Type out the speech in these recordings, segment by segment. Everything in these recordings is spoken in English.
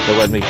Bear with me.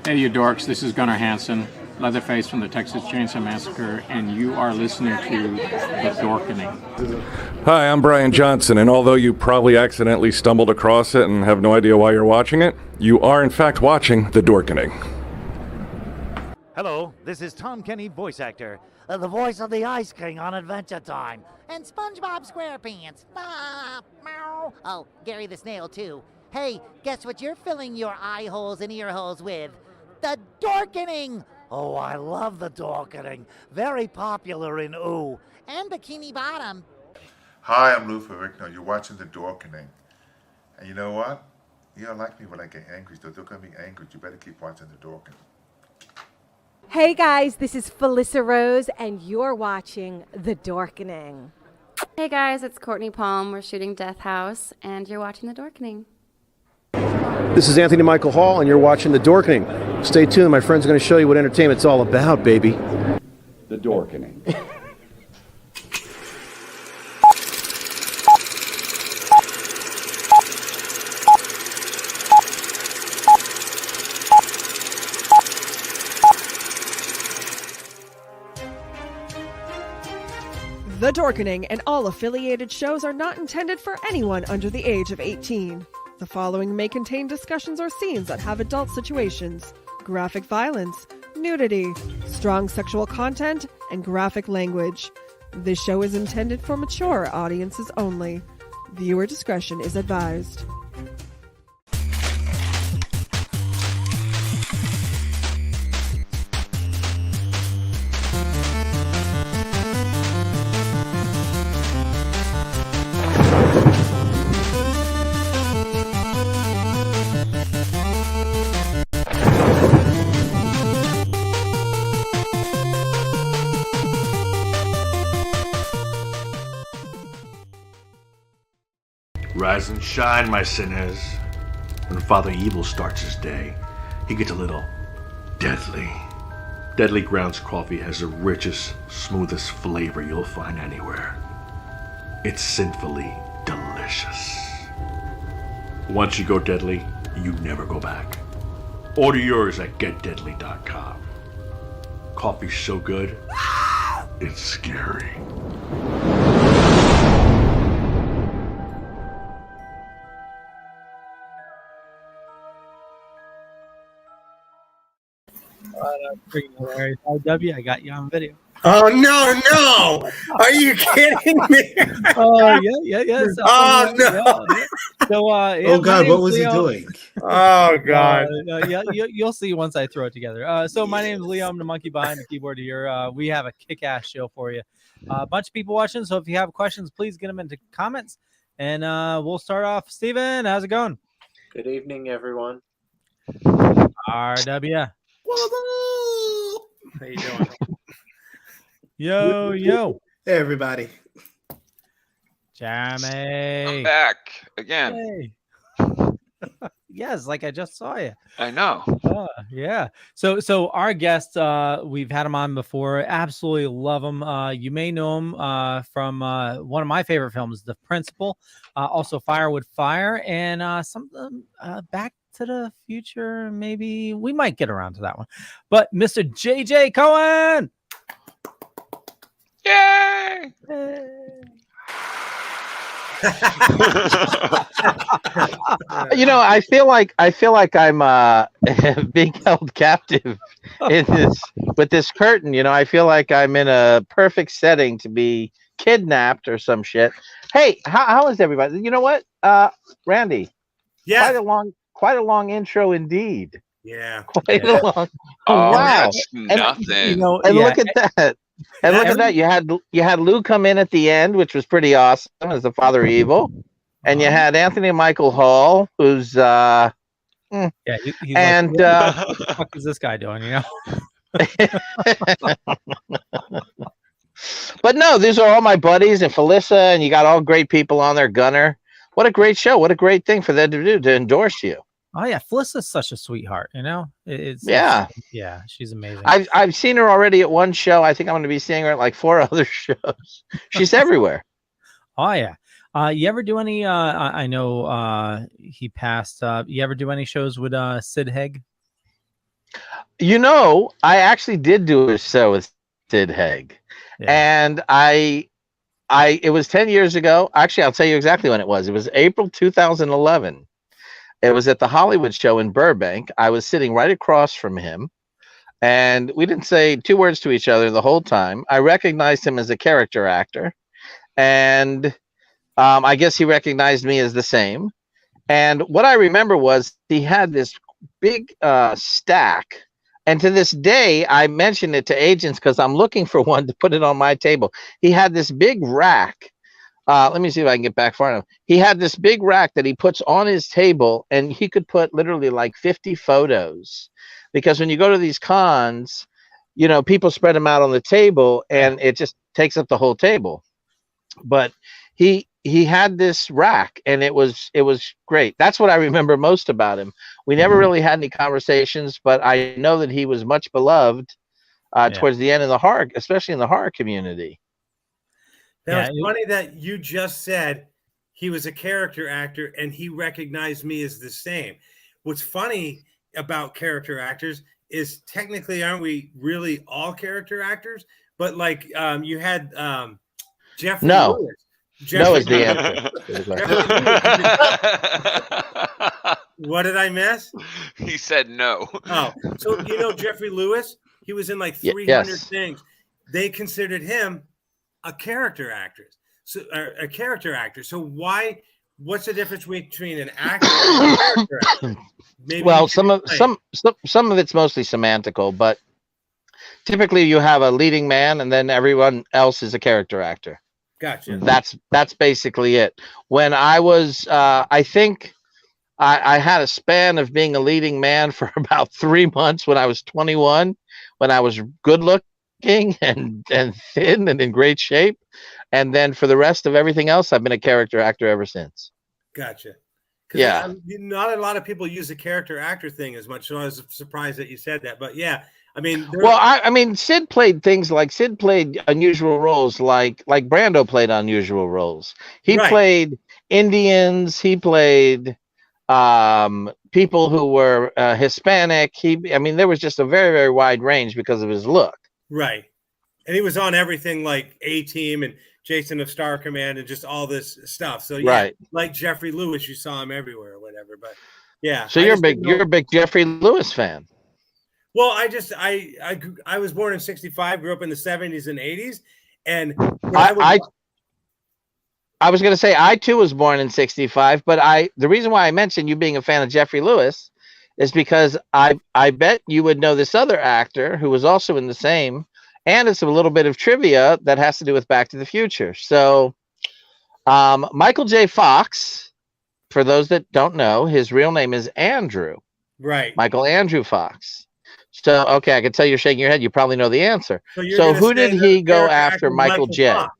Hey you dorks, this is Gunnar Hansen, Leatherface from the Texas Chainsaw Massacre, and you are listening to The Dorkening. Hi, I'm Brian Johnson, and although you probably accidentally stumbled across it and have no idea why you're watching it, you are in fact watching The Dorkening. Hello, this is Tom Kenny, voice actor. The voice of the Ice King on Adventure Time. And SpongeBob SquarePants. Meow. Oh, Gary the Snail, too. Hey, guess what you're filling your eye holes and ear holes with? The Dorkening! Oh, I love the Dorkening. Very popular in Ooh. And Bikini Bottom. Hi, I'm Lou Ferrigno. You're watching The Dorkening. And you know what? You don't like me when I get angry, so don't get me angry. You better keep watching The Dorkening. Hey guys, this is Felissa Rose, and you're watching The Dorkening. Hey guys, it's Courtney Palm. We're shooting Death House, and you're watching The Dorkening. This is Anthony Michael Hall, and you're watching The Dorkening. Stay tuned, my friends are going to show you what entertainment's all about, baby. The Dorkening. The Dorkening and all affiliated shows are not intended for anyone under the age of 18. The following may contain discussions or scenes that have adult situations, graphic violence, nudity, strong sexual content, and graphic language. This show is intended for mature audiences only. Viewer discretion is advised. Rise and shine, my sinners. When Father Evil starts his day, he gets a little deadly. Deadly Grounds coffee has the richest, smoothest flavor you'll find anywhere. It's sinfully delicious. Once you go deadly, you never go back. Order yours at getdeadly.com. Coffee's so good, it's scary. Freaking hilarious. IW, I got you on video. Oh, no. Are you kidding me? Oh, yeah. Oh, no. So, Oh God, what was he doing? Oh God. Yeah, you'll see once I throw it together. So my name is Leo. I'm the monkey behind the keyboard here. We have a kick-ass show for you. A bunch of people watching. So if you have questions, please get them into comments. And we'll start off. Steven, how's it going? Good evening, everyone. RW. How you doing? Yo. Hey, everybody. Jeremy. I'm back again. Hey. Yes, like I just saw you. I know. Yeah. So our guest, we've had him on before. Absolutely love him. You may know him from one of my favorite films, The Principal. Also Fire with Fire, and something Back to the Future. Maybe we might get around to that one. But Mr. JJ Cohen. Yay! I feel like I'm being held captive in this with this curtain. I feel like I'm in a perfect setting to be kidnapped or some shit. Hey, how is everybody? You know what, Randy? Yeah. Quite a long intro indeed. Yeah. Quite a long. Oh, Wow. that's nothing. And look at that. And look at that. You had Lou come in at the end, which was pretty awesome as the Father Evil. And you had Anthony Michael Hall, who's he's he's and like, what the fuck is this guy doing? But no, these are all my buddies and Felissa, and you got all great people on there. Gunner, what a great show! What a great thing for them to do, to endorse you. Oh yeah, Felissa's such a sweetheart. Yeah, she's amazing. I've seen her already at one show. I think I'm going to be seeing her at like 4 other shows. She's everywhere. Oh yeah. You ever do any? I know he passed. You ever do any shows with Sid Haig? I actually did do a show with Sid Haig, and it was 10 years ago. Actually, I'll tell you exactly when it was. It was April 2011. It was at the Hollywood show in Burbank. I was sitting right across from him, and we didn't say 2 words to each other the whole time. I recognized him as a character actor, and I guess he recognized me as the same. And what I remember was he had this big stack. And to this day, I mentioned it to agents because I'm looking for one to put it on my table. He had this big rack. Let me see if I can get back far enough. He had this big rack that he puts on his table, and he could put literally like 50 photos. Because when you go to these cons, people spread them out on the table, and it just takes up the whole table. But he had this rack, and it was great. That's what I remember most about him. We never really had any conversations, but I know that he was much beloved towards the end of the horror, especially in the horror community. That was funny that you just said he was a character actor and he recognized me as the same. What's funny about character actors is technically aren't we really all character actors? But like you had Jeffrey Lewis. No is the answer. What did I miss? He said no. Oh, so Jeffrey Lewis? He was in like 300 things. They considered him a character actor. So a character actor. So what's the difference between an actor and a character actor? Well, some of it's mostly semantical, but typically you have a leading man and then everyone else is a character actor. Gotcha. That's basically it. When I was, I think I had a span of being a leading man for about 3 months when I was 21, when I was good looking and thin and in great shape. And then for the rest of everything else, I've been a character actor ever since. Gotcha. Yeah. Not a lot of people use the character actor thing as much. So I was surprised that you said that. But yeah. I mean, Sid played things like Sid played unusual roles, like Brando played unusual roles. He played Indians. He played people who were Hispanic. There was just a very, very wide range because of his look. Right, and he was on everything like A-Team and Jason of Star Command and just all this stuff. So yeah, like Jeffrey Lewis, you saw him everywhere or whatever. But yeah, so you're a big Jeffrey Lewis fan. Well, I was born in '65, grew up in the '70s and '80s, and I was going to say I too was born in '65, but the reason why I mentioned you being a fan of Jeffrey Lewis is because I bet you would know this other actor who was also in the same, and it's a little bit of trivia that has to do with Back to the Future. So Michael J. Fox, for those that don't know, his real name is Andrew. Right. Michael Andrew Fox. So, okay, I can tell you're shaking your head. You probably know the answer. you're So gonna who say did the he go character after actor Michael J? Fox.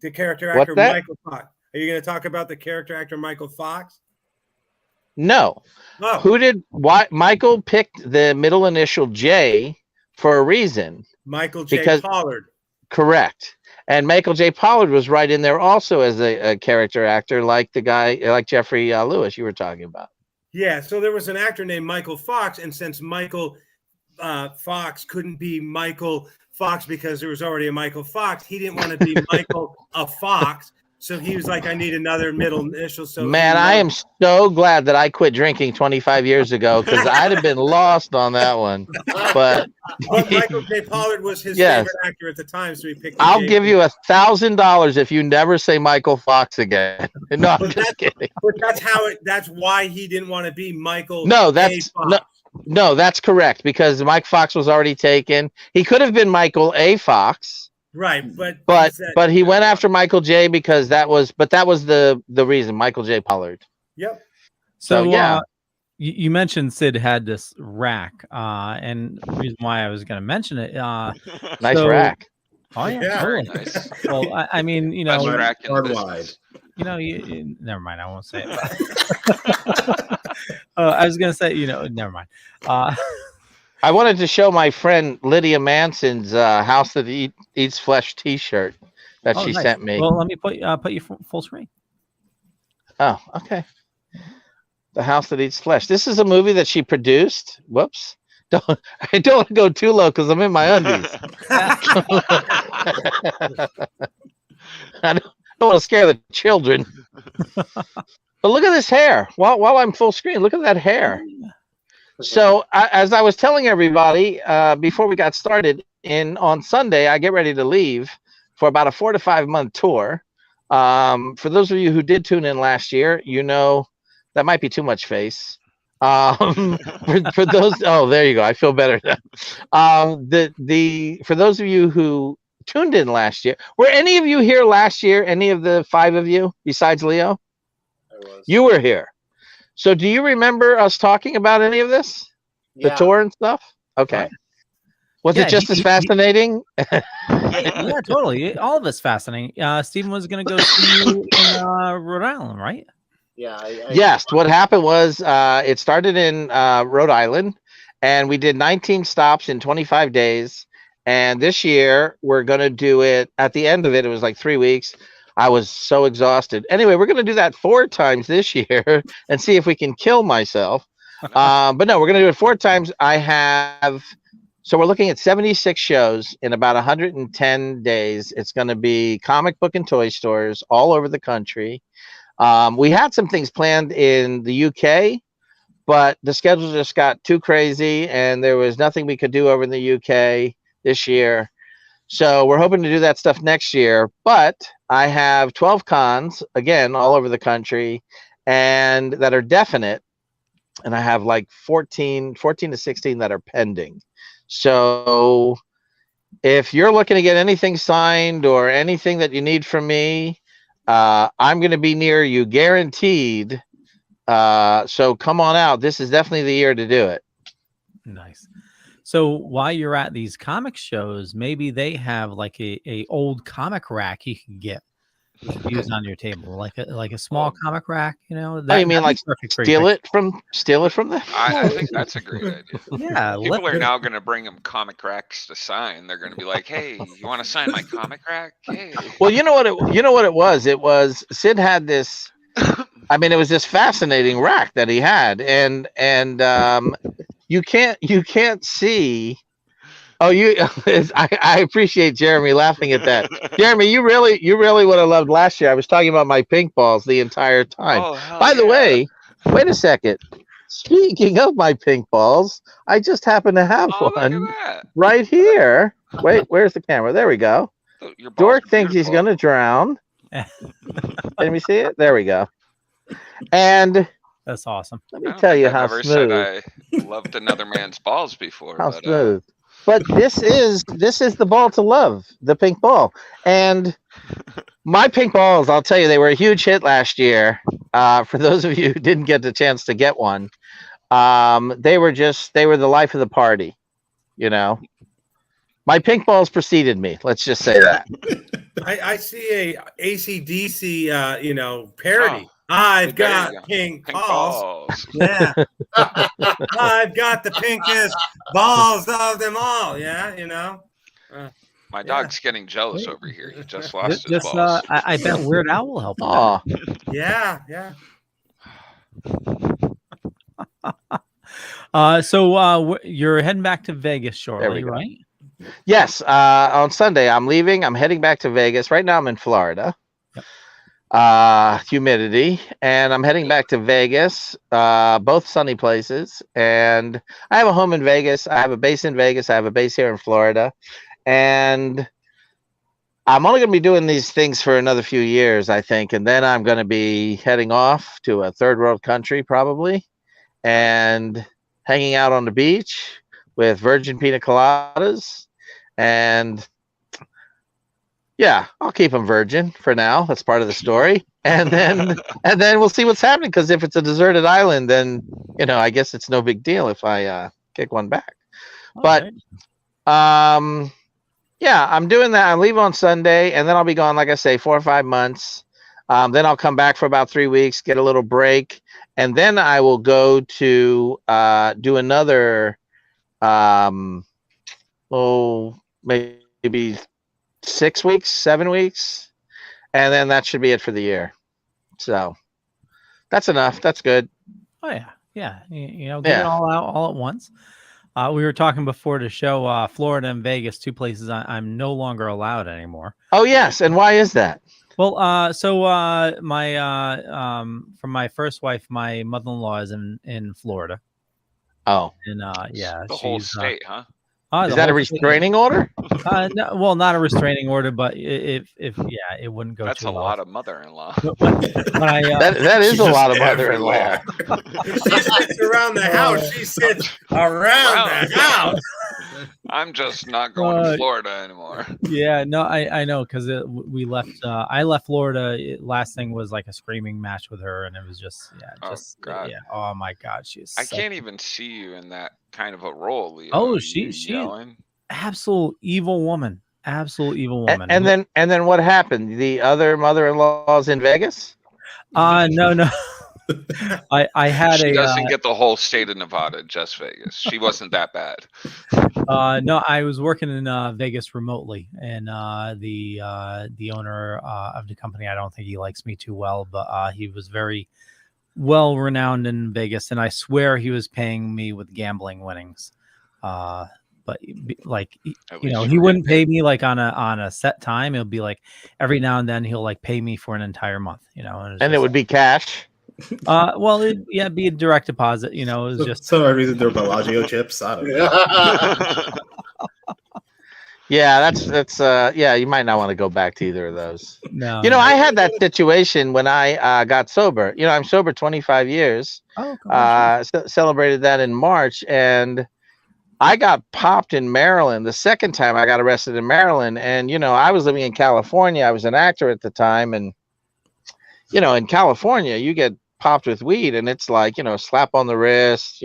The character What's actor that? Michael Fox. Are you going to talk about the character actor Michael Fox? No. Oh. Why Michael picked the middle initial J for a reason. Michael J. Pollard. Correct. And Michael J. Pollard was right in there also as a character actor, like the guy, like Jeffrey Lewis you were talking about. Yeah, so there was an actor named Michael Fox, and since Michael Fox couldn't be Michael Fox because there was already a Michael Fox, he didn't want to be Michael a Fox, so he was like, I need another middle initial. So man, I am so glad that I quit drinking 25 years ago because I'd have been lost on that one. But Michael J. Pollard was his favorite actor at the time, so he picked. I'll give you $1,000 if you never say Michael Fox again. No, I'm just kidding. But that's why he didn't want to be Michael. No, that's correct because Mike Fox was already taken. He could have been Michael A. Fox. Right, but he went after Michael J because that was the reason, Michael J. Pollard. Yep. So yeah. You mentioned Sid had this rack, and the reason why I was going to mention it. Nice rack. Oh yeah, Yeah, totally. nice. Well, I mean, you Best know, rack in the business. you know, never mind. I won't say it. I was going to say, you know, never mind. I wanted to show my friend Lydia Manson's House That Eats Flesh T-shirt that she nice. sent me. Well, let me put you full screen. Oh, okay. The House That Eats Flesh. This is a movie that she produced. Whoops. I don't want to go too low because I'm in my undies. I don't want to scare the children. But look at this hair. While I'm full screen, look at that hair. So as I was telling everybody before we got started, on Sunday, I get ready to leave for about a 4 to 5 month tour. For those of you who did tune in last year, you know that might be too much face. For those, oh, there you go. I feel better now. For those of you who tuned in last year, were any of you here last year? Any of the 5 of you besides Leo? I was. You were here. So do you remember us talking about any of this? The tour and stuff? Okay. Was it just as fascinating? Yeah, totally. All of it's fascinating. Stephen was going to go see you in Rhode Island, right? Yeah. Yes. What happened was it started in Rhode Island, and we did 19 stops in 25 days. And this year, we're going to do it at the end of it. It was like 3 weeks. I was so exhausted. Anyway, we're going to do that 4 times this year and see if we can kill myself. But no, we're going to do it 4 times. So we're looking at 76 shows in about 110 days. It's going to be comic book and toy stores all over the country. We had some things planned in the UK, but the schedule just got too crazy and there was nothing we could do over in the UK this year. So we're hoping to do that stuff next year, but I have 12 cons, again, all over the country, and that are definite. And I have like 14 to 16 that are pending. So if you're looking to get anything signed or anything that you need from me, I'm going to be near you, guaranteed. So come on out. This is definitely the year to do it. Nice. So while you're at these comic shows, maybe they have like a old comic rack you can get use on your table, like a small comic rack. You know, you mean like steal it from them? I think that's a great idea. Yeah, people are now going to bring them comic racks to sign. They're going to be like, "Hey, you want to sign my comic rack?" Hey. Well, you know what it was. It was Sid had this. I mean, it was this fascinating rack that he had, and you can't see. Oh, I appreciate Jeremy laughing at that. Jeremy, you really would have loved last year. I was talking about my pink balls the entire time. Oh, by the way, wait a second. Speaking of my pink balls, I just happen to have one right here. Wait, where's the camera? There we go. Your balls Dork are thinks he's beautiful. gonna drown. Can we see it? There we go. And that's awesome. Let me tell you I've how never smooth. said I loved another man's balls before. How but, smooth. But this is the ball to love, the pink ball. And my pink balls, I'll tell you, they were a huge hit last year. For those of you who didn't get the chance to get one, they were the life of the party. You know, my pink balls preceded me. Let's just say that. I see a AC/DC, parody. I've got pink balls. Yeah. I've got the pinkest balls of them all. Yeah, My dog's getting jealous over here. He just lost his balls. I bet Weird Al will help. Oh, yeah. So you're heading back to Vegas shortly, right? Yes. On Sunday, I'm leaving. I'm heading back to Vegas. Right now, I'm in Florida. Humidity, and I'm heading back to Vegas. Both sunny places. And I have a home in Vegas. I have a base in Vegas. I have a base here in Florida. And I'm only going to be doing these things for another few years, I think. And then I'm going to be heading off to a third world country, probably, and hanging out on the beach with virgin pina coladas. And yeah, I'll keep them virgin for now. That's part of the story. And then we'll see what's happening. Because if it's a deserted island, then, I guess it's no big deal if I kick one back. But yeah, I'm doing that. I leave on Sunday, and then I'll be gone, like I say, 4 or 5 months. Then I'll come back for about 3 weeks, get a little break, and then I will go to do another, maybe 6 weeks, 7 weeks, and then that should be it for the year. So that's enough. That's good. Oh yeah. Get it all out all at once. We were talking before the show, Florida and Vegas, 2 places I'm no longer allowed anymore. Oh yes, and why is that? Well, my from my first wife, my mother-in-law is in Florida. Oh, and yeah, the whole state, huh? Is that a restraining order? No, well, not a restraining order, but if it wouldn't go. That's too a well. lot of mother-in-law. That is a lot of mother-in-law. She sits around the house. She sits around the house. I'm just not going to Florida anymore. Yeah, no, I know, because we left. I left Florida. Last thing was like a screaming match with her, and it was just God. yeah. Oh my God, she's. I can't even see you in that kind of a role, Leo. Oh, she absolute evil woman. Absolute evil woman. And then what happened? The other mother-in-law's in Vegas? No. I had she doesn't get the whole state of Nevada, just Vegas. She wasn't that bad. No, I was working in Vegas remotely, and the owner of the company, I don't think he likes me too well, but he was very well renowned in Vegas, and I swear he was paying me with gambling winnings. But like, he wouldn't pay me like on a set time. It'll be like every now and then he'll like pay me for an entire month, and it would be cash. Well, it'd be a direct deposit. It was just some reason they're Bellagio chips. I don't know. Yeah, that's yeah. You might not want to go back to either of those. No, I had that situation when I got sober. I'm sober 25 years. Oh, celebrated that in March, and I got popped in Maryland. The second time I got arrested in Maryland, and I was living in California. I was an actor at the time, and in California, you get popped with weed, and it's like slap on the wrist.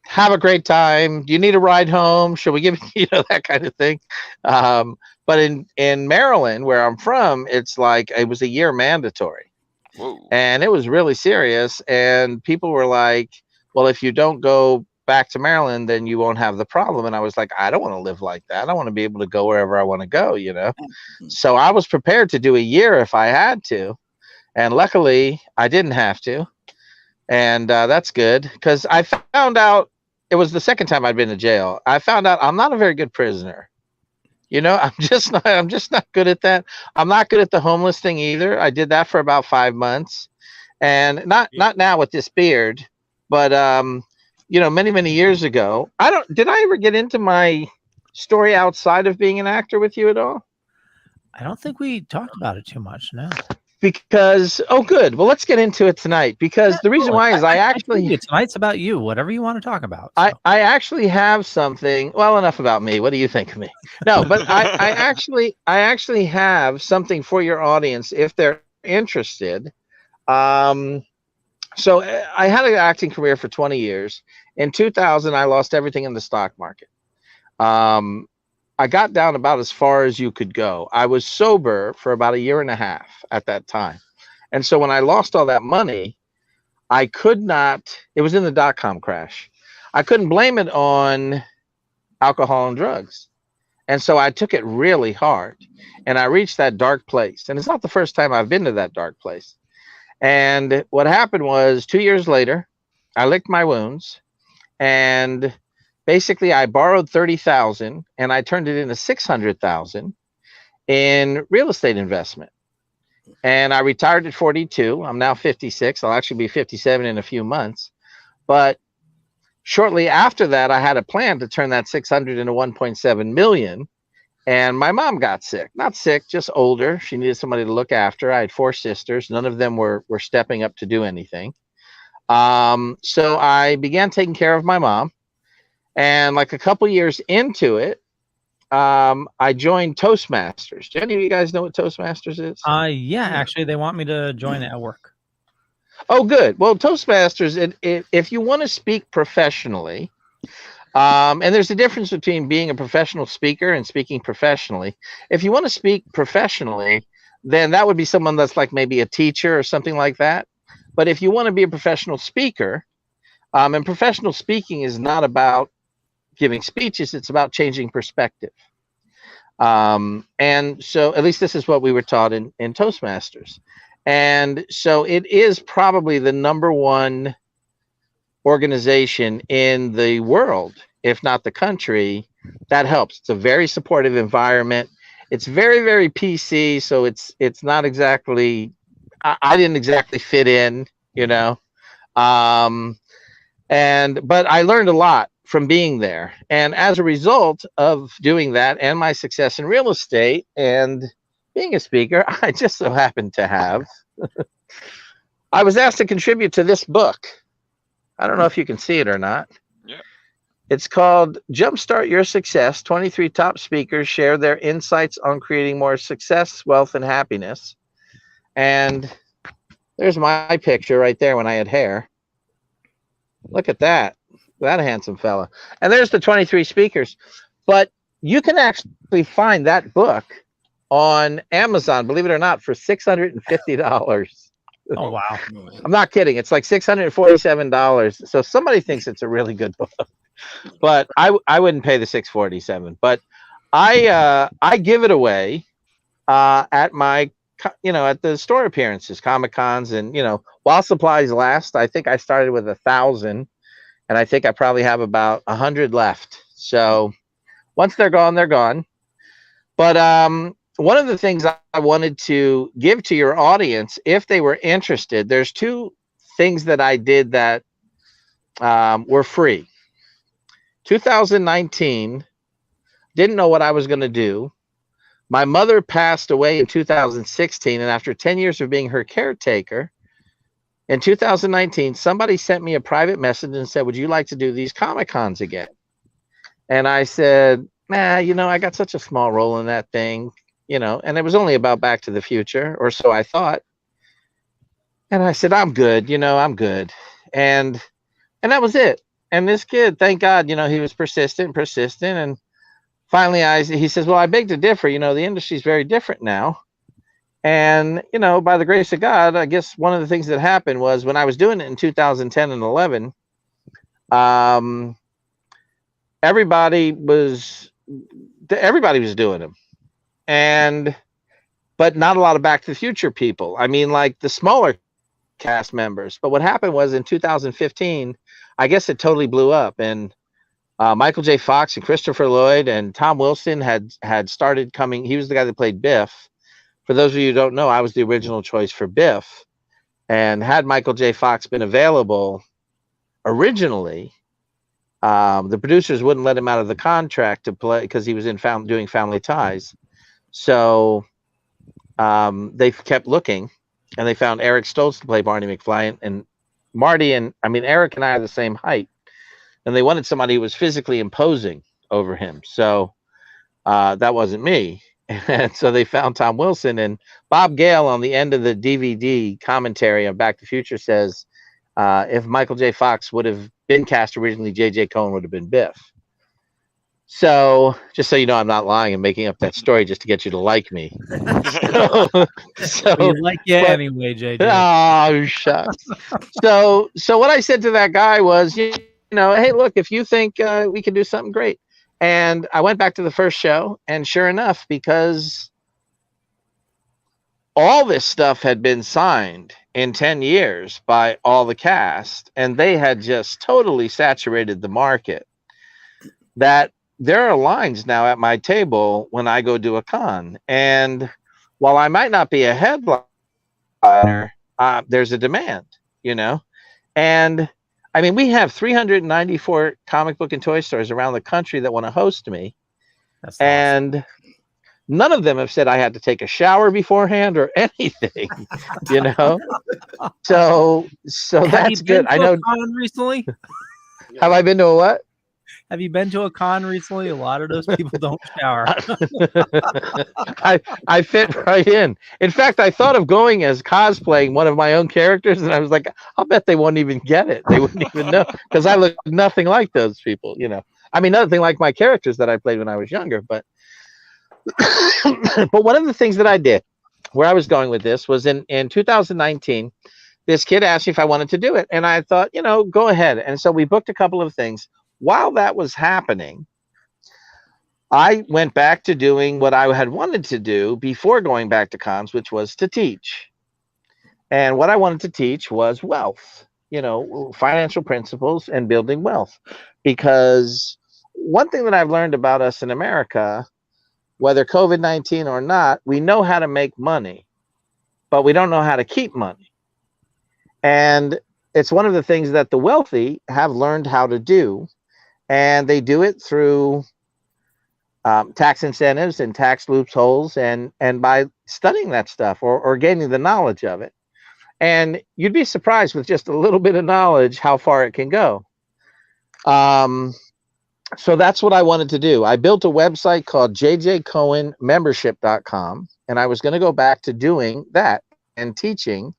Have a great time. Do you need a ride home? Should we give that kind of thing? But in Maryland, where I'm from, it's like it was a year mandatory. Whoa. And it was really serious. And people were like, well, if you don't go back to Maryland, then you won't have the problem. And I was like, I don't want to live like that. I want to be able to go wherever I want to go, So I was prepared to do a year if I had to. And luckily, I didn't have to. And that's good, because I found out, it was the second time I'd been to jail. I found out I'm not a very good prisoner. I'm just not good at that. I'm not good at the homeless thing either. I did that for about 5 months, and not now with this beard, but many, many years ago. Did I ever get into my story outside of being an actor with you at all? I don't think we talked about it too much. No. Because good. Well, let's get into it tonight. Because the reason why is tonight's about you. Whatever you want to talk about. So. I actually have something. Well, enough about me. What do you think of me? No, but I actually have something for your audience if they're interested. So I had an acting career for 20 years. In 2000, I lost everything in the stock market. I got down about as far as you could go. I was sober for about 1.5 years at that time. And so when I lost all that money, I could not, it was in the dotcom crash. I couldn't blame it on alcohol and drugs. And so I took it really hard and I reached that dark place. And it's not the first time I've been to that dark place. And what happened was 2 years later, I licked my wounds and basically I borrowed $30,000 and I turned it into $600,000 in real estate investment. And I retired at 42. I'm now 56. I'll actually be 57 in a few months. But shortly after that, I had a plan to turn that 600 into 1.7 million. And my mom got sick. Not sick, just older. She needed somebody to look after. I had 4 sisters. None of them were stepping up to do anything. So I began taking care of my mom. And like a couple years into it, I joined Toastmasters. Do any of you guys know what Toastmasters is? Yeah, actually, they want me to join it at work. Oh, good. Well, Toastmasters, if you want to speak professionally, and there's a difference between being a professional speaker and speaking professionally. If you want to speak professionally, then that would be someone that's like maybe a teacher or something like that. But if you want to be a professional speaker, and professional speaking is not about giving speeches, it's about changing perspective. And so at least this is what we were taught in Toastmasters. And so it is probably the #1 organization in the world, if not the country, that helps. It's a very supportive environment. It's very, very PC. So it's not exactly, I didn't exactly fit in, you know. But I learned a lot from being there. And as a result of doing that and my success in real estate and being a speaker, I just so happened to have, I was asked to contribute to this book. I don't know if you can see it or not. Yeah. It's called Jumpstart Your Success. 23 top speakers share their insights on creating more success, wealth, and happiness. And there's my picture right there when I had hair. Look at that. That handsome fella. And there's the 23 speakers. But you can actually find that book on Amazon, believe it or not, for $650. Oh, wow. I'm not kidding. It's like $647. So somebody thinks it's a really good book. But I wouldn't pay the $647. But I give it away at my, at the store appearances, Comic Cons, and while supplies last. I think I started with 1,000. And I think I probably have about 100 left. So once they're gone, they're gone. But one of the things I wanted to give to your audience, if they were interested, there's 2 things that I did that were free. 2019, didn't know what I was going to do. My mother passed away in 2016. And after 10 years of being her caretaker, in 2019, somebody sent me a private message and said, would you like to do these Comic Cons again? And I said, nah, I got such a small role in that thing, and it was only about Back to the Future, or so I thought. And I said, I'm good, I'm good. And that was it. And this kid, thank God, he was persistent. And finally he says, well, I beg to differ. The industry's very different now. And, by the grace of God, I guess one of the things that happened was when I was doing it in 2010 and 11, everybody was doing them. But not a lot of Back to the Future people. I mean, like the smaller cast members. But what happened was in 2015, I guess it totally blew up. And Michael J. Fox and Christopher Lloyd and Tom Wilson had started coming. He was the guy that played Biff. For those of you who don't know, I was the original choice for Biff. And had Michael J. Fox been available originally, the producers wouldn't let him out of the contract to play because he was doing Family Ties. So they kept looking, and they found Eric Stoltz to play Marty McFly, and Eric and I are the same height, and they wanted somebody who was physically imposing over him. So that wasn't me. And so they found Tom Wilson, and Bob Gale on the end of the DVD commentary on Back to the Future says, if Michael J. Fox would have been cast originally, JJ Cohen would have been Biff. So just so you know, I'm not lying and making up that story just to get you to like me. We like you anyway, JJ. Oh, shucks. So what I said to that guy was, hey, look, if you think we can do something, great. And I went back to the first show, and sure enough, because all this stuff had been signed in 10 years by all the cast, and they had just totally saturated the market, that there are lines now at my table when I go do a con. And while I might not be a headliner, there's a demand, And we have 394 comic book and toy stores around the country that want to host me. That's and awesome. None of them have said I had to take a shower beforehand or anything, So that's good. I know. Con recently? Have I been to a what? Have you been to a con recently? A lot of those people don't shower. I fit right in. In fact, I thought of going as cosplaying one of my own characters, and I was like, I'll bet they won't even get it. They wouldn't even know, because I look nothing like those people, nothing like my characters that I played when I was younger. But but one of the things that I did, where I was going with this, was in 2019, this kid asked me if I wanted to do it, and I thought, go ahead. And so we booked a couple of things. While that was happening, I went back to doing what I had wanted to do before going back to cons, which was to teach. And what I wanted to teach was wealth, financial principles and building wealth. Because one thing that I've learned about us in America, whether COVID-19 or not, we know how to make money, but we don't know how to keep money. And it's one of the things that the wealthy have learned how to do. And they do it through tax incentives and tax loopholes, and by studying that stuff or gaining the knowledge of it. And you'd be surprised with just a little bit of knowledge how far it can go. So that's what I wanted to do. I built a website called jjcohenmembership.com, and I was going to go back to doing that and teaching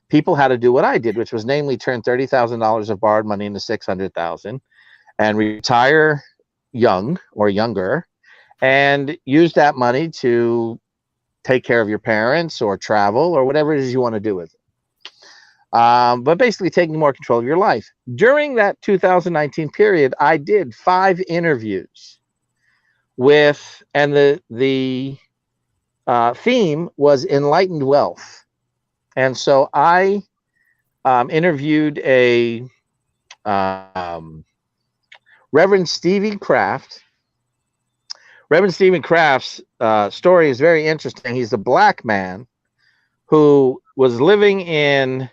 people how to do what I did, which was namely turn $30,000 of borrowed money into $600,000. And retire young or younger, and use that money to take care of your parents or travel or whatever it is you want to do with it. But basically taking more control of your life. During that 2019 period, I did 5 interviews with, and the theme was enlightened wealth. And so I interviewed a Reverend Stephen Kraft. Reverend Stephen Kraft's story is very interesting. He's a black man who was living in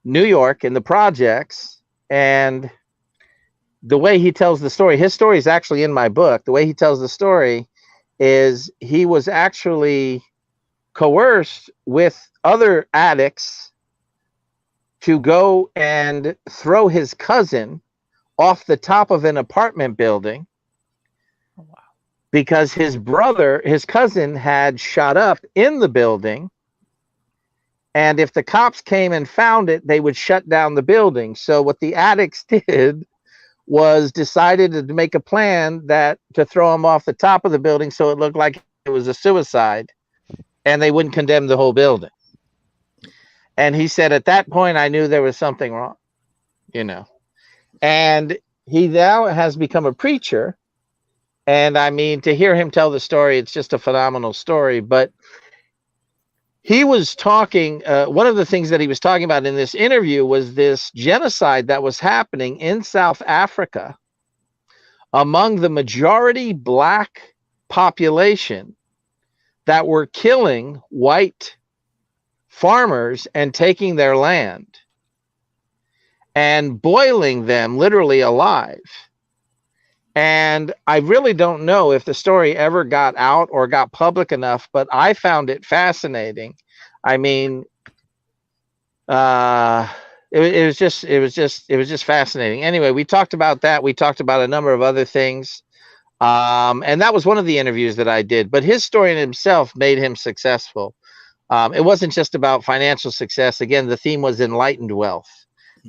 New York in the projects, and the way he tells the story, his story is actually in my book. The way he tells the story is he was actually coerced with other addicts to go and throw his cousin off the top of an apartment building. Oh, wow. Because his cousin had shot up in the building, and if the cops came and found it, they would shut down the building. So what the addicts did was decided to make a plan to throw him off the top of the building so it looked like it was a suicide, and they wouldn't condemn the whole building. And he said, at that point, I knew there was something wrong, And he now has become a preacher. And to hear him tell the story, it's just a phenomenal story. But he was talking, one of the things that he was talking about in this interview was this genocide that was happening in South Africa among the majority black population that were killing white farmers and taking their land and boiling them literally alive. And I really don't know if the story ever got out or got public enough, but I found it fascinating. I mean, it was just fascinating. Anyway, we talked about that. We talked about a number of other things. And that was one of the interviews that I did, but his story in himself made him successful. It wasn't just about financial success. Again, the theme was enlightened wealth,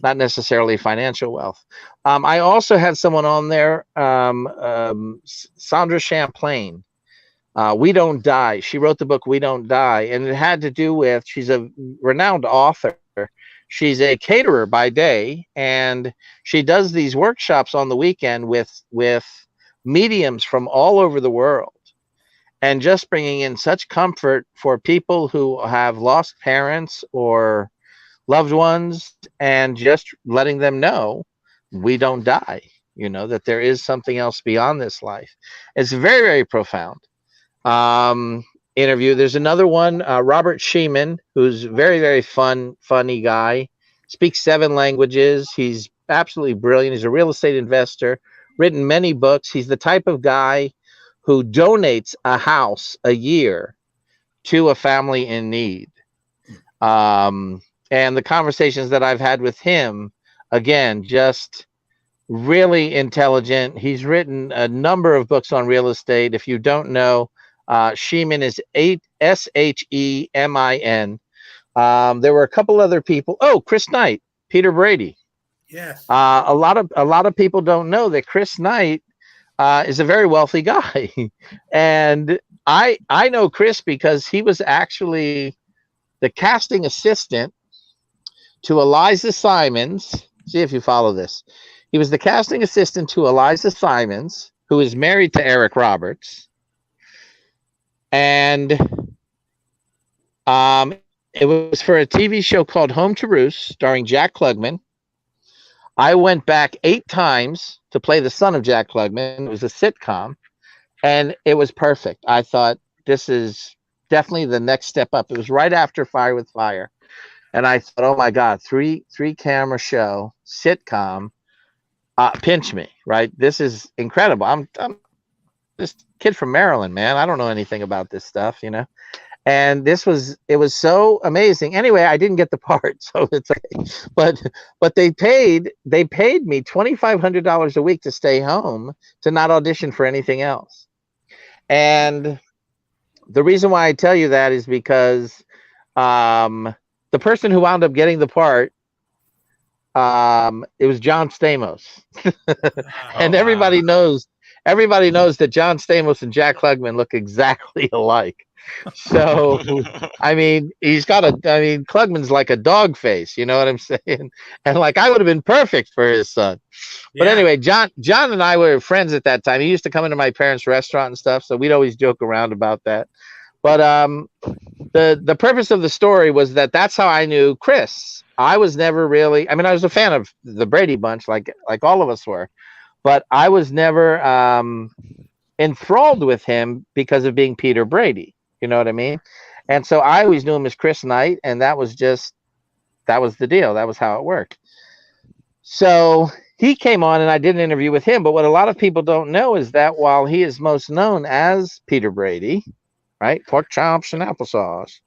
not necessarily financial wealth. I also had someone on there, Sandra Champlain. We Don't Die. She wrote the book We Don't Die, and it had to do with, she's a renowned author. She's a caterer by day, and she does these workshops on the weekend with mediums from all over the world, and just bringing in such comfort for people who have lost parents or loved ones, and just letting them know we don't die, that there is something else beyond this life. It's very, very profound interview. There's another one, Robert Sheeman, who's very, very funny guy, speaks 7 languages. He's absolutely brilliant. He's a real estate investor, written many books. He's the type of guy who donates a house a year to a family in need. And the conversations that I've had with him, again, just really intelligent. He's written a number of books on real estate. If you don't know, Sheeman is Shemin. There were a couple other people. Oh, Chris Knight, Peter Brady. Yes. A lot of people don't know that Chris Knight is a very wealthy guy, and I know Chris because he was actually the casting assistant to Eliza Simons. See if you follow this. He was the casting assistant to Eliza Simons, who is married to Eric Roberts, and it was for a TV show called Home to Roost, starring Jack Klugman. I went back 8 times to play the son of Jack Klugman. It was a sitcom, and it was perfect. I thought, this is definitely the next step up. It was right after Fire with Fire, and I thought, oh my God, three camera show sitcom, pinch me, right? This is incredible. I'm this kid from Maryland, man. I don't know anything about this stuff, And it was so amazing. Anyway, I didn't get the part, so it's okay. But they paid me $2,500 a week to stay home, to not audition for anything else. And the reason why I tell you that is because the person who wound up getting the part, it was John Stamos. And everybody knows that John Stamos and Jack Klugman look exactly alike. So, I mean, Klugman's like a dog face, you know what I'm saying? And like, I would have been perfect for his son. Yeah. But anyway, John and I were friends at that time. He used to come into my parents' restaurant and stuff, so we'd always joke around about that. But the purpose of the story was that's how I knew Chris. I was never really, I was a fan of the Brady Bunch, like all of us were, but I was never enthralled with him because of being Peter Brady. You know what I mean? And so I always knew him as Chris Knight, and that was the deal. That was how it worked. So he came on, and I did an interview with him. But what a lot of people don't know is that while he is most known as Peter Brady, right? Pork chops and applesauce.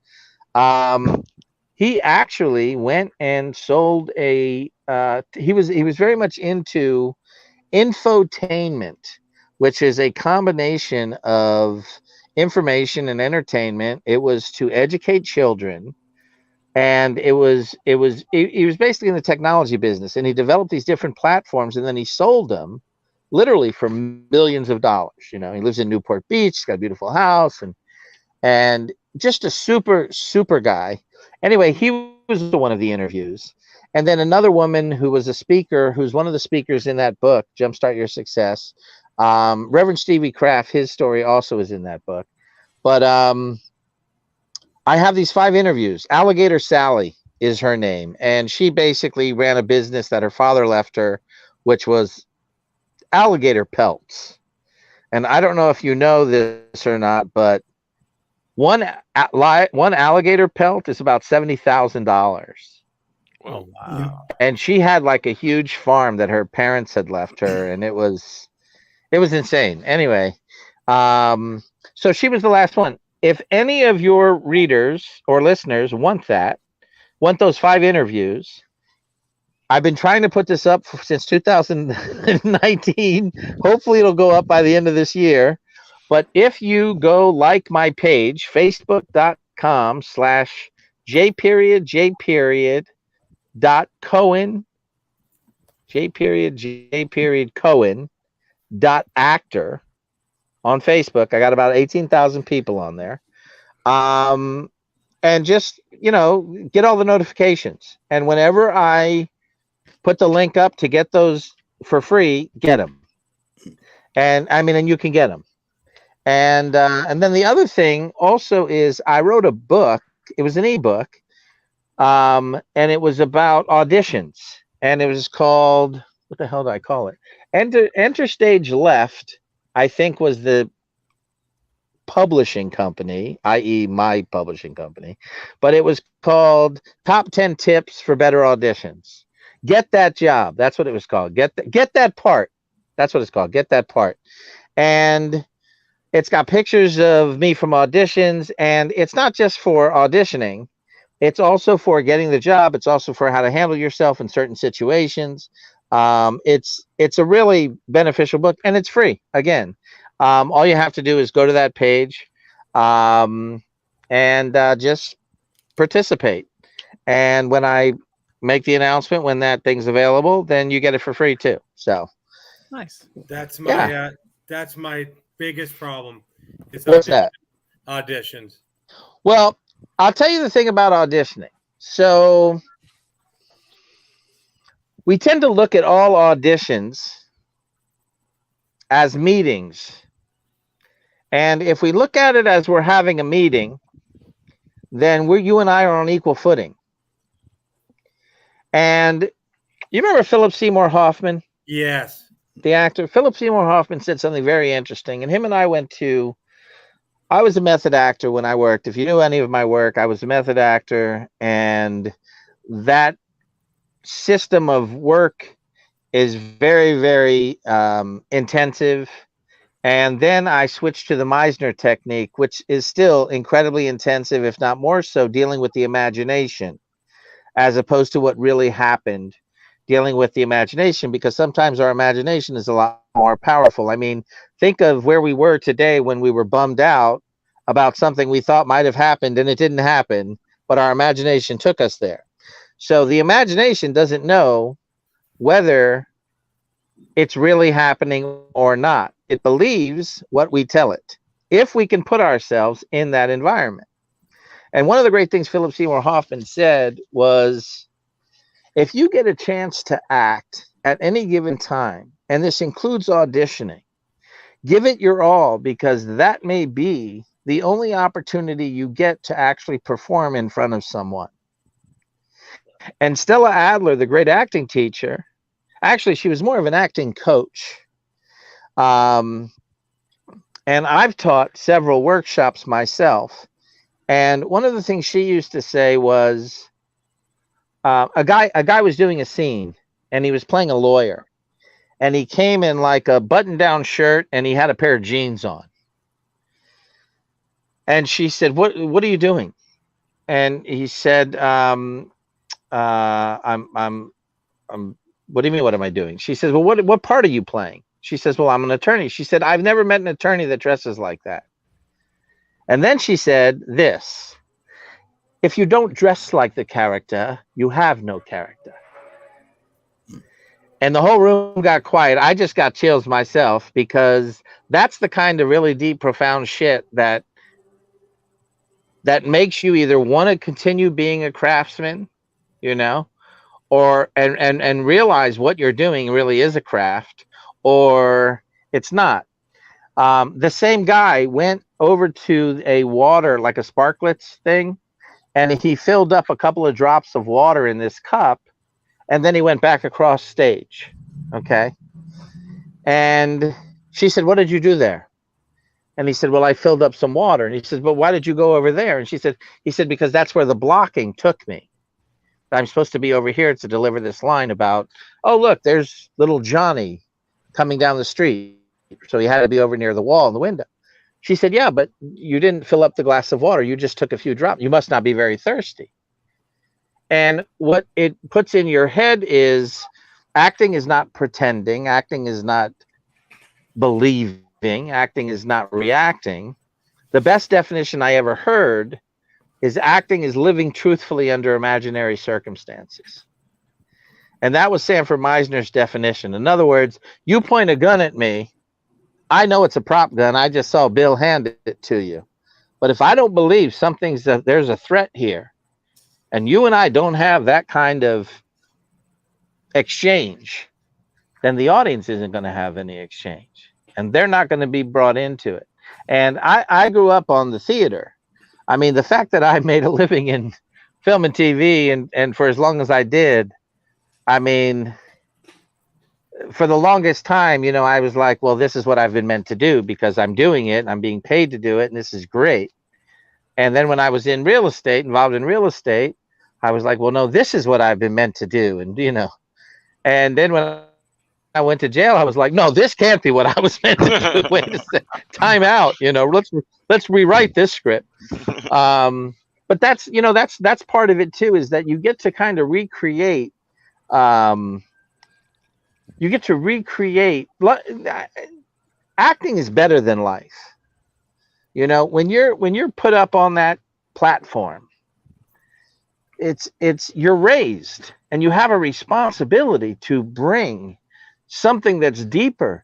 He actually went and sold he was very much into infotainment, which is a combination of information and entertainment. It was to educate children, and he was basically in the technology business, and he developed these different platforms, and then he sold them literally for millions of dollars. He lives in Newport Beach. He's got a beautiful house, and just a super guy. Anyway, he was one of the interviews. And then another woman who was a speaker, who's one of the speakers in that book, Jumpstart Your Success, Reverend Stevie Kraft, his story also is in that book. But I have these 5 interviews. Alligator Sally is her name, and she basically ran a business that her father left her, which was alligator pelts. And I don't know if you know this or not, but one alligator pelt is about $70,000. Oh, wow. And she had like a huge farm that her parents had left her, and it was It was insane. Anyway, so she was the last one. If any of your readers or listeners want those 5 interviews, I've been trying to put this up since 2019. Hopefully it'll go up by the end of this year. But if you go like my page, facebook.com/J.J. Cohen, J.Cohen.actor on Facebook. I got about 18,000 people on there. And just, get all the notifications. And whenever I put the link up to get those for free, get them. And you can get them. And then the other thing also is I wrote a book. It was an ebook. And it was about auditions. And it was called, what the hell did I call it? Enter Stage Left, I think, was the publishing company, i.e. my publishing company. But it was called Top 10 Tips for Better Auditions. Get that job. That's what it was called. Get that part. That's what it's called. Get that part. And it's got pictures of me from auditions. And it's not just for auditioning. It's also for getting the job. It's also for how to handle yourself in certain situations. It's a really beneficial book, and it's free. Again, all you have to do is go to that page and just participate. And when I make the announcement when that thing's available, then you get it for free too. So nice. That's my biggest problem. What's that? Auditions. Well, I'll tell you the thing about auditioning. So we tend to look at all auditions as meetings. And if we look at it as we're having a meeting, then you and I are on equal footing. And you remember Philip Seymour Hoffman? Yes. The actor. Philip Seymour Hoffman said something very interesting. And him and I I was a method actor when I worked. If you knew any of my work, I was a method actor. And that system of work is very, very intensive. And then I switched to the Meisner technique, which is still incredibly intensive, if not more so, dealing with the imagination, as opposed to what really happened, dealing with the imagination, because sometimes our imagination is a lot more powerful. I mean, think of where we were today when we were bummed out about something we thought might have happened and it didn't happen, but our imagination took us there. So the imagination doesn't know whether it's really happening or not. It believes what we tell it, if we can put ourselves in that environment. And one of the great things Philip Seymour Hoffman said was, if you get a chance to act at any given time, and this includes auditioning, give it your all, because that may be the only opportunity you get to actually perform in front of someone. And Stella Adler, the great acting teacher, actually, she was more of an acting coach. And I've taught several workshops myself. And one of the things she used to say was, a guy was doing a scene, and he was playing a lawyer, and he came in like a button-down shirt, and he had a pair of jeans on. And she said, "What are you doing?" And he said, "I'm what do you mean, what am I doing?" She says, "Well, what part are you playing?" She says, "Well, I'm an attorney." She said, "I've never met an attorney that dresses like that." And then she said this: "If you don't dress like the character, you have no character." And the whole room got quiet. I just got chills myself, because that's the kind of really deep, profound shit that makes you either want to continue being a craftsman, or and realize what you're doing really is a craft, or it's not. The same guy went over to a water, like a sparklets thing, and he filled up a couple of drops of water in this cup, and then he went back across stage. Okay. And she said, "What did you do there?" And he said, "Well, I filled up some water." And he said, "But why did you go over there?" And he said, "Because that's where the blocking took me. I'm supposed to be over here to deliver this line about, oh, look, there's little Johnny coming down the street. So he had to be over near the wall in the window. She said, yeah, but you didn't fill up the glass of water. You just took a few drops. You must not be very thirsty. And what it puts in your head is acting is not pretending. Acting is not believing. Acting is not reacting. The best definition I ever heard is acting is living truthfully under imaginary circumstances. And that was Sanford Meisner's definition. In other words, you point a gun at me, I know it's a prop gun. I just saw Bill hand it to you. But if I don't believe there's a threat here, and you and I don't have that kind of exchange, then the audience isn't going to have any exchange. And they're not going to be brought into it. And I grew up on the theater. I mean, the fact that I made a living in film and TV and for as long as I did, I mean, for the longest time, you know, I was like, well, this is what I've been meant to do because I'm doing it. I'm being paid to do it. And this is great. And then when I was in real estate, involved in real estate, I was like, well, no, this is what I've been meant to do. And, you know, and then when I went to jail, I was like, no, this can't be what I was meant to do. Wait a second, time out. You know, let's rewrite this script. But that's, you know, that's part of it too, is that you get to kind of recreate. You get to recreate. Acting is better than life. You know, when you're put up on that platform, you're raised and you have a responsibility to bring something that's deeper.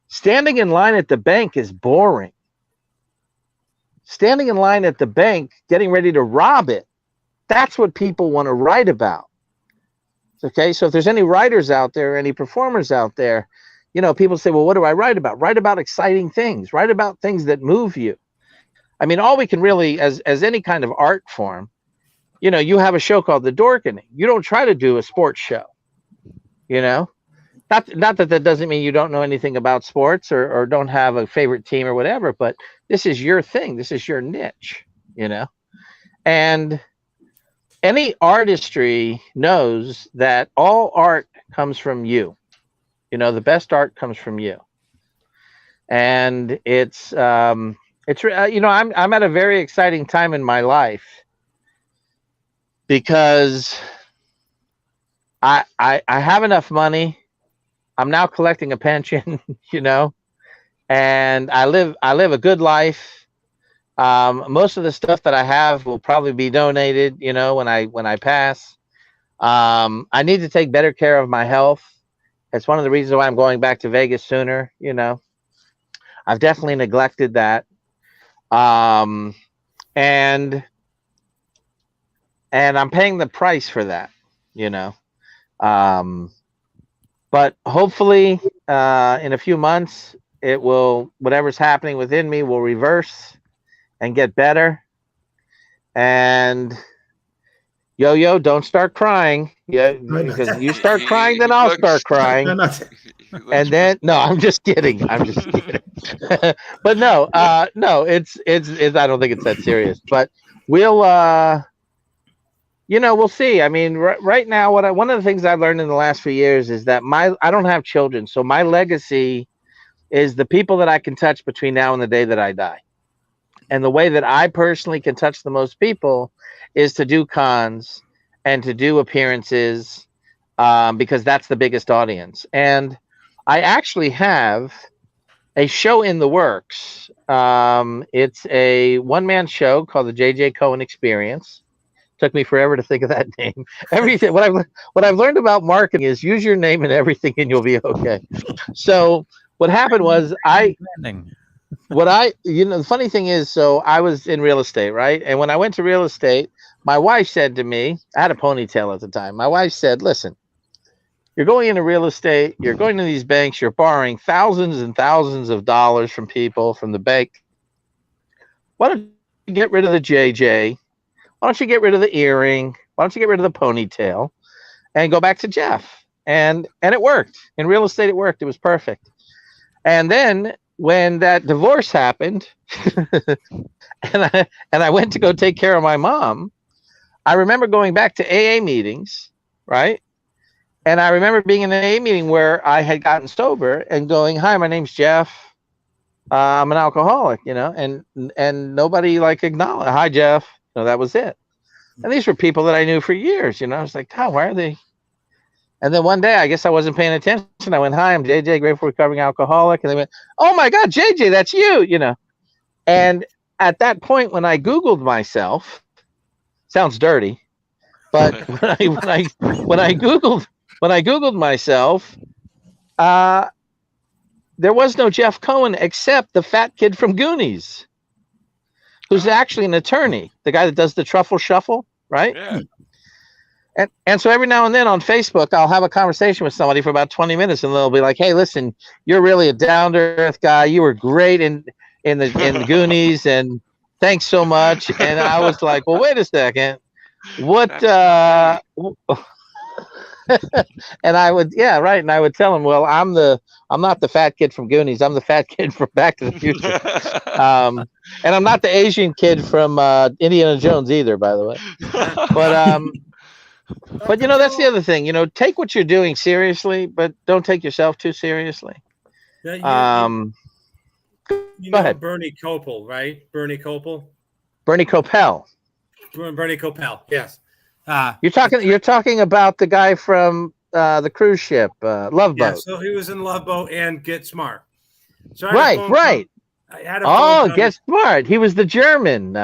Standing in line at the bank is boring. Standing in line at the bank, getting ready to rob it, that's what people want to write about. Okay, so if there's any writers out there, any performers out there, you know, people say, well, what do I write about? Write about exciting things. Write about things that move you. I mean, all we can really, as any kind of art form, you know, you have a show called The Dorkening. You don't try to do a sports show, you know. Not that doesn't mean you don't know anything about sports or don't have a favorite team or whatever, but this is your thing. This is your niche, you know. And any artistry knows that all art comes from you. You know, the best art comes from you. And it's you know, I'm at a very exciting time in my life because I have enough money. I'm now collecting a pension, you know, and I live a good life. Most of the stuff that I have will probably be donated, you know, when I pass. I need to take better care of my health. It's one of the reasons why I'm going back to Vegas sooner, you know. I've definitely neglected that. And I'm paying the price for that, you know. But hopefully in a few months, it will, whatever's happening within me will reverse and get better. And Yo-Yo, don't start crying. Yeah, because you start crying, then I'll start crying. And then, no, I'm just kidding. I'm just kidding. But no, it's I don't think it's that serious. But we'll, you know, we'll see. I mean, right now, one of the things I've learned in the last few years is that I don't have children, so my legacy is the people that I can touch between now and the day that I die. And the way that I personally can touch the most people is to do cons and to do appearances, because that's the biggest audience. And I actually have a show in the works. It's a one-man show called the JJ Cohen Experience. Took me forever to think of that name. Everything. What I've learned about marketing is use your name and everything, and you'll be okay. So what happened was you know, the funny thing is, so I was in real estate, right? And when I went to real estate, my wife said to me, I had a ponytail at the time. My wife said, listen, you're going into real estate, you're going to these banks, you're borrowing thousands and thousands of dollars from people, from the bank. Why don't you get rid of the JJ? Why don't you get rid of the earring? Why don't you get rid of the ponytail and go back to Jeff? And it worked. In real estate, it worked. It was perfect. And then when that divorce happened and I went to go take care of my mom, I remember going back to AA meetings, right? And I remember being in an AA meeting where I had gotten sober and going, hi, my name's Jeff. I'm an alcoholic, and nobody like acknowledged. Hi, Jeff. That was it. And these were people that I knew for years. I was like, God, why are they? And then one day, I guess I wasn't paying attention. I went, "Hi, I'm JJ, grateful recovering alcoholic." And they went, "Oh my God, JJ, that's you." And at that point, when I Googled myself, sounds dirty, but when I Googled myself, there was no Jeff Cohen except the fat kid from Goonies, who's actually an attorney, the guy that does the truffle shuffle, right? Yeah. And so every now and then on Facebook, I'll have a conversation with somebody for about 20 minutes, and they'll be like, "Hey, listen, you're really a down to earth guy. You were great in the Goonies, and thanks so much." And I was like, "Well, wait a second, what?" And I would, right, and I would tell them, "Well, I'm not the fat kid from Goonies. I'm the fat kid from Back to the Future, and I'm not the Asian kid from Indiana Jones either, by the way." But that's the other thing. Take what you're doing seriously, but don't take yourself too seriously. You Go ahead. Bernie Kopel, right? Bernie Kopel. Bernie Kopel. Bernie Kopel. Yes. You're talking about the guy from the cruise ship, Love Boat. Yeah, so he was in Love Boat and Get Smart. So Right. Get Smart. He was the German.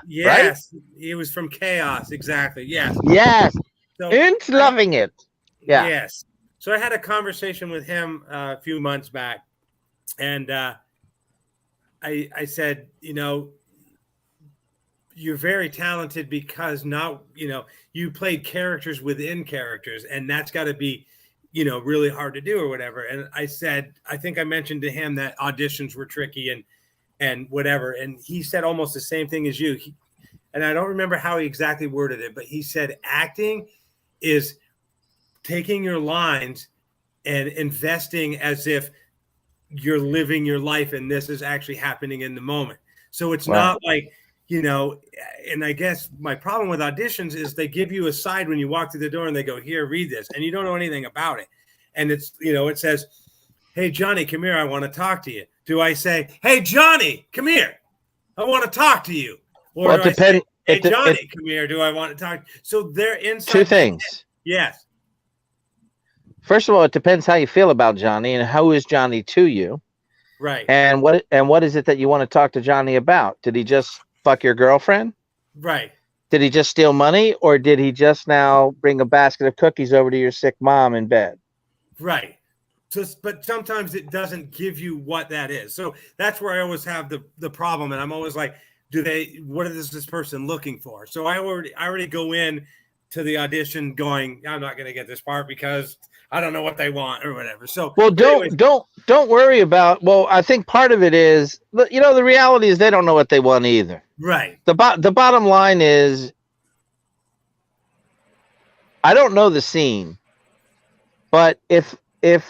Yes, right? He was from Chaos. Exactly. Yes. Yes. So, and loving it. Yeah. Yes. So I had a conversation with him a few months back, and I said, you're very talented because now, you played characters within characters, and that's got to be, really hard to do or whatever. And I said, I think I mentioned to him that auditions were tricky and whatever. And he said almost the same thing as you. And I don't remember how he exactly worded it, but he said acting is taking your lines and investing as if you're living your life and this is actually happening in the moment. So it's not like, and I guess my problem with auditions is they give you a side when you walk through the door and they go, "Here, read this." And you don't know anything about it. And it's, it says, "Hey, Johnny, come here. I want to talk to you." Do I say, "Hey, Johnny, come here. I want to talk to you"? Or Well, do I say, "Hey, it Johnny, come here. Do I want to talk?" So they're inside. Two things. Yes. First of all, it depends how you feel about Johnny and how is Johnny to you. Right. And what is it that you want to talk to Johnny about? Did he just fuck your girlfriend? Right. Did he just steal money, or did he just now bring a basket of cookies over to your sick mom in bed? Right. So, but sometimes it doesn't give you what that is. So that's where I always have the problem. And I'm always like, what is this person looking for? So I already go in to the audition going, I'm not going to get this part because I don't know what they want or whatever. So, well, don't worry about, I think part of it is, the reality is they don't know what they want either. Right. The bottom line is, I don't know the scene, but if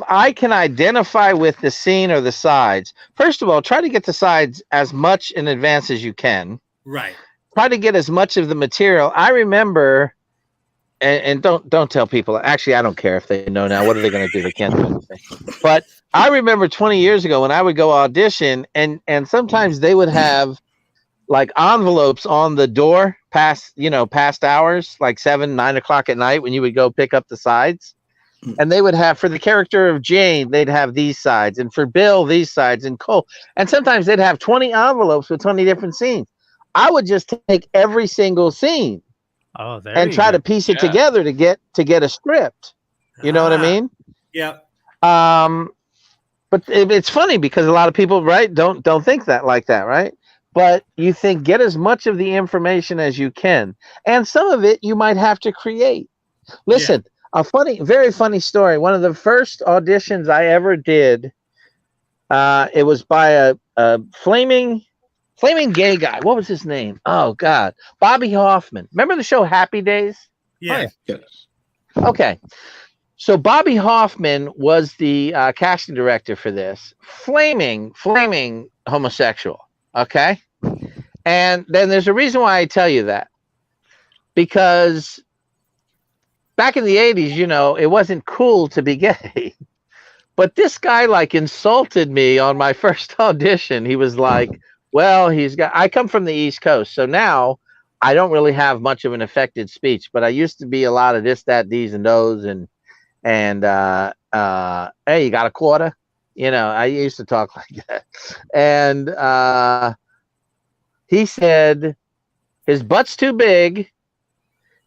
I can identify with the scene or the sides, first of all, try to get the sides as much in advance as you can. Right. Try to get as much of the material. I remember, and don't tell people. Actually, I don't care if they know now. What are they going to do? They can't do anything. But I remember 20 years ago when I would go audition, and sometimes they would have like envelopes on the door past hours, like 7, 9 o'clock at night when you would go pick up the sides. And they would have, for the character of Jane, they'd have these sides, and for Bill, these sides, and Cole. And sometimes they'd have 20 envelopes with 20 different scenes. I would just take every single scene and try to piece it together to get a script. You know what I mean? Yeah. But it's funny because a lot of people, right, don't think that like that, right? But you think get as much of the information as you can, and some of it you might have to create. Listen. Yeah. Very funny story. One of the first auditions I ever did, it was by a flaming gay guy. What was his name? Oh God, Bobby Hoffman. Remember the show Happy Days? Yeah. Yes. Okay. So Bobby Hoffman was the casting director for this. Flaming homosexual. Okay. And then there's a reason why I tell you that, because back in the 80s, it wasn't cool to be gay. But this guy like insulted me on my first audition. He was like, well, I come from the East Coast, so now I don't really have much of an affected speech, but I used to be a lot of this, that, these, and those, and hey, you got a quarter? You know, I used to talk like that. And he said his butt's too big.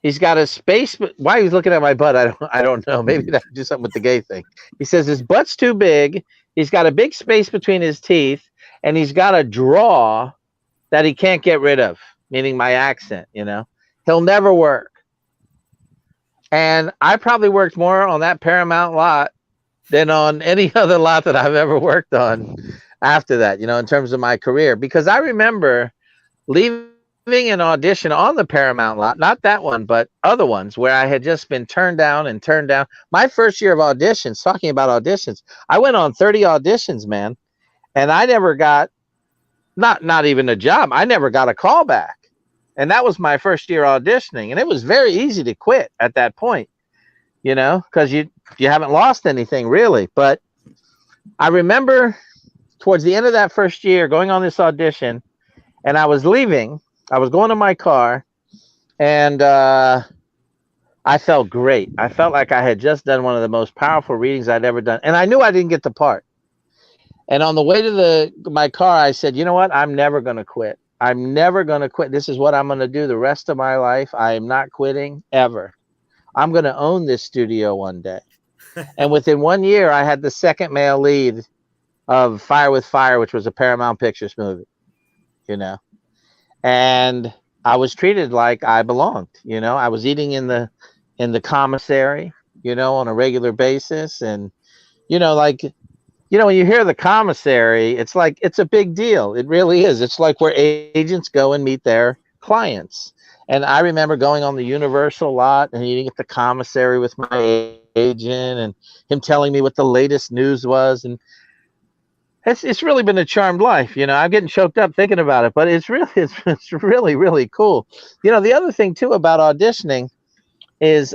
He's got a space. Why he's looking at my butt, I don't know. Maybe that do something with the gay thing. He says his butt's too big. He's got a big space between his teeth, and he's got a draw that he can't get rid of, meaning my accent, you know. He'll never work. And I probably worked more on that Paramount lot than on any other lot that I've ever worked on after that, you know, in terms of my career. Because I remember leaving an audition on the Paramount lot, not that one, but other ones where I had just been turned down and turned down. My first year of auditions, talking about auditions, I went on 30 auditions, man, and I never got, not even a job. I never got a call back. And that was my first year auditioning. And it was very easy to quit at that point, you know, because you haven't lost anything really. But I remember towards the end of that first year going on this audition, and I was leaving. I was going to my car, and I felt great. I felt like I had just done one of the most powerful readings I'd ever done. And I knew I didn't get the part. And on the way to my car, I said, you know what? I'm never going to quit. I'm never going to quit. This is what I'm going to do the rest of my life. I am not quitting ever. I'm going to own this studio one day. And within 1 year, I had the second male lead of Fire with Fire, which was a Paramount Pictures movie, you know. And I was treated like I belonged, you know. I was eating in the commissary, you know, on a regular basis. And, you know, like, you know, when you hear the commissary, it's like, it's a big deal. It really is. It's like where agents go and meet their clients. And I remember going on the Universal lot and eating at the commissary with my agent and him telling me what the latest news was. And it's really been a charmed life. You know, I'm getting choked up thinking about it, but it's really, really cool. You know, the other thing too about auditioning is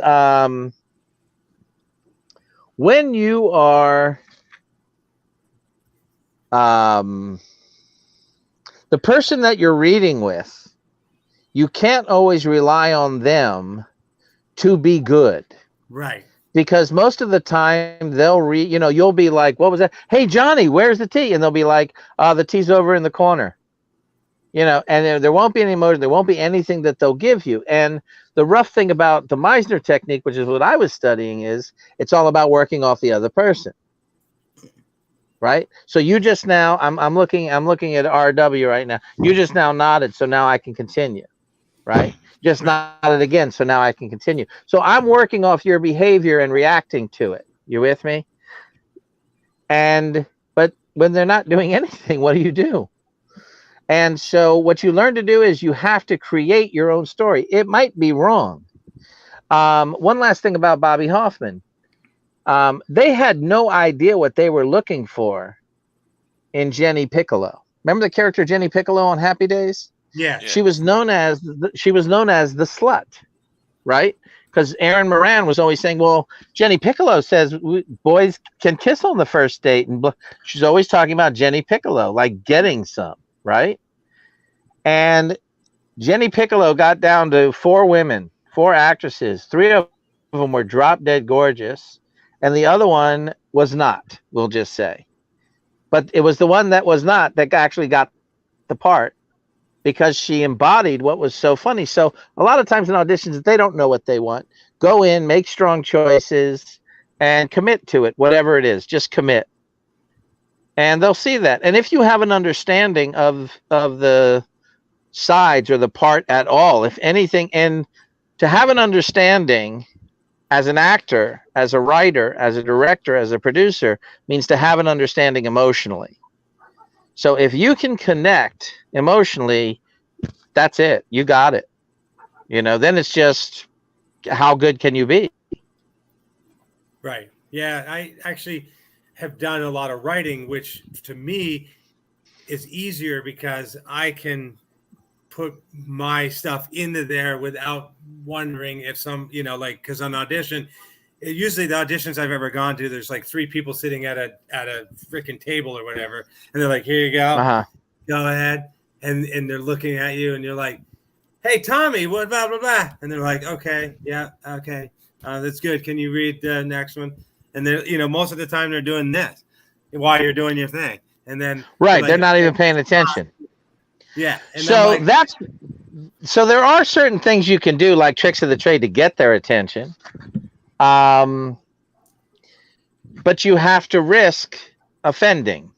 when you are the person that you're reading with, you can't always rely on them to be good. Right. Because most of the time they'll read, you know, you'll be like, what was that? Hey, Johnny, where's the tea? And they'll be like, the tea's over in the corner. You know, and there won't be any emotion. There won't be anything that they'll give you. And the rough thing about the Meisner technique, which is what I was studying, is it's all about working off the other person. Right. So you just now, I'm looking at RW right now. You just now nodded. So now I can continue. Right. Just nodded again. So now I can continue. So I'm working off your behavior and reacting to it. You with me? But when they're not doing anything, what do? And so what you learn to do is you have to create your own story. It might be wrong. One last thing about Bobby Hoffman. They had no idea what they were looking for in Jenny Piccolo. Remember the character Jenny Piccolo on Happy Days? Yeah. She was known as the slut, right? Because Aaron Moran was always saying, well, Jenny Piccolo says boys can kiss on the first date. And she's always talking about Jenny Piccolo, like getting some, right? And Jenny Piccolo got down to 4 women, 4 actresses. 3 of them were drop dead gorgeous. And the other one was not, we'll just say. But it was the one that was not that actually got the part because she embodied what was so funny. So a lot of times in auditions, they don't know what they want. Go in, make strong choices, and commit to it, whatever it is. Just commit. And they'll see that. And if you have an understanding of the sides or the part at all, if anything, and to have an understanding as an actor, as a writer, as a director, as a producer, means to have an understanding emotionally. So if you can connect emotionally, that's it. You got it. You know, then it's just how good can you be? Right. Yeah, I actually have done a lot of writing, which to me is easier because I can put my stuff into there without wondering if some, you know, like, because on audition, usually the auditions I've ever gone to, there's like 3 people sitting at a freaking table or whatever, and they're like, "Here you go, go ahead," and they're looking at you, and you're like, "Hey, Tommy, what blah blah blah," and they're like, "Okay, yeah, okay, that's good. Can you read the next one?" And they're, you know, most of the time they're doing this while you're doing your thing, and then they're not even paying attention. Yeah. And so so there are certain things you can do, like tricks of the trade, to get their attention. But you have to risk offending.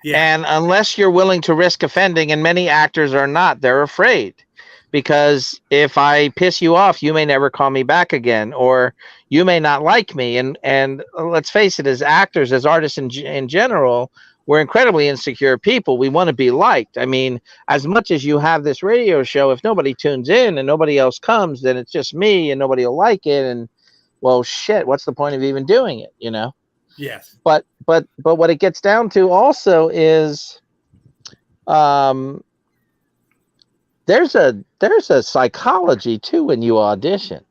Yeah. And unless you're willing to risk offending, and many actors are not, they're afraid, because if I piss you off, you may never call me back again, or you may not like me. And let's face it, as actors, as artists in general, we're incredibly insecure people. We want to be liked. I mean, as much as you have this radio show, if nobody tunes in and nobody else comes, then it's just me and nobody will like it. And well, shit, what's the point of even doing it, you know? Yes. But what it gets down to also is there's a psychology too when you audition.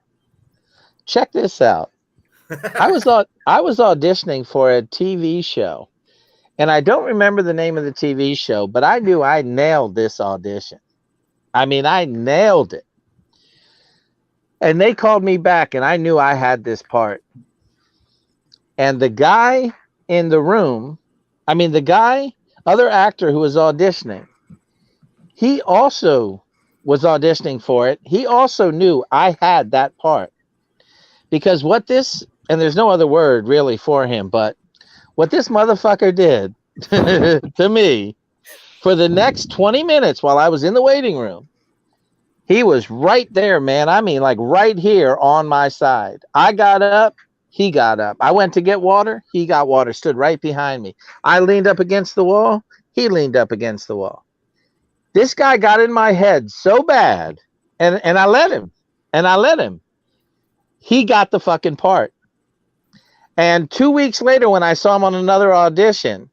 Check this out. I was auditioning for a TV show, and I don't remember the name of the TV show, but I knew I nailed this audition. I mean, I nailed it. And they called me back, and I knew I had this part. And the guy in the room, other actor who was auditioning, he also was auditioning for it. He also knew I had that part. Because and there's no other word really for him, but what this motherfucker did to me for the next 20 minutes while I was in the waiting room, he was right there, man. I mean, like right here on my side. I got up, he got up. I went to get water, he got water, stood right behind me. I leaned up against the wall, he leaned up against the wall. This guy got in my head so bad, and I let him. He got the fucking part. And 2 weeks later, when I saw him on another audition,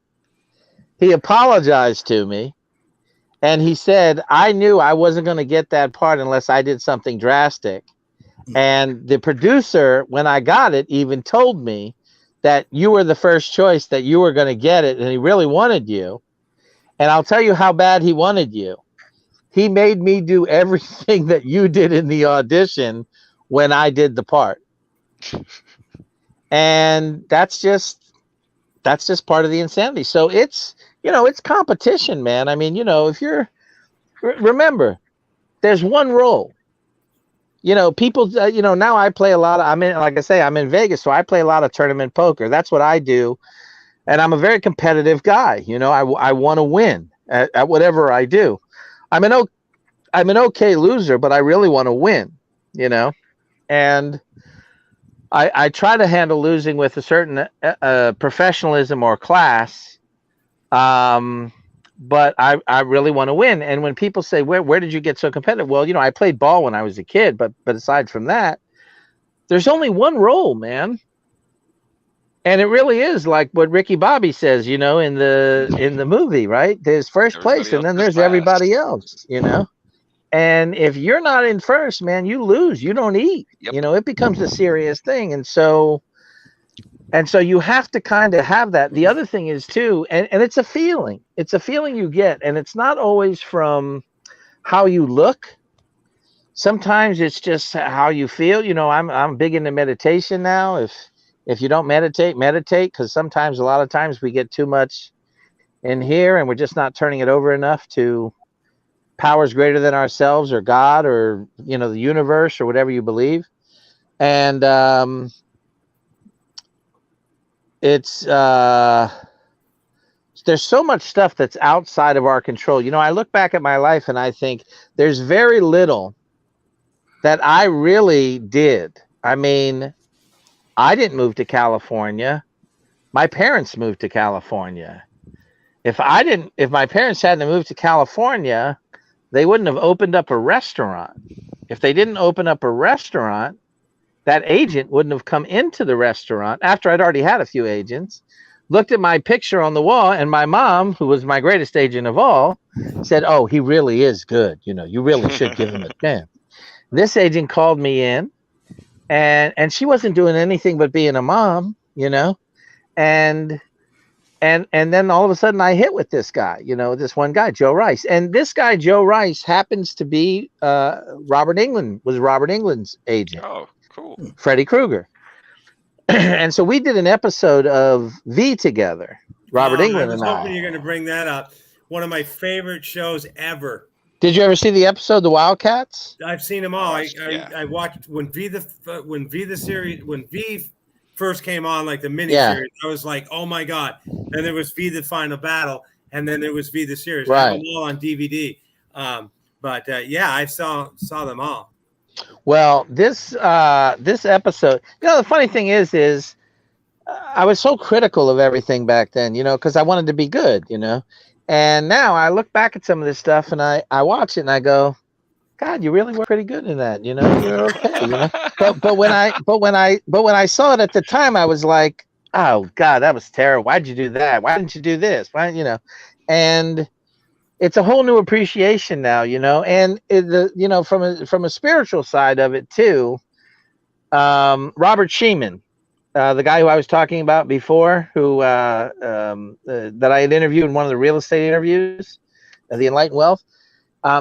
he apologized to me. And he said, I knew I wasn't going to get that part unless I did something drastic. And the producer, when I got it, even told me that you were the first choice, that you were going to get it, and he really wanted you. And I'll tell you how bad he wanted you. He made me do everything that you did in the audition when I did the part. And that's just part of the insanity. So it's competition, man. I mean, remember, there's one role. People, now I play a lot of, I'm in Vegas, so I play a lot of tournament poker. That's what I do. And I'm a very competitive guy. I want to win at whatever I do. I'm an okay loser, but I really want to win, and I try to handle losing with a certain professionalism or class. But I really want to win. And when people say, where did you get so competitive? Well, I played ball when I was a kid, but aside from that, there's only one role, man. And it really is like what Ricky Bobby says, in the movie, right? There's first place, and then there's everybody else, And if you're not in first, man, you lose. You don't eat. Yep. It becomes a serious thing. And so you have to kind of have that. The other thing is too, and it's a feeling. It's a feeling you get, and it's not always from how you look. Sometimes it's just how you feel. I'm big into meditation now. If you don't meditate, because sometimes, a lot of times, we get too much in here, and we're just not turning it over enough to powers greater than ourselves, or God, or the universe, or whatever you believe. And it's there's so much stuff that's outside of our control. I look back at my life and I think there's very little that I really did. I mean, I didn't move to California. My parents moved to California. If my parents hadn't moved to California, they wouldn't have opened up a restaurant. If they didn't open up a restaurant, that agent wouldn't have come into the restaurant after I'd already had a few agents, looked at my picture on the wall, and my mom, who was my greatest agent of all, said, "Oh, he really is good. You really should give him a chance." This agent called me in, and she wasn't doing anything but being a mom, you know, and then all of a sudden I hit with this guy, you know, this one guy, Joe Rice, and this guy Joe Rice happens to be Robert Englund's agent. Oh, cool. Freddy Kruger. And so we did an episode of V together, Robert Englund and I was hoping you're going to bring that up. One of my favorite shows ever. Did you ever see the episode, The Wildcats? I've seen them all. Yeah. I watched when V first came on, like the mini Yeah. series. I was like, oh my god! Then there was V the Final Battle, and then there was V the series. I Right. have them all on DVD. Yeah, I saw them all. Well, this episode, you know, the funny thing is I was so critical of everything back then, you know, because I wanted to be good, you know. And now I look back at some of this stuff and I watch it and I go, God, you really were pretty good in that, you know. You're okay, you know. But when I saw it at the time, I was like, oh God, that was terrible. Why'd you do that? Why didn't you do this? Why, you know? And it's a whole new appreciation now, you know. And you know, from a spiritual side of it too, Robert Sheeman, the guy who I was talking about before, who that I had interviewed in one of the real estate interviews, the Enlightened Wealth.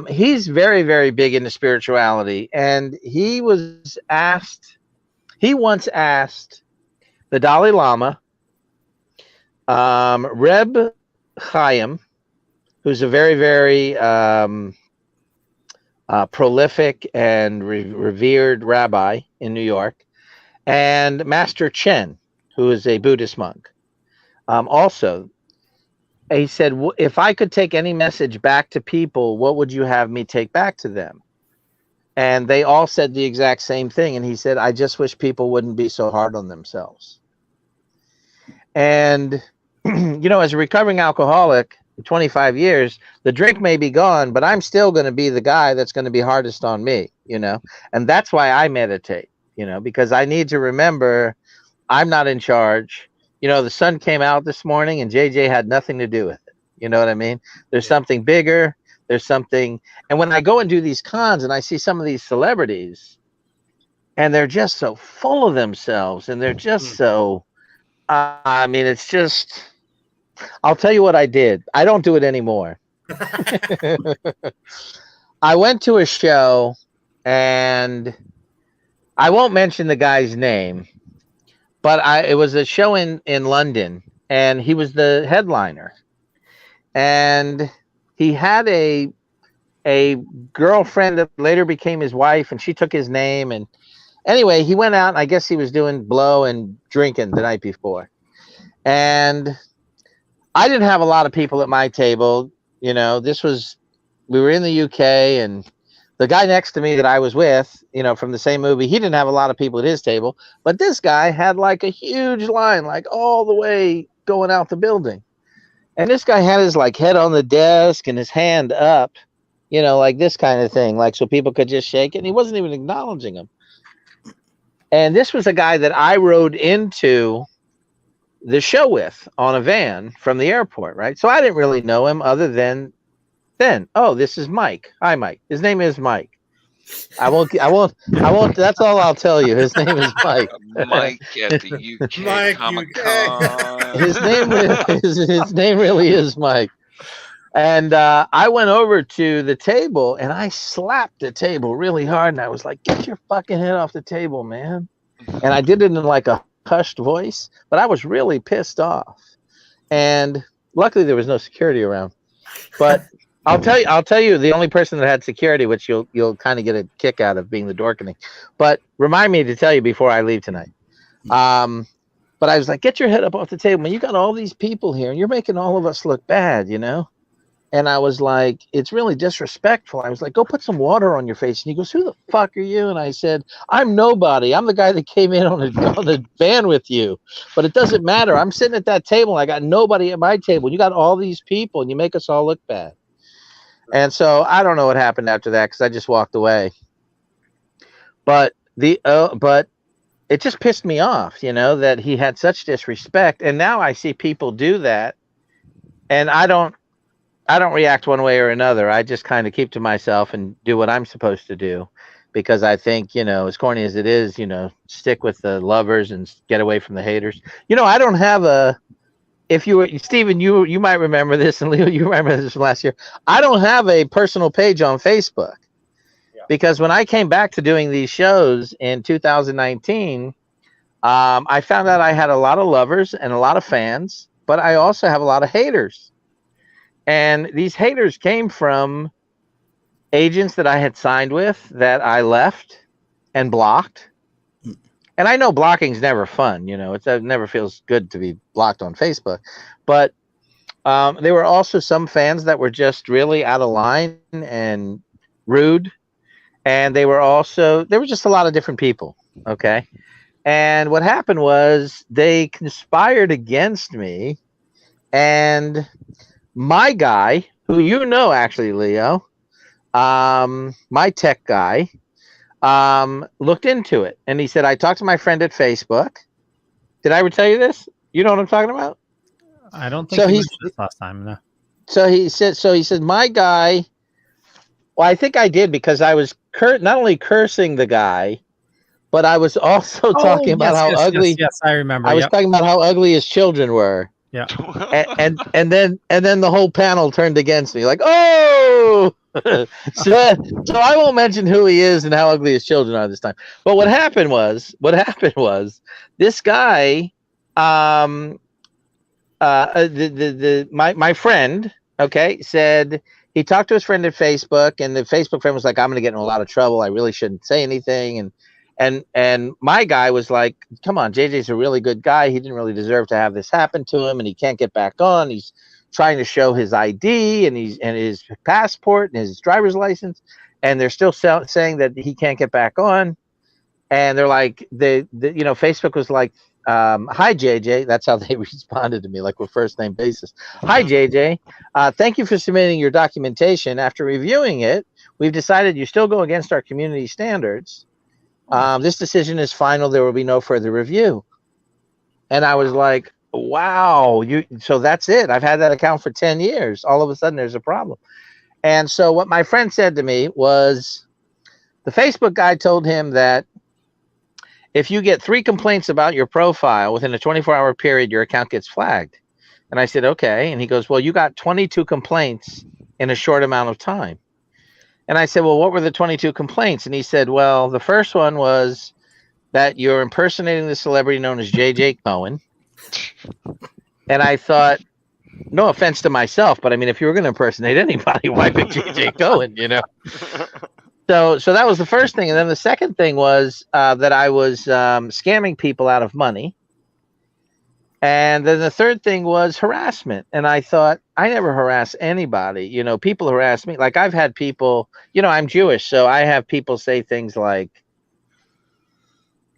He's very, very big into spirituality, and he once asked the Dalai Lama, Reb Chaim, who's a very, very prolific and revered rabbi in New York, and Master Chen, who is a Buddhist monk. Also, he said, if I could take any message back to people, what would you have me take back to them? And they all said the exact same thing. And he said, I just wish people wouldn't be so hard on themselves. And, you know, as a recovering alcoholic, 25 years, the drink may be gone, but I'm still going to be the guy that's going to be hardest on me, you know. And that's why I meditate, you know, because I need to remember I'm not in charge. You know, the sun came out this morning and JJ had nothing to do with it. You know what I mean? There's something bigger. There's something. And when I go and do these cons and I see some of these celebrities and they're just so full of themselves and they're just so, I mean, it's just, I'll tell you what I did. I don't do it anymore. I went to a show and I won't mention the guy's name. But it was a show in London, and he was the headliner. And he had a girlfriend that later became his wife, and she took his name. And anyway, he went out, and I guess he was doing blow and drinking the night before. And I didn't have a lot of people at my table. You know, we were in the UK, and the guy next to me that I was with, you know, from the same movie, he didn't have a lot of people at his table, but this guy had like a huge line, like all the way going out the building. And this guy had his like head on the desk and his hand up, you know, like this kind of thing, like so people could just shake it. And he wasn't even acknowledging him. And this was a guy that I rode into the show with on a van from the airport, right? So I didn't really know him other than then, oh, this is Mike. Hi, Mike. His name is Mike. I won't, that's all I'll tell you. His name is Mike. Mike at the UK Comic-Con. His name really is Mike. And I went over to the table and I slapped the table really hard. And I was like, get your fucking head off the table, man. And I did it in like a hushed voice, but I was really pissed off. And luckily there was no security around. But I'll tell you the only person that had security, which you'll kind of get a kick out of being the Dorkening. But remind me to tell you before I leave tonight. But I was like, get your head up off the table, man. You got all these people here and you're making all of us look bad, you know? And I was like, it's really disrespectful. I was like, go put some water on your face. And he goes, who the fuck are you? And I said, I'm nobody. I'm the guy that came in on the van with you. But it doesn't matter. I'm sitting at that table. I got nobody at my table. You got all these people and you make us all look bad. And so I don't know what happened after that because I just walked away. But it just pissed me off, you know, that he had such disrespect. And now I see people do that, and I don't react one way or another. I just kind of keep to myself and do what I'm supposed to do. because I think, as corny as it is, stick with the lovers and get away from the haters. I don't have a. If you were Stephen, you might remember this, and Leo, you remember this from last year. I don't have a personal page on Facebook because when I came back to doing these shows in 2019, I found out I had a lot of lovers and a lot of fans, but I also have a lot of haters. And these haters came from agents that I had signed with that I left and blocked. And I know blocking's never fun, it never feels good to be blocked on Facebook. But there were also some fans that were just really out of line and rude. And there were just a lot of different people. Okay. And what happened was they conspired against me. And my guy, who actually, Leo, my tech guy, looked into it, and he said, I talked to my friend at Facebook. Did I ever tell you this? You know what I'm talking about? I don't think you mentioned this last time. No. So he said, my guy. Well, I think I did, because I was not only cursing the guy, but I was also talking about how ugly. Yes, I remember. I was talking about how ugly his children were. Yeah. and then the whole panel turned against me, like, oh. so I won't mention who he is and how ugly his children are this time. But what happened was this guy, my friend, okay, said he talked to his friend at Facebook, and the Facebook friend was like, I'm going to get in a lot of trouble. I really shouldn't say anything. And my guy was like, come on, JJ's a really good guy. He didn't really deserve to have this happen to him, and he can't get back on. He's trying to show his ID and his passport and his driver's license, and they're still saying that he can't get back on. And they're like, Facebook was like, hi JJ. That's how they responded to me, like we're first name basis. Hi JJ, thank you for submitting your documentation. After reviewing it, we've decided you still go against our community standards. This decision is final. There will be no further review. And I was like, wow, so that's it. I've had that account for 10 years. All of a sudden there's a problem. And so what my friend said to me was, the Facebook guy told him that if you get 3 complaints about your profile within a 24-hour period, your account gets flagged. And I said, okay. And he goes, well, you got 22 complaints in a short amount of time. And I said, well, what were the 22 complaints? And he said, well, the first one was that you're impersonating the celebrity known as JJ Cohen. And I thought, no offense to myself, but I mean, if you were going to impersonate anybody, why pick JJ Cohen, So that was the first thing. And then the second thing was that I was scamming people out of money. And then the third thing was harassment. And I thought, I never harass anybody. People harass me. Like, I've had people, I'm Jewish, so I have people say things like,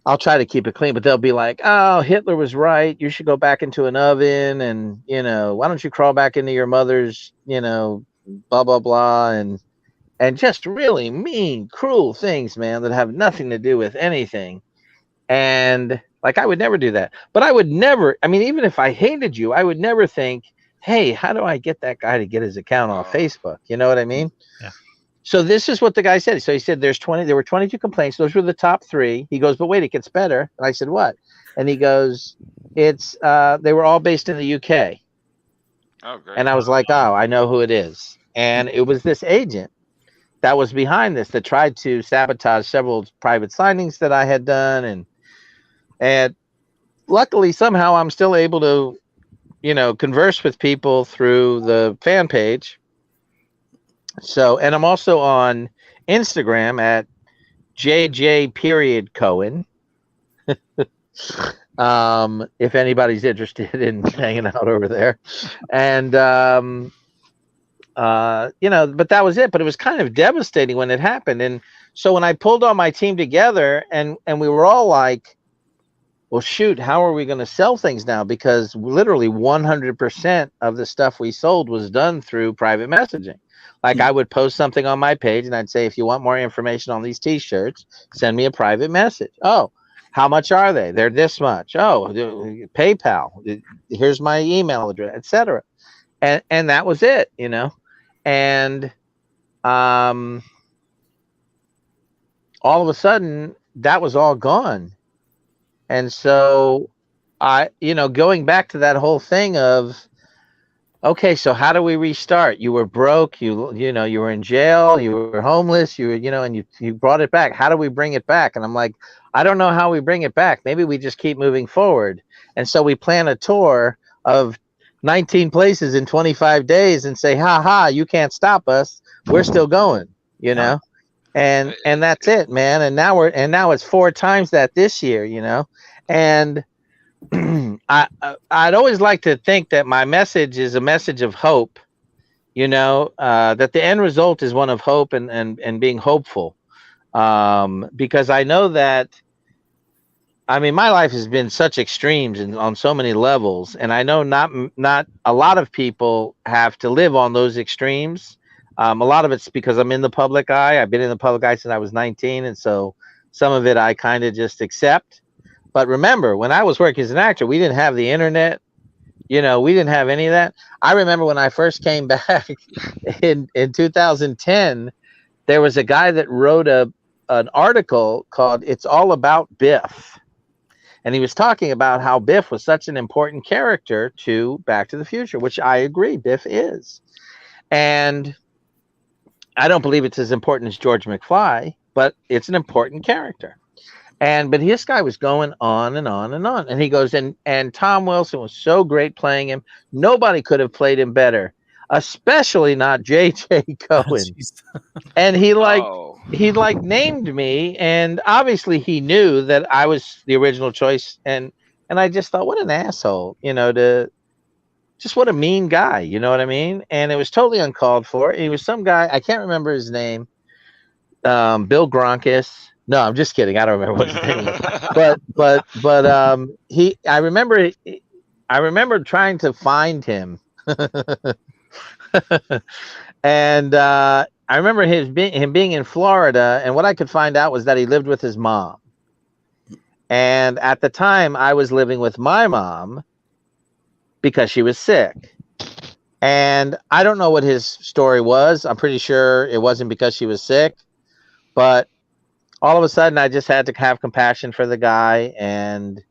I'll try to keep it clean, but they'll be like, oh, Hitler was right. You should go back into an oven, and, why don't you crawl back into your mother's, blah, blah, blah. And just really mean, cruel things, man, that have nothing to do with anything. And like, I would never do that. But I would never, even if I hated you, I would never think, hey, how do I get that guy to get his account off Facebook? You know what I mean? Yeah. So this is what the guy said. So he said there were 22 complaints. Those were the top 3. He goes, but wait, it gets better. And I said, what? And he goes, they were all based in the UK. Oh, great. And I was like, oh, I know who it is. And it was this agent that was behind this, that tried to sabotage several private signings that I had done. And luckily, somehow I'm still able to, converse with people through the fan page. So, and I'm also on Instagram at JJ Cohen. If anybody's interested in hanging out over there. And, but that was it. But it was kind of devastating when it happened. And so when I pulled all my team together and we were all like, well, shoot, how are we going to sell things now? Because literally 100% of the stuff we sold was done through private messaging. Like, I would post something on my page and I'd say, if you want more information on these t-shirts, send me a private message. Oh, how much are they? They're this much. Oh, PayPal. Here's my email address, etc. And that was it, And all of a sudden that was all gone. And so going back to that whole thing of, okay, so how do we restart? You were broke, you were in jail, you were homeless, and you brought it back. How do we bring it back? And I'm like, I don't know how we bring it back. Maybe we just keep moving forward. And so we plan a tour of 19 places in 25 days and say, ha ha, you can't stop us. We're still going, and that's it, man. And now it's 4 times that this year, and I'd always like to think that my message is a message of hope, that the end result is one of hope and being hopeful. Because I know that, my life has been such extremes and on so many levels, and I know not a lot of people have to live on those extremes. A lot of it's because I'm in the public eye. I've been in the public eye since I was 19, and so some of it I kind of just accept. But remember, when I was working as an actor, we didn't have the internet. We didn't have any of that. I remember when I first came back in 2010, there was a guy that wrote an article called "It's All About Biff." And he was talking about how Biff was such an important character to Back to the Future, which I agree, Biff is. And I don't believe it's as important as George McFly, but it's an important character. But this guy was going on and on and on. And he goes, and Tom Wilson was so great playing him. Nobody could have played him better, especially not JJ Cohen. And he named me, and obviously he knew that I was the original choice. And I just thought, what an asshole, what a mean guy, you know what I mean? And it was totally uncalled for. He was some guy, I can't remember his name, Bill Gronkus. No, I'm just kidding. I don't remember what his name was. But I remember trying to find him. And I remember him being in Florida, and what I could find out was that he lived with his mom. And at the time, I was living with my mom because she was sick. And I don't know what his story was. I'm pretty sure it wasn't because she was sick, but all of a sudden I just had to have compassion for the guy and,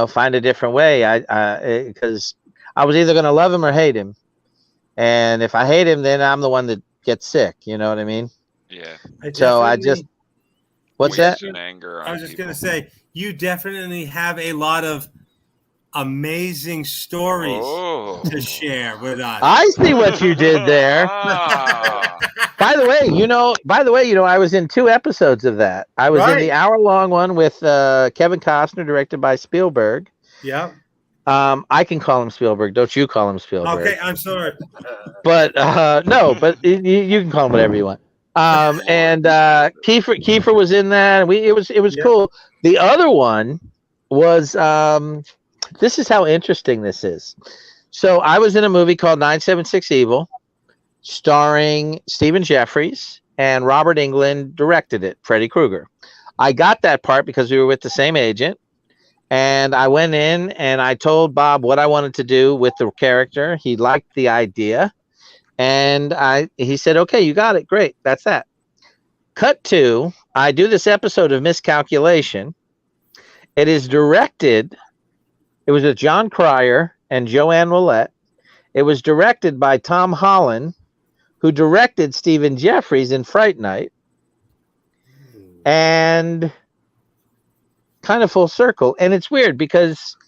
find a different way. Because I was either going to love him or hate him. And if I hate him, then I'm the one that gets sick. You know what I mean? Yeah. What's that? I was just going to say, you definitely have a lot of amazing stories to share with us. I see what you did there. By the way, I was in 2 episodes of that. I was in the hour-long one with Kevin Costner, directed by Spielberg. Yeah. I can call him Spielberg. Don't you call him Spielberg? Okay, I'm sorry. But no, but you can call him whatever you want. And Kiefer was in that. It was cool. The other one was this is how interesting this is. So I was in a movie called 976 Evil, starring Stephen Jeffries, and Robert Englund directed it, Freddy Kruger. I got that part because we were with the same agent, and I went in and I told Bob what I wanted to do with the character. He liked the idea, and he said, okay, you got it. Great. That's that. Cut to, I do this episode of Miscalculation. It is directed, it was with John Cryer and Joanne Willette. It was directed by Tom Holland, who directed Stephen Jeffries in Fright Night. And kind of full circle. And it's weird because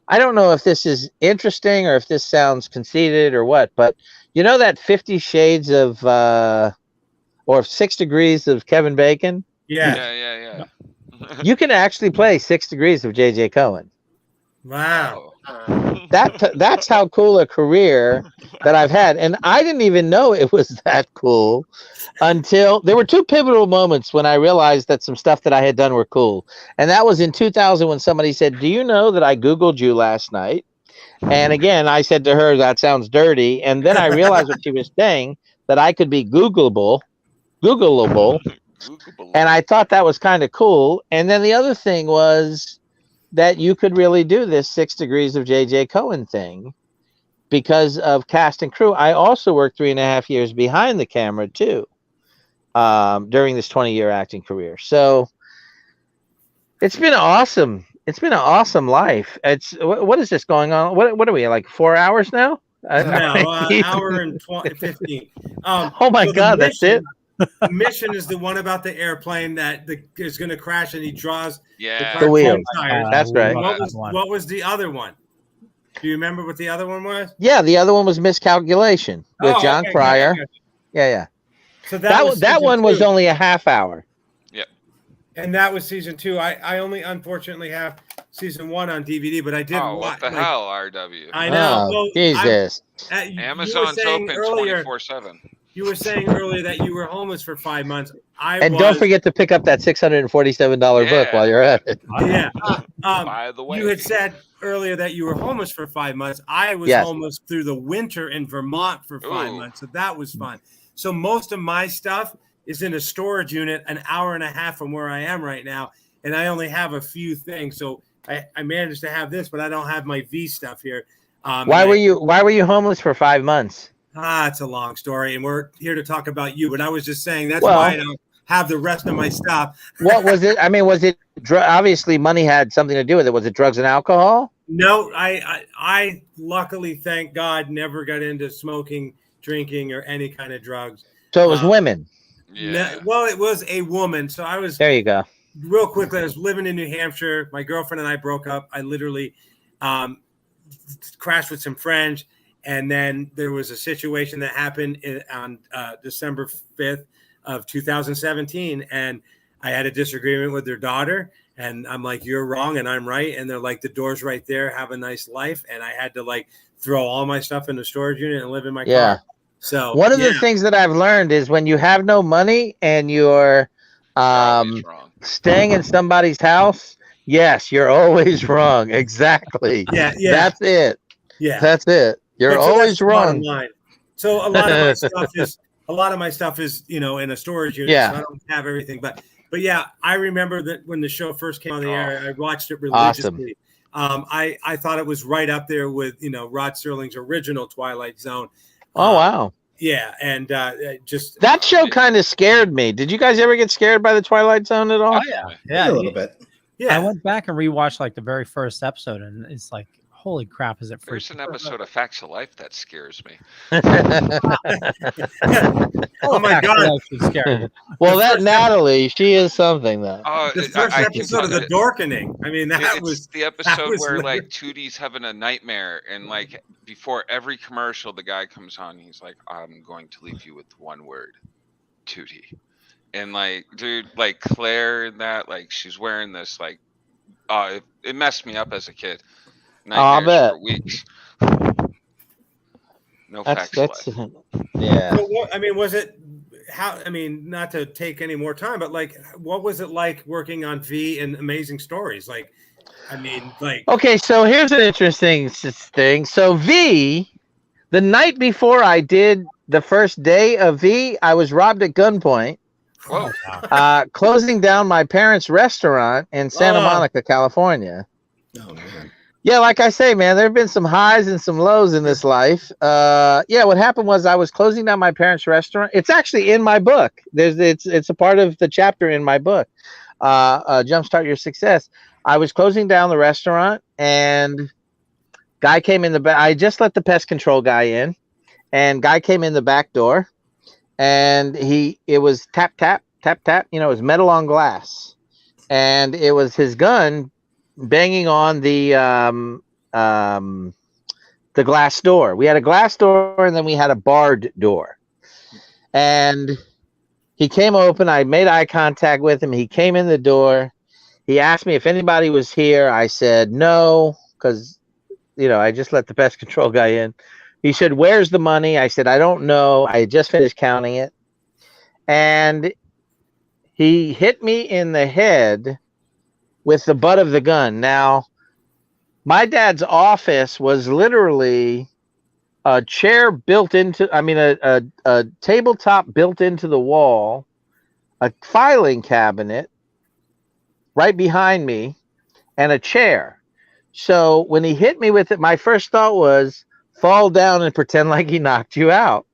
I don't know if this is interesting or if this sounds conceited or what, but you know that 50 Shades of, or 6 Degrees of Kevin Bacon? Yeah. You can actually play 6 Degrees of JJ Cohen. Wow. That's how cool a career that I've had. And I didn't even know it was that cool until there were 2 pivotal moments when I realized that some stuff that I had done were cool. And that was in 2000 when somebody said, do you know that I Googled you last night? And again, I said to her, that sounds dirty. And then I realized what she was saying, that I could be Googleable. And I thought that was kind of cool. And then the other thing was that you could really do this 6 Degrees of JJ Cohen thing because of cast and crew. I also worked 3.5 years behind the camera too. during this 20-year acting career. So it's been awesome. It's been an awesome life. It's what is this going on? What are we like 4 hours now? Hour and 15. Oh my God, that's it. The mission is the one about the airplane that is going to crash, and he draws the wheel. That's right. What was the other one? Do you remember what the other one was? Yeah, the other one was Miscalculation with John Cryer. Yeah. So that one was only a half hour. Yep. And that was season 2. I only unfortunately have season 1 on DVD, but I did. Oh, what the hell, RW? I know. Oh, Jesus. Amazon's open 24/7. You were saying earlier that you were homeless for 5 months. Don't forget to pick up that $647 book while you're at it. Yeah. By the way, you had said earlier that you were homeless for 5 months. I was homeless through the winter in Vermont for 5 months, so that was fun. So most of my stuff is in a storage unit an hour and a half from where I am right now, and I only have a few things. So I managed to have this, but I don't have my V stuff here. Why were you homeless for 5 months? It's a long story, and we're here to talk about you. But I was just saying that's why I don't have the rest of my stuff. What was it? I mean, was it obviously money had something to do with it? Was it drugs and alcohol? No, I luckily, thank God, never got into smoking, drinking, or any kind of drugs. So it was women. Yeah. Well, it was a woman. So I was. There you go. Real quickly, I was living in New Hampshire. My girlfriend and I broke up. I literally crashed with some friends. And then there was a situation that happened on December 5th of 2017. And I had a disagreement with their daughter. And I'm like, you're wrong and I'm right. And they're like, the door's right there. Have a nice life. And I had to like throw all my stuff in the storage unit and live in my car. So one of the things that I've learned is when you have no money and you're staying in somebody's house, yes, you're always wrong. Exactly. Yeah. That's it. Yeah. That's it. You're always wrong. So a lot of my stuff is, in a storage unit. So I don't have everything, but yeah, I remember that when the show first came on the air, I watched it religiously. Awesome. I thought it was right up there with, Rod Serling's original Twilight Zone. Oh, wow. Yeah. And just that show kind of scared me. Did you guys ever get scared by the Twilight Zone at all? Oh, yeah. A little bit. Yeah. I went back and rewatched like the very first episode, and it's like, holy crap, is it free? There's an episode of Facts of Life that scares me. Oh my God. Well, that Natalie, she is something though. The first episode of the Dorkening. I mean, that was the episode where like Tootie's having a nightmare, and like before every commercial, the guy comes on, he's like, I'm going to leave you with one word, Tootie. And like, dude, like Claire and that, like she's wearing this like, it messed me up as a kid. I bet. For weeks. No that's, facts. Yeah. So what, I mean, was it how? I mean, not to take any more time, but like, what was it like working on V and Amazing Stories? Like, I mean, like. Okay, so here's an interesting thing. So V, the night before I did the first day of V, I was robbed at gunpoint. Whoa. Closing down my parents' restaurant in Santa Monica, California. Oh man. Yeah, like I say, man, there have been some highs and some lows in this life. What happened was I was closing down my parents' restaurant. It's actually in my book. It's a part of the chapter in my book, Jumpstart Your Success. I was closing down the restaurant, and guy came in the back. I just let the pest control guy in, and guy came in the back door, and it was tap, tap, tap, tap. It was metal on glass, and it was his gun banging on the glass door. We had a glass door, and then we had a barred door. And he came open. I made eye contact with him. He came in the door. He asked me if anybody was here. I said no, because I just let the pest control guy in. He said, "Where's the money?" I said, "I don't know. I just finished counting it." And he hit me in the head with the butt of the gun. Now, my dad's office was literally a chair built into, a tabletop built into the wall, a filing cabinet right behind me, and a chair. So when he hit me with it, my first thought was fall down and pretend like he knocked you out.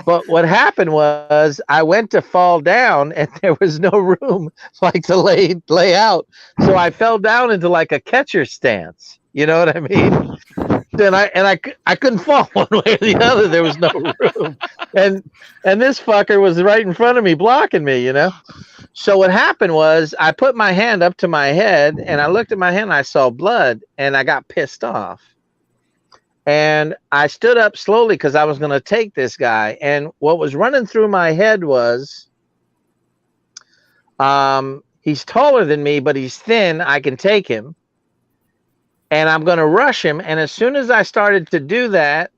But what happened was I went to fall down and there was no room like to lay out. So I fell down into like a catcher stance. You know what I mean? Then I couldn't fall one way or the other. There was no room. And this fucker was right in front of me blocking me, you know? So what happened was I put my hand up to my head and I looked at my hand and I saw blood and I got pissed off. And I stood up slowly because I was going to take this guy. And what was running through my head was, he's taller than me, but he's thin. I can take him. And I'm going to rush him. And as soon as I started to do that,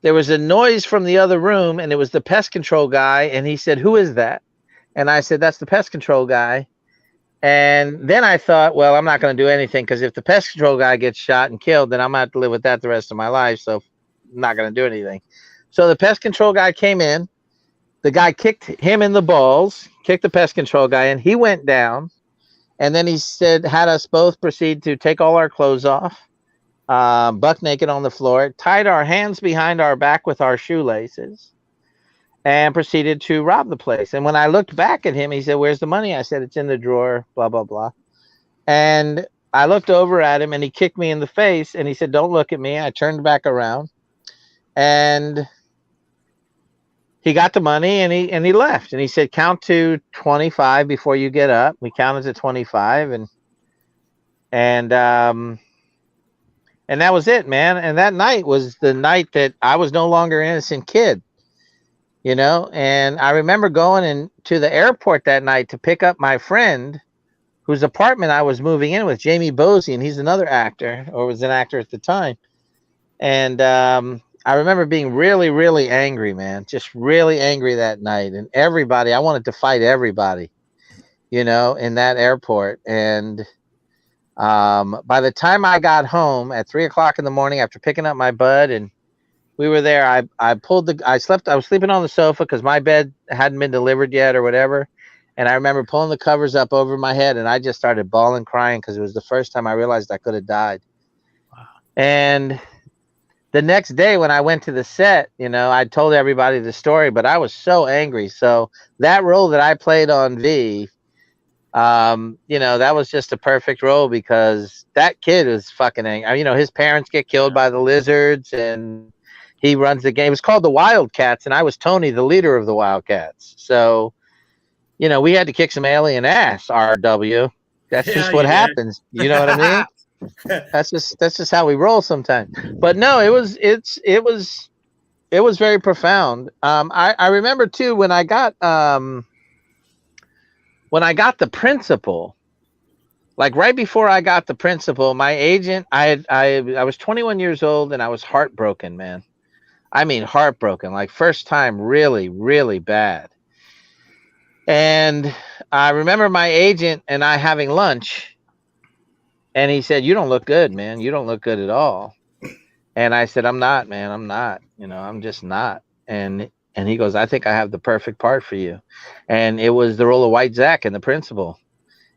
there was a noise from the other room. And it was the pest control guy. And he said, "Who is that?" And I said, "That's the pest control guy." And then I thought, well, I'm not going to do anything because if the pest control guy gets shot and killed, then I'm going to have to live with that the rest of my life. So I'm not going to do anything. So the pest control guy came in. The guy kicked him in the balls, kicked the pest control guy, and he went down. And then he said, had us both proceed to take all our clothes off, buck naked on the floor, tied our hands behind our back with our shoelaces, and proceeded to rob the place. And when I looked back at him, he said, "Where's the money?" I said, "It's in the drawer, blah, blah, blah." And I looked over at him and he kicked me in the face and he said, "Don't look at me." I turned back around and he got the money and he left. And he said, "Count to 25 before you get up." We counted to 25 and that was it, man. And that night was the night that I was no longer an innocent kid. You know, and I remember going to the airport that night to pick up my friend whose apartment I was moving in with, Jamie Bosey, and he's another actor, or was an actor at the time. And I remember being really, really angry, man, just really angry that night. And everybody, I wanted to fight everybody, you know, in that airport. And by the time I got home at 3 o'clock in the morning after picking up my bud and we were there, I was sleeping on the sofa because my bed hadn't been delivered yet or whatever. And I remember pulling the covers up over my head and I just started bawling, crying because it was the first time I realized I could have died. Wow. And the next day when I went to the set, you know, I told everybody the story, but I was so angry. So that role that I played on V, you know, that was just a perfect role because that kid was fucking angry. You know, his parents get killed by the lizards and he runs the game. It was called the Wildcats, and I was Tony, the leader of the Wildcats. So, you know, we had to kick some alien ass, RW. That's just what happens. You know what I mean? That's just how we roll sometimes. But no, it was very profound. I remember too when I got the principal, like right before I got the principal, my agent, I was 21 years old and I was heartbroken, man. I mean, heartbroken, like first time really, really bad. And I remember my agent and I having lunch and he said, "You don't look good, man. You don't look good at all." And I said, "I'm not, man. I'm not, you know, I'm just not." And he goes, "I think I have the perfect part for you." And it was the role of White Zach in The Principal.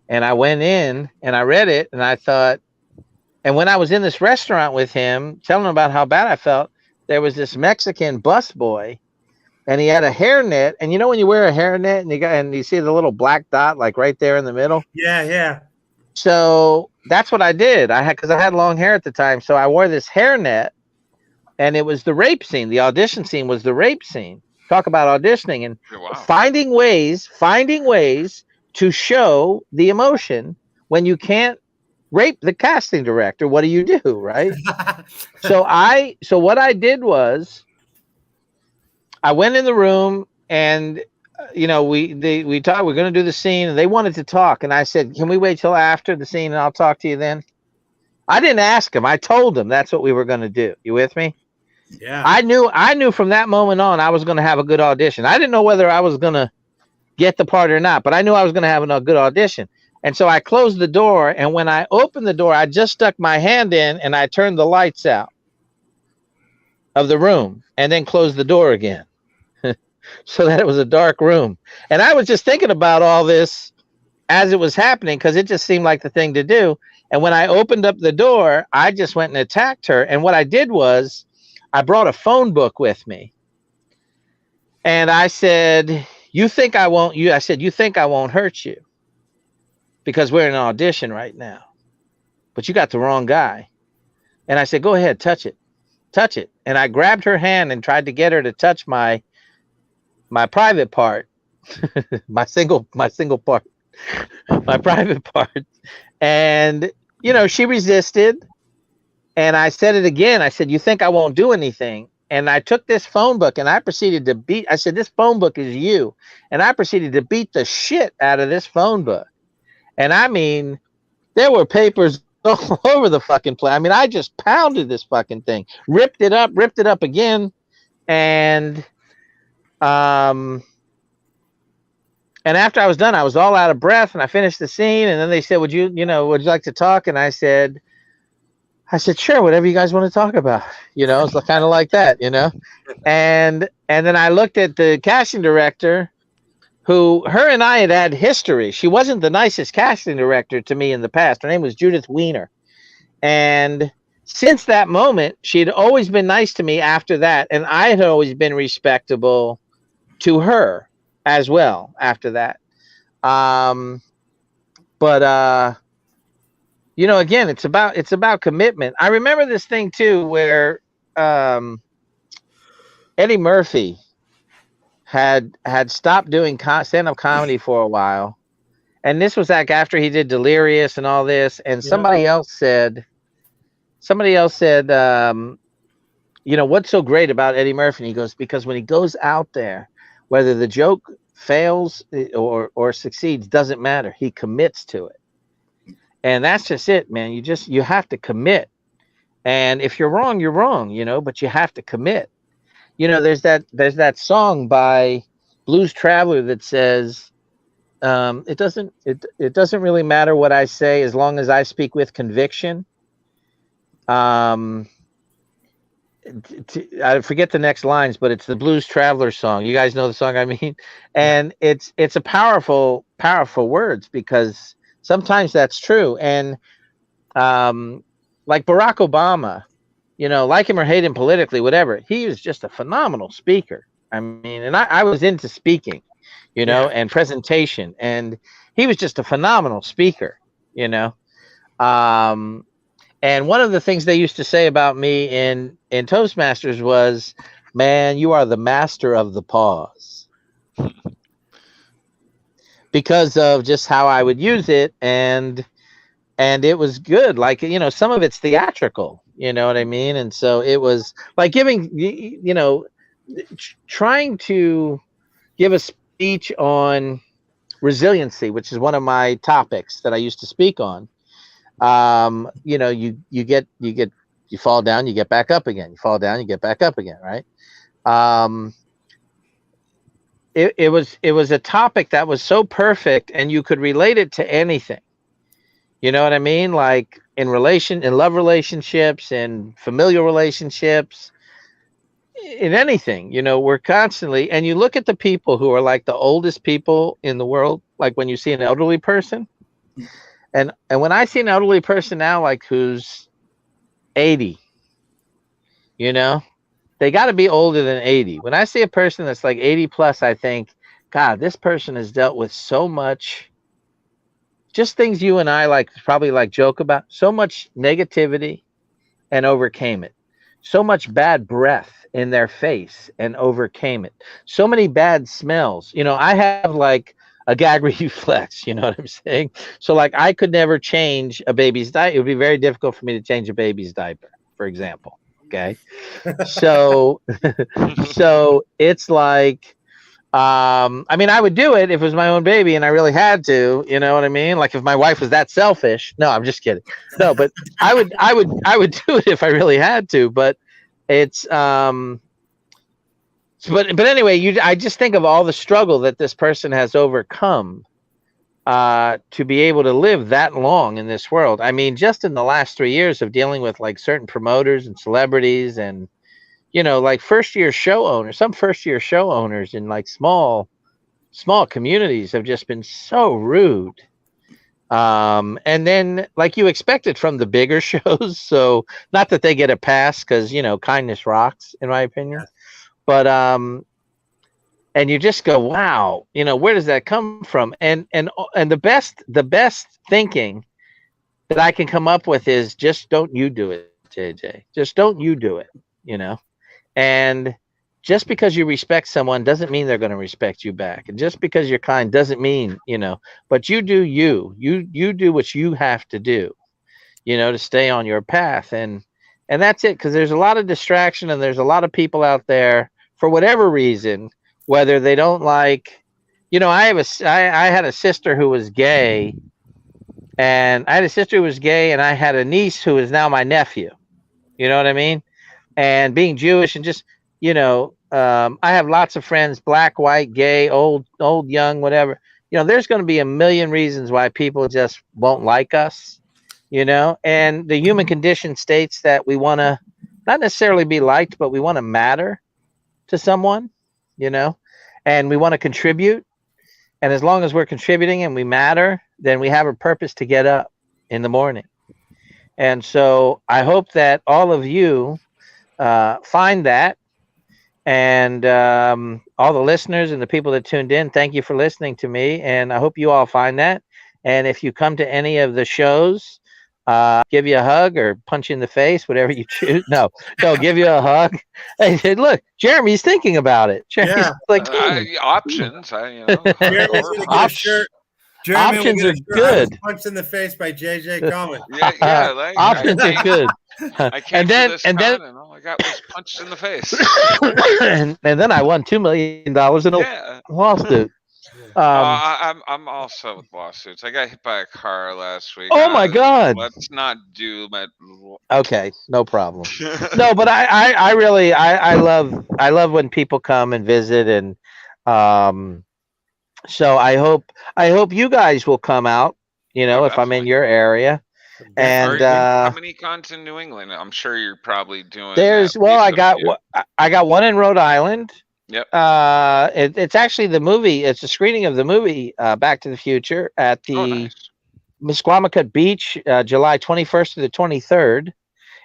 And I went in and I read it and I thought, and when I was in this restaurant with him, telling him about how bad I felt, there was this Mexican busboy and he had a hairnet. And you know, when you wear a hairnet and you see the little black dot, like right there in the middle. Yeah. Yeah. So that's what I did. Cause I had long hair at the time. So I wore this hairnet and it was the rape scene. The audition scene was the rape scene. Talk about auditioning and finding ways to show the emotion when you can't rape the casting director. What do you do, right? So what I did was I went in the room and you know, we talked, we're going to do the scene and they wanted to talk. And I said, "Can we wait till after the scene and I'll talk to you then?" I didn't ask them. I told them that's what we were going to do. You with me? Yeah. I knew from that moment on, I was going to have a good audition. I didn't know whether I was going to get the part or not, but I knew I was going to have a good audition. And so I closed the door. And when I opened the door, I just stuck my hand in and I turned the lights out of the room and then closed the door again. So that it was a dark room. And I was just thinking about all this as it was happening because it just seemed like the thing to do. And when I opened up the door, I just went and attacked her. And what I did was I brought a phone book with me. And I said, you think I won't hurt you because we're in an audition right now, but you got the wrong guy. And I said, go ahead, touch it. And I grabbed her hand and tried to get her to touch my private part, my single part, my private part. And, she resisted. And I said it again. I said, you think I won't do anything? And I took this phone book and I proceeded to I said, this phone book is you. And I proceeded to beat the shit out of this phone book. And I mean, there were papers all over the fucking place. I mean, I just pounded this fucking thing, ripped it up again. And after I was done, I was all out of breath and I finished the scene. And then they said, would you like to talk? And I said, sure, whatever you guys want to talk about, it's kind of like that, and then I looked at the casting director her and I had history. She wasn't the nicest casting director to me in the past. Her name was Judith Weiner. And since that moment, she had always been nice to me after that. And I had always been respectable to her as well after that. Again, it's about commitment. I remember this thing too, where Eddie Murphy had stopped doing stand-up comedy for a while, and this was like after he did Delirious and all this. And somebody else said, what's so great about Eddie Murphy? And he goes, because when he goes out there, whether the joke fails or succeeds, doesn't matter. He commits to it. And that's just it, man. You have to commit. And if you're wrong, you're wrong, but you have to commit. There's that song by Blues Traveler that says, it doesn't really matter what I say as long as I speak with conviction. I forget the next lines, but it's the Blues Traveler song. You guys know the song I mean? And it's a powerful words, because sometimes that's true. And like Barack Obama, like him or hate him politically, whatever, he was just a phenomenal speaker. I mean, and I was into speaking, and presentation, and he was just a phenomenal speaker, And one of the things they used to say about me in Toastmasters was, man, you are the master of the pause. Because of just how I would use it, and it was good. Like, some of it's theatrical, you know what I mean? And so it was like giving, trying to give a speech on resiliency, which is one of my topics that I used to speak on. You fall down, you get back up again. You fall down, you get back up again, right? It was a topic that was so perfect, and you could relate it to anything. You know what I mean? Like in love relationships, and familial relationships, in anything, we're constantly, and you look at the people who are like the oldest people in the world, like when you see an elderly person, and when I see an elderly person now, like who's 80, they got to be older than 80. When I see a person that's like 80 plus, I think, God, this person has dealt with so much, just things you and I probably joke about, so much negativity and overcame it. So much bad breath in their face and overcame it. So many bad smells. I have like a gag reflex, you know what I'm saying? So like I could never change a baby's diaper. It would be very difficult for me to change a baby's diaper, for example. Okay. So it's like, I mean, I would do it if it was my own baby and I really had to, you know what I mean? Like if my wife was that selfish. No, I'm just kidding. No, but I would do it if I really had to, but it's, but anyway, I just think of all the struggle that this person has overcome, to be able to live that long in this world. I mean, just in the last 3 years of dealing with like certain promoters and celebrities and, like some first year show owners in like small communities have just been so rude. And then like you expect it from the bigger shows. So not that they get a pass because, kindness rocks in my opinion, but, and you just go, wow, where does that come from? And the best thinking that I can come up with is just don't you do it, JJ. Just don't you do it, And just because you respect someone doesn't mean they're going to respect you back. And just because you're kind doesn't mean, but you do you. You do what you have to do, to stay on your path. And that's it, because there's a lot of distraction and there's a lot of people out there for whatever reason, whether they don't like, I had a sister who was gay, and I had a niece who is now my nephew. You know what I mean? And being Jewish and just, I have lots of friends, black, white, gay, old, young, whatever. There's going to be a million reasons why people just won't like us, and the human condition states that we want to not necessarily be liked, but we want to matter to someone, and we want to contribute. And as long as we're contributing and we matter, then we have a purpose to get up in the morning. And so I hope that all of you find that. And all the listeners and the people that tuned in, thank you for listening to me. And I hope you all find that. And if you come to any of the shows, give you a hug or punch you in the face, whatever you choose. No, give you a hug. I said, look, Jeremy's thinking about it. Jeremy's options. Jeremy's gonna get a shirt. Options are good. Punched in the face by JJ Cohen. Options are good. I came to this con and all I got was punched in the face. and then I won $2 million in a lawsuit. I'm also with lawsuits. I got hit by a car last week. Oh my God! Let's not do that. Okay, no problem. No, but I really love when people come and visit, and so I hope you guys will come out. If I'm in your area. And how many cons in New England? I'm sure you're probably doing. I got one in Rhode Island. Yep. It's actually the movie. It's a screening of the movie Back to the Future at the Misquamicut Beach, July 21st to the 23rd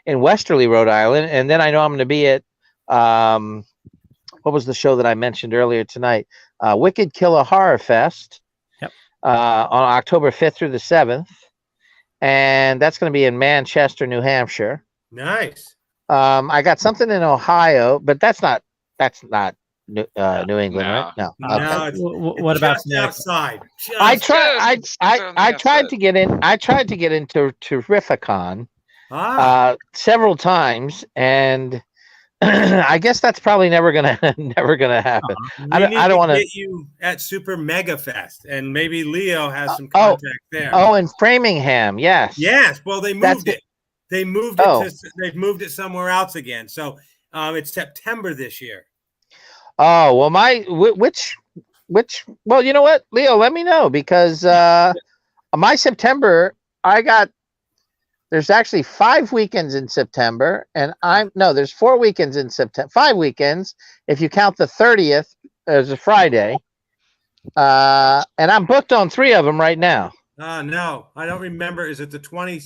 in Westerly, Rhode Island. And then I know I'm going to be at what was the show that I mentioned earlier tonight? Wicked Killer Horror Fest. Yep. On October 5th through the 7th. And that's going to be in Manchester, New Hampshire. Nice. I got something in Ohio, but that's not New England, right? No. Okay. What about outside? I tried to get into Terrificon several times, and I guess that's probably never gonna happen. I don't want to get you at Super Mega Fest, and maybe Leo has some contact there. Oh, in Framingham, yes. Yes. Well, they moved it. They moved it. They've moved it somewhere else again. So it's September this year. Oh well, which? Well, you know what, Leo? Let me know, because my September, there's actually 5 weekends in September, and there's 4 weekends in September, 5 weekends if you count the 30th as a Friday, and I'm booked on 3 of them right now. No, I don't remember. Is it the 20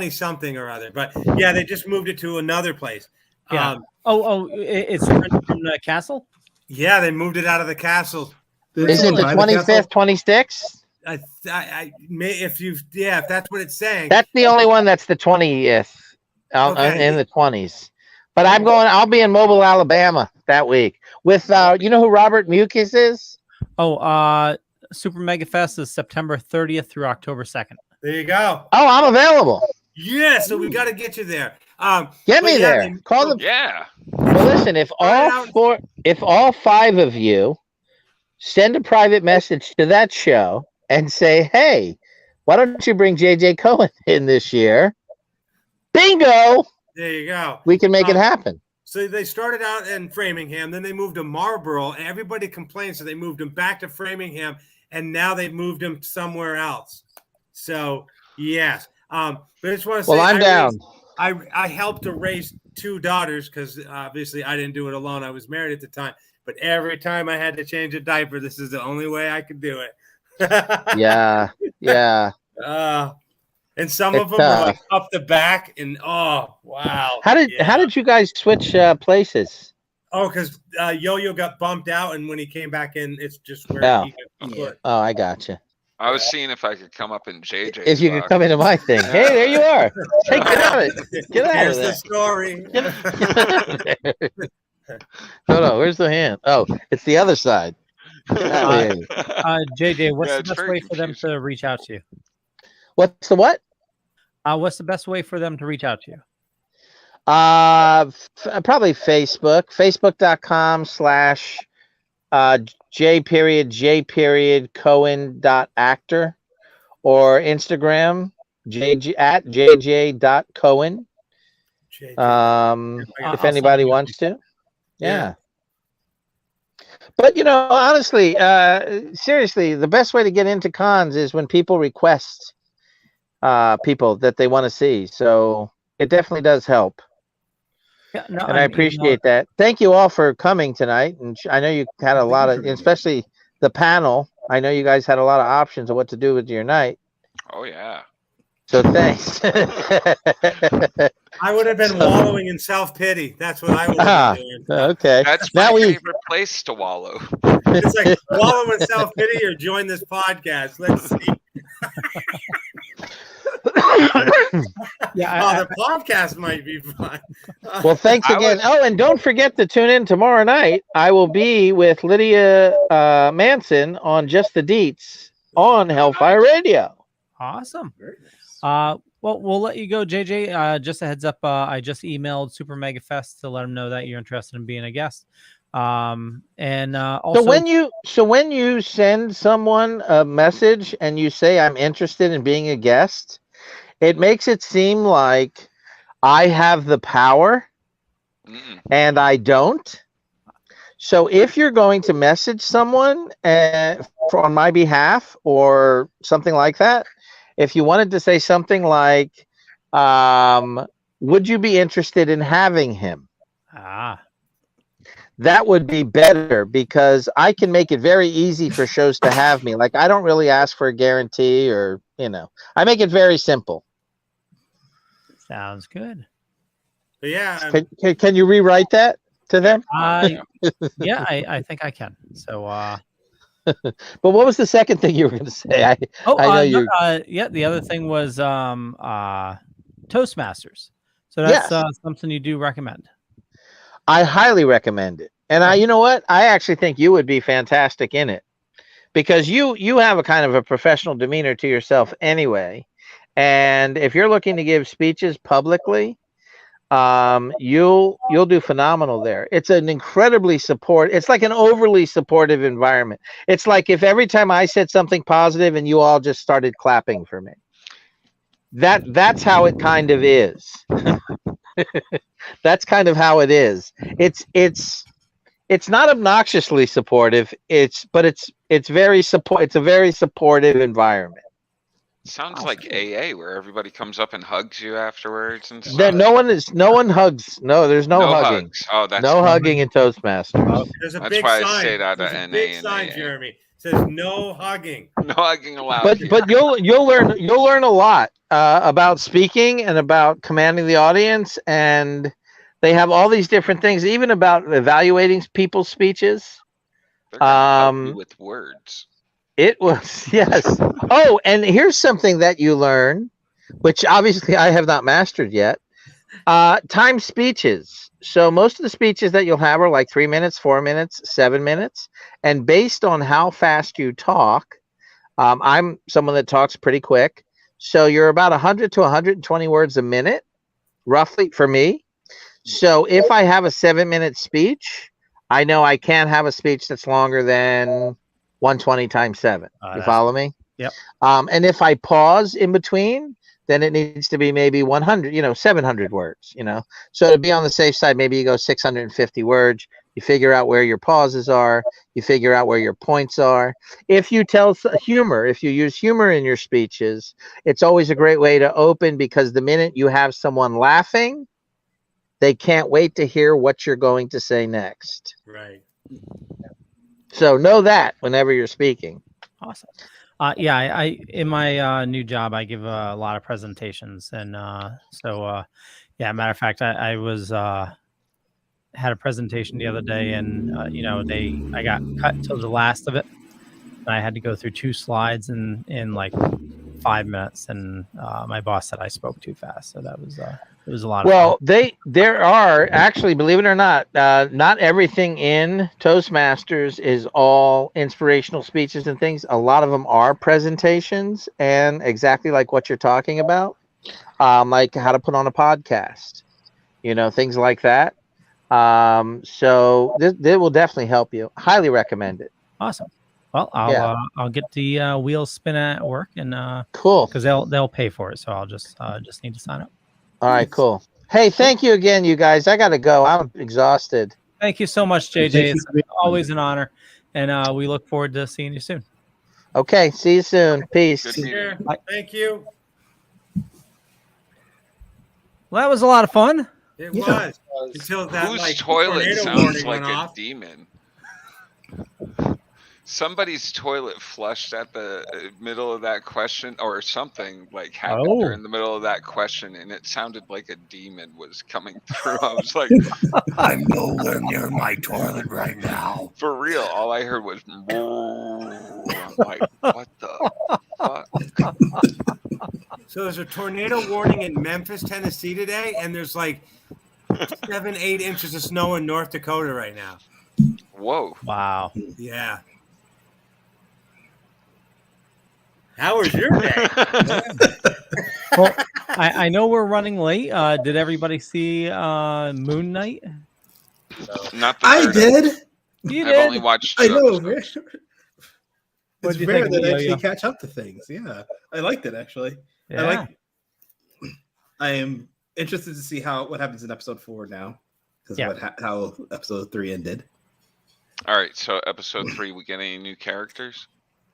something or other? But yeah, they just moved it to another place. Yeah. It's from the castle. Yeah, they moved it out of the castle. Is it the 25th, 26th? If that's what it's saying. That's the only one that's the 20th in the 20s. But I'll be in Mobile, Alabama that week with you know who Robert Mucus is? Super Mega Fest is September 30th through October 2nd. There you go. Oh, I'm available. Yeah, so we got to get you there. Get me there. Call them. Yeah. Well, listen, if all 5 of you send a private message to that show and say, hey, why don't you bring JJ Cohen in this year? Bingo! There you go. We can make it happen. So they started out in Framingham, then they moved to Marlborough, and everybody complained, so they moved them back to Framingham, and now they've moved them somewhere else. So, yes. But I just want to say, I'm down. I helped to raise 2 daughters because obviously I didn't do it alone. I was married at the time. But every time I had to change a diaper, this is the only way I could do it. Yeah. And some of them were like up the back, and oh wow! How did you guys switch places? Oh, because Yo-Yo got bumped out, and when he came back in, it's just where he got put. Oh, I gotcha. I was seeing if I could come up in JJ's If you could box. come into my thing. Hey, there you are. Hey, get out of it. Get out Here's of the there. story. No, where's the hand? Oh, it's the other side. JJ, what's Yeah, the it's best very way for them to reach out to you? What's the what? What's the best way for them to reach out to you? Probably Facebook. Facebook.com/ J.J.Cohen.actor, or Instagram @JJ.Cohen. If anybody wants to. Yeah. But honestly, seriously, the best way to get into cons is when people request people that they want to see. So it definitely does help. Yeah, no, And I appreciate that. Thank you all for coming tonight. And I know you had a lot of, especially the panel. I know you guys had a lot of options of what to do with your night. Oh yeah. So thanks. I would have been wallowing in self-pity. That's what I would have been doing. Okay. That's my favorite place to wallow. It's like wallow in self-pity or join this podcast. Let's see. The podcast might be fun. Well, thanks again. Oh, and don't forget to tune in tomorrow night. I will be with Lydia Manson on Just the Deets on Hellfire Radio. Awesome. Well, we'll let you go, JJ. Just a heads up, I just emailed Super Mega Fest to let them know that you're interested in being a guest. And also, so when you send someone a message and you say I'm interested in being a guest, it makes it seem like I have the power, and I don't. So if you're going to message someone on my behalf or something like that, if you wanted to say something like, would you be interested in having him? That would be better, because I can make it very easy for shows to have me. Like, I don't really ask for a guarantee, or, I make it very simple. Sounds good. Yeah. Can you rewrite that to them? Yeah, I think I can. So, but what was the second thing you were going to say? I know you. Yeah, the other thing was Toastmasters. So that's something you do recommend. I highly recommend it. And you know what? I actually think you would be fantastic in it, because you have a kind of a professional demeanor to yourself anyway. And if you're looking to give speeches publicly, you'll do phenomenal there. It's an incredibly it's like an overly supportive environment. It's like if every time I said something positive and you all just started clapping for me. That's how it kind of is. That's kind of how it is. It's not obnoxiously supportive. It's a very supportive environment. Sounds like AA, where everybody comes up and hugs you afterwards and stuff. No one hugs. No, there's no hugging. Hugs. Oh, that's no hugging in Toastmasters. There's a That's big why sign. I stayed out of There's a NA big and sign, AA. Jeremy. It says no hugging. No hugging allowed. But you'll learn a lot about speaking and about commanding the audience, and they have all these different things, even about evaluating people's speeches. They're gonna help you with words. It was, yes. Oh, and here's something that you learn, which obviously I have not mastered yet. Time speeches. So most of the speeches that you'll have are like 3 minutes, 4 minutes, 7 minutes. And based on how fast you talk, I'm someone that talks pretty quick. So you're about 100 to 120 words a minute, roughly, for me. So if I have a 7-minute speech, I know I can't have a speech that's longer than 120 times 7. You follow me? Yep. And if I pause in between, then it needs to be maybe 100, 700 words, So to be on the safe side, maybe you go 650 words. You figure out where your pauses are. You figure out where your points are. If you tell humor, if you use humor in your speeches, it's always a great way to open, because the minute you have someone laughing, they can't wait to hear what you're going to say next. Right. So know that whenever you're speaking. Awesome. Yeah, I in my new job, I give a lot of presentations, and yeah, matter of fact, I was had a presentation the other day, and I got cut to the last of it. And I had to go through 2 slides in like 5 minutes, and my boss said I spoke too fast, so that was it was a lot of fun. There are actually, believe it or not, not everything in Toastmasters is all inspirational speeches and things. A lot of them are presentations, and exactly like what you're talking about, like how to put on a podcast, things like that. So this will definitely help you. Highly recommend it. Awesome. Well, I'll get the wheels spinning at work, and cool, because they'll pay for it, so I'll just need to sign up. All right, cool. Hey, thank you again, you guys. I gotta go. I'm exhausted. Thank you so much, JJ. It's always an honor, and we look forward to seeing you soon. Okay, see you soon. Peace. Bye. Thank you. Well, that was a lot of fun. It was. Until that, Whose toilet tornado sounds warning like went a off. demon? Somebody's toilet flushed at the middle of that question, or something like happened during the middle of that question, and it sounded like a demon was coming through. I was like, I'm nowhere near my toilet right now. for real. All I heard was, I'm like, what the fuck? So there's a tornado warning in Memphis, Tennessee today, and there's like 7-8 inches of snow in North Dakota right now. Whoa. Wow. Yeah. How was your day? Well, I know we're running late. Did everybody see Moon Knight? Not the I did. You I've did? only watched I 2 know. episodes. It's you rare think, that I Yo-Yo? actually catch up to things. Yeah, I liked it actually. Yeah. I am interested to see what happens in episode 4 now, because how episode 3 ended. All right, so episode 3, we get any new characters?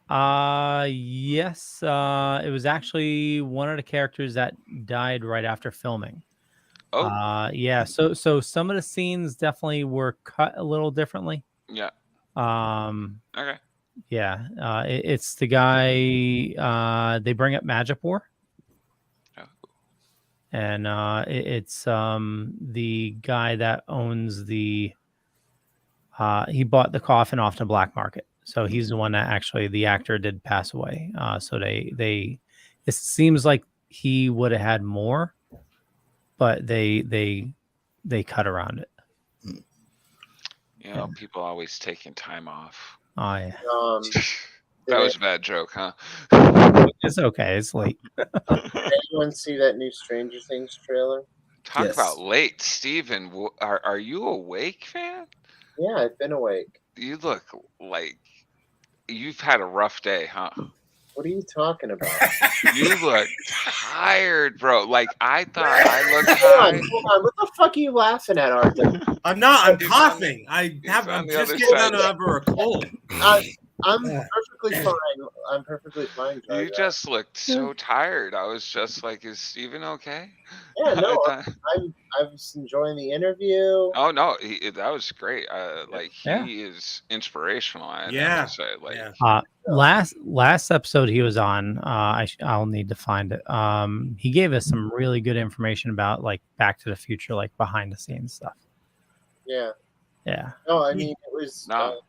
Yes. It was actually one of the characters that died right after filming. Oh. Yeah. So some of the scenes definitely were cut a little differently. Yeah. Okay. Yeah. It's the guy. They bring up Magipore. And it's the guy that owns the. He bought the coffin off the black market, so he's the one that actually the actor did pass away. So it seems like he would have had more, but they cut around it. People always taking time off. Oh yeah. That was a bad joke, huh? It's okay. It's late. Did anyone see that new Stranger Things trailer? Talk about late, Steven. Are you awake, man? Yeah, I've been awake. You look like you've had a rough day, huh? What are you talking about? You look tired, bro. Like, I thought I looked tired. Hold on. What the fuck are you laughing at, Arthur? I'm not. I'm coughing. I'm just getting over a cold. I'm perfectly fine. I'm perfectly fine. You just looked so tired. I was just like, is Steven okay? Yeah, no, I was enjoying the interview. Oh no, that was great. He is inspirational. I have to say, Last episode he was on, I'll need to find it. He gave us some really good information about like Back to the Future, like behind the scenes stuff. Yeah. Yeah. No, I mean it was. No.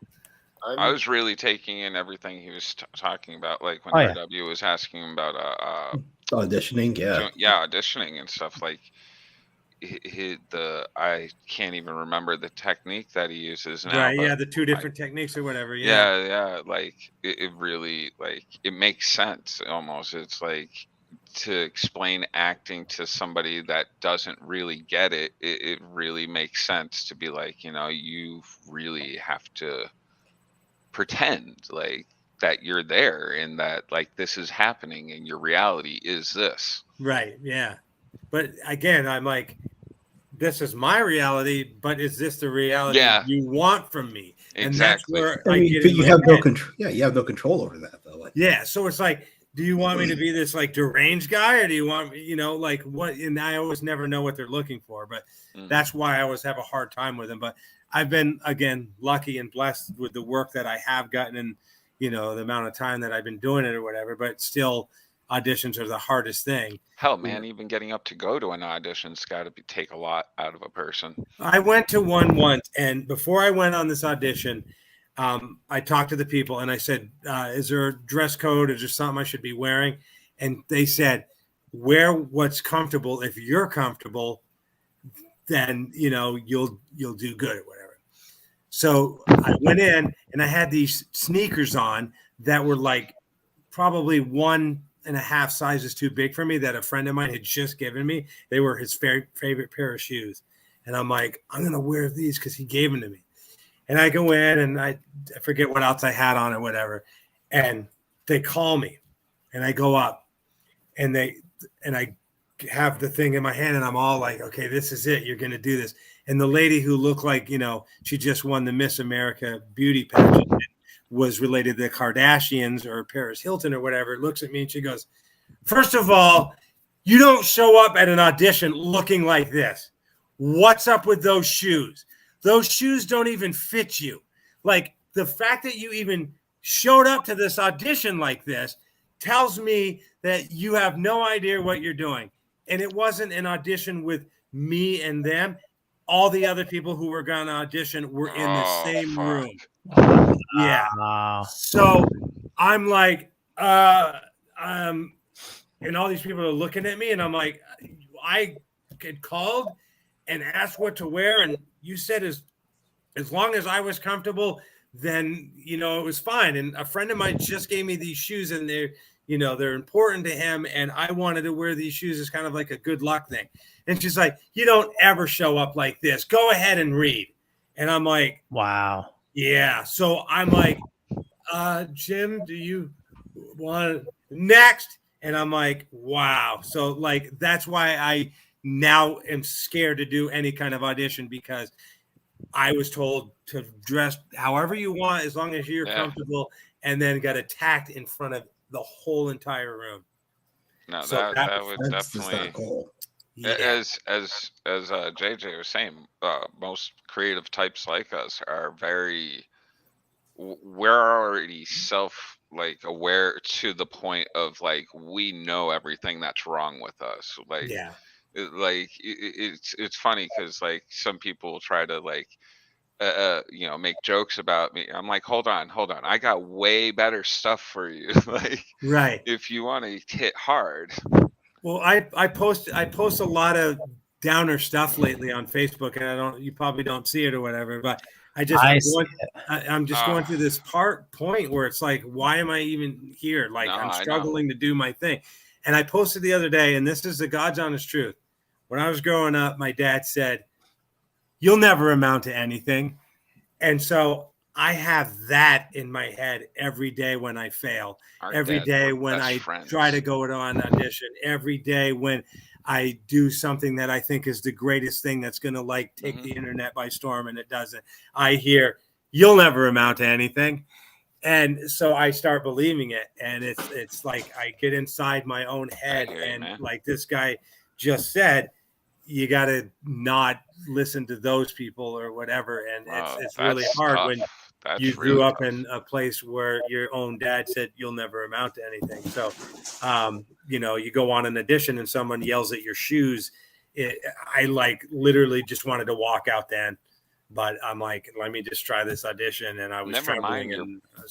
I was really taking in everything he was talking about, like when RW was asking him about auditioning, auditioning and stuff. Like I can't even remember the technique that he uses now. Right, yeah, the 2 different techniques or whatever. Yeah, like it really, like, it makes sense almost. It's like to explain acting to somebody that doesn't really get it. It really makes sense to be like, you really have to pretend like that you're there and that like this is happening and your reality is this. Right. Yeah. But again, I'm like, this is my reality, but is this the reality you want from me? Exactly. And that's where but you have no control. Yeah, you have no control over that though. Like, yeah. So it's like, do you want me to be this like deranged guy, or do you want me, like what? And I always never know what they're looking for, but that's why I always have a hard time with them. But I've been, again, lucky and blessed with the work that I have gotten and, the amount of time that I've been doing it or whatever, but still auditions are the hardest thing. Hell, man, even getting up to go to an audition's got to take a lot out of a person. I went to one once, and before I went on this audition, I talked to the people and I said, is there a dress code? Is there something I should be wearing? And they said, wear what's comfortable. If you're comfortable, then, you'll do good or whatever. So I went in and I had these sneakers on that were like probably 1.5 sizes too big for me that a friend of mine had just given me. They were his favorite pair of shoes. And I'm like, I'm going to wear these because he gave them to me. And I go in and I forget what else I had on or whatever. And they call me and I go up and I have the thing in my hand and I'm all like, okay, this is it. You're going to do this. And the lady who looked like, she just won the Miss America beauty pageant, was related to the Kardashians or Paris Hilton or whatever, looks at me and she goes, first of all, you don't show up at an audition looking like this. What's up with those shoes? Those shoes don't even fit you. Like, the fact that you even showed up to this audition like this tells me that you have no idea what you're doing. And it wasn't an audition with me and them. All the other people who were going to audition were in the same room. Yeah. So I'm like, and all these people are looking at me and I'm like, I get called and asked what to wear. And you said as long as I was comfortable, then, it was fine. And a friend of mine just gave me these shoes and they're important to him. And I wanted to wear these shoes as kind of like a good luck thing. And she's like, you don't ever show up like this. Go ahead and read. And I'm like, wow. Yeah. So I'm like, Jim, do you want next? And I'm like, wow. So like, that's why I now am scared to do any kind of audition, because I was told to dress however you want, as long as you're comfortable, and then got attacked in front of the whole entire room. No, So that would definitely, as JJ was saying, most creative types like us are we're already aware to the point of like, we know everything that's wrong with us. Like, yeah. It's funny because like some people try to like make jokes about me. I'm like, hold on, I got way better stuff for you. Like, right, if you want to hit hard. Well, I post a lot of downer stuff lately on Facebook, and you probably don't see it or whatever, but I'm just going through this point where it's like, why am I even here? Like, I'm struggling to do my thing. And I posted the other day, and this is the God's honest truth. When I was growing up, my dad said, you'll never amount to anything. And so I have that in my head every day when I fail, every day when I try to go to an audition, every day when I do something that I think is the greatest thing that's going to like take the internet by storm, and it doesn't. I hear, you'll never amount to anything. And so I start believing it, and it's like I get inside my own head, and like this guy just said, you got to not listen to those people or whatever. And it's really hard tough. When you grew up in a place where your own dad said you'll never amount to anything. So, you go on an audition and someone yells at your shoes. I like literally just wanted to walk out then. But I'm like, let me just try this audition, and I was never mind. You're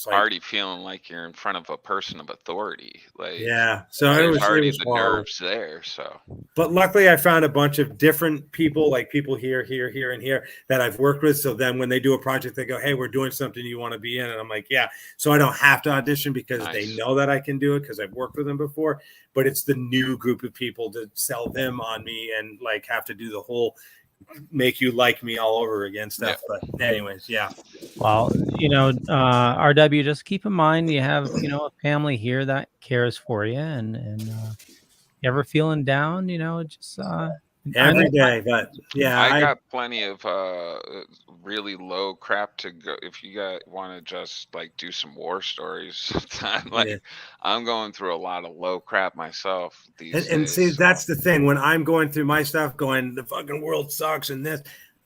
already feeling like you're in front of a person of authority. Like, yeah, so it was already the nerves there. So, but luckily, I found a bunch of different people, like people here, and here that I've worked with. So then, when they do a project, they go, "Hey, we're doing something you want to be in," and I'm like, "Yeah." So I don't have to audition because they know that I can do it because I've worked with them before. But it's the new group of people to sell them on me and like have to do the whole make you like me all over again stuff. But anyways, yeah. Well, RW, just keep in mind you have a family here that cares for you, and you ever feeling down, just every day. But yeah, I got plenty of really low crap to go. If you guys want to just like do some war stories, I'm going through a lot of low crap myself these days. And see, that's the thing. When I'm going through my stuff, going, the fucking world sucks, and this,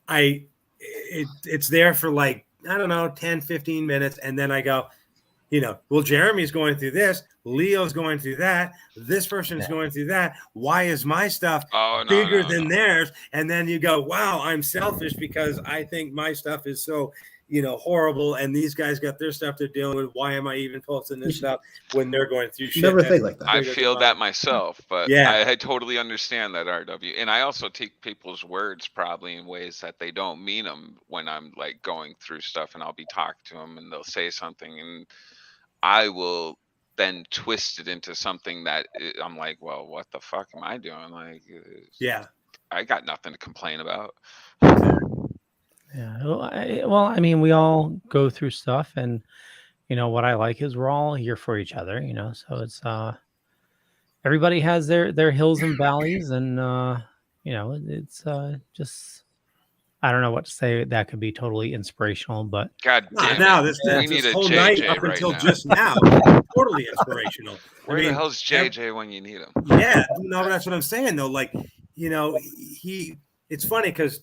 it's there for like, I don't know, 10, 15 minutes, and then I go, well, Jeremy's going through this, Leo's going through that, this person's going through that. Why is my stuff bigger than theirs? And then you go, wow, I'm selfish because I think my stuff is so, horrible, and these guys got their stuff they're dealing with. Why am I even posting this stuff when they're going through shit? Never think like that. I feel that myself, but Yeah. I totally understand that, RW. And I also take people's words probably in ways that they don't mean them when I'm like going through stuff, and I'll be talking to them and they'll say something and I will then twist it into something that I'm like, well, what the fuck am I doing? Like, I got nothing to complain about. Yeah. Well, I mean, we all go through stuff, and what I like is we're all here for each other. So it's everybody has their hills and valleys, and it's just I don't know what to say. That could be totally inspirational, but God damn now it. this We need a whole JJ night up right until now. just now, totally inspirational. Where the hell's JJ when you need him? Yeah, no, that's what I'm saying though. Like, it's funny because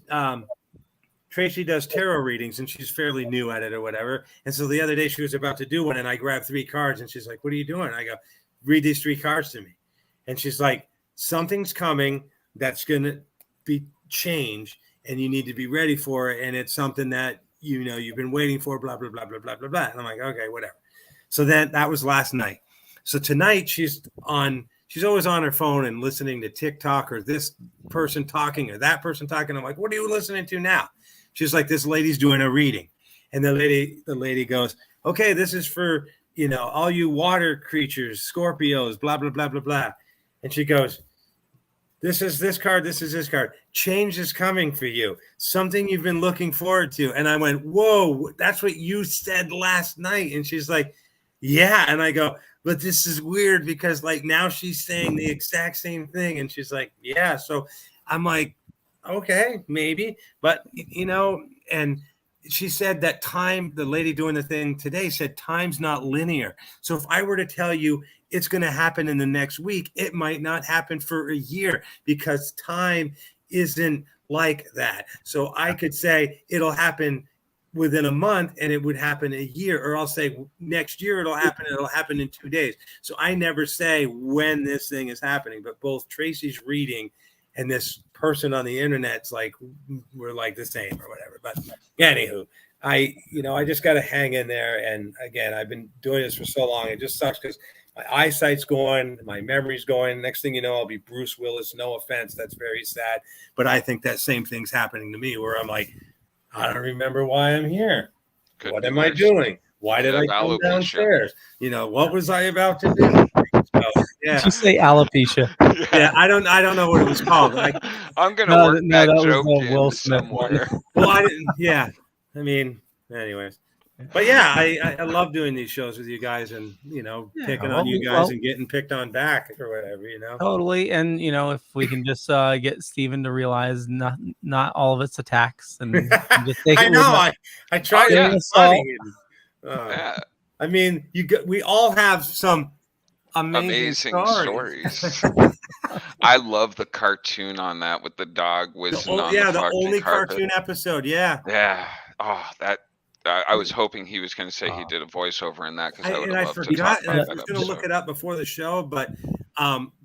Tracy does tarot readings and she's fairly new at it or whatever. And so the other day she was about to do one and I grabbed 3 cards and she's like, what are you doing? I go, read these 3 cards to me. And she's like, something's coming that's going to be change and you need to be ready for it. And it's something that, you've been waiting for, blah, blah, blah, blah, blah, blah, blah. And I'm like, okay, whatever. So then that was last night. So tonight she's always on her phone and listening to TikTok or this person talking or that person talking. I'm like, what are you listening to now? She's like, this lady's doing a reading. And the lady goes, okay, this is for, all you water creatures, Scorpios, blah, blah, blah, blah, blah. And she goes, this is this card. This is this card. Change is coming for you. Something you've been looking forward to. And I went, whoa, that's what you said last night. And she's like, yeah. And I go, but this is weird because like now she's saying the exact same thing. And she's like, yeah. So I'm like, okay, maybe. But, and she said that time, the lady doing the thing today said time's not linear. So if I were to tell you it's going to happen in the next week, it might not happen for a year because time isn't like that. So I could say it'll happen within a month and it would happen a year, or I'll say next year it'll happen in 2 days. So I never say when this thing is happening, but both Tracy's reading and this person on the internet's like, we're like the same or whatever. But anywho, I just got to hang in there. And again, I've been doing this for so long. It just sucks because my eyesight's going, my memory's going. Next thing you know, I'll be Bruce Willis. No offense. That's very sad. But I think that same thing's happening to me where I'm like, I don't remember why I'm here. What am I doing? Why did I come downstairs? What was I about to do? So, yeah. Did you say alopecia? Yeah, I don't know what it was called. I'm gonna work that joke was Will in Smith somewhere. Well, I didn't. Yeah, I mean, anyways. But yeah, I love doing these shows with you guys and picking on you guys and getting picked on back or whatever. Totally. And if we can just get Steven to realize not all of it's attacks and just take I know. I try to be funny. Yeah. I mean, we all have some amazing stories. I love the cartoon on that with the dog whistling on the fucking only carpet. cartoon episode. Yeah. Oh, that. I was hoping he was going to say he did a voiceover in that because I would have loved to talk about that. I was going to look it up before the show, but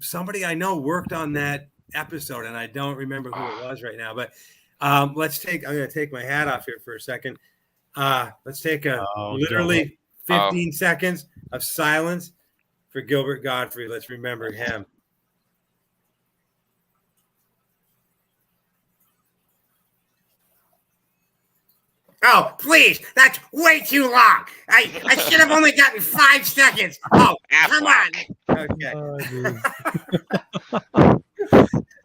somebody I know worked on that episode, and I don't remember who it was right now. But I'm going to take my hat off here for a second. Let's take literally 15 seconds of silence for Gilbert Godfrey. Let's remember him. Oh, please. That's way too long. I should have only gotten 5 seconds. Oh, come on. Okay.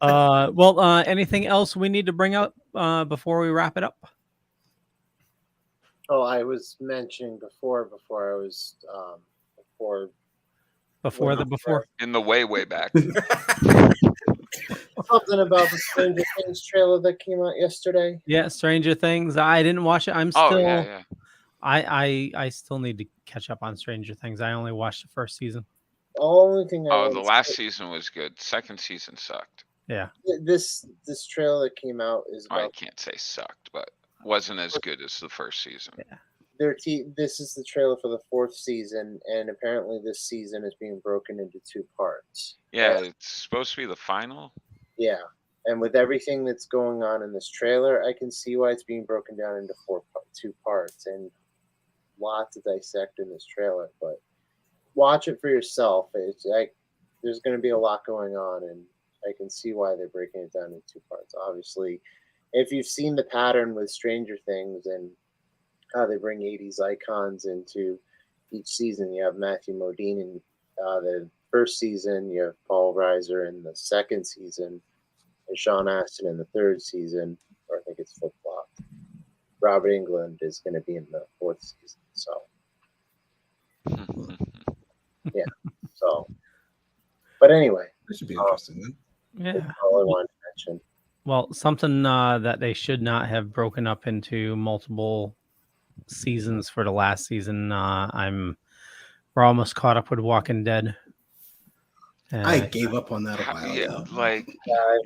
Well, anything else we need to bring up before we wrap it up? Oh, I was mentioning before I was before in the way back. Something about the Stranger Things trailer that came out yesterday. Yeah, Stranger Things. I didn't watch it. I'm still. Yeah. I still need to catch up on Stranger Things. I only watched the first season. The only thing the last season was good. Second season sucked. Yeah. This trailer that came out is about. I can't say sucked, but wasn't as good as the first season. Yeah. this is the trailer for the 4th season, and apparently this season is being broken into 2 parts. Yeah, it's supposed to be the final. Yeah, and with everything that's going on in this trailer, I can see why it's being broken down into 2 parts, and lots to dissect in this trailer. But watch it for yourself. It's like there's going to be a lot going on, and I can see why they're breaking it down into 2 parts. Obviously, if you've seen the pattern with Stranger Things and how they bring 80s icons into each season, you have Matthew Modine in the 1st season, you have Paul Reiser in the 2nd season, and Sean Astin in the 3rd season, or I think it's flip-flopped. Robert Englund is going to be in the 4th season. So, yeah. So, but anyway, this should be interesting. Yeah. That's all I wanted to mention. Well, something that they should not have broken up into multiple seasons for the last season. We're almost caught up with Walking Dead. I gave up on that a while ago. Like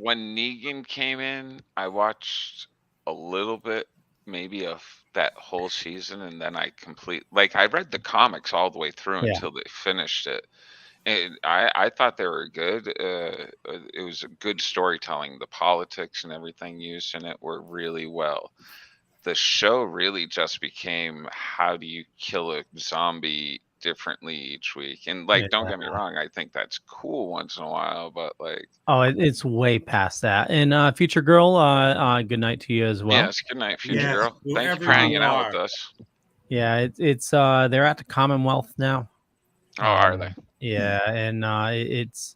when Negan came in, I watched a little bit, maybe of that whole season, and then I read the comics all the way through until they finished it. And I thought they were good. It was a good storytelling. The politics and everything used in it were really well. The show really just became, how do you kill a zombie differently each week? And don't get me wrong, I think that's cool once in a while, but it's way past that. And Future Girl, good night to you as well. Yes, good night, Future Girl. Thank you for hanging out with us. Yeah, it's they're at the Commonwealth now. Oh, are they? Yeah, and it's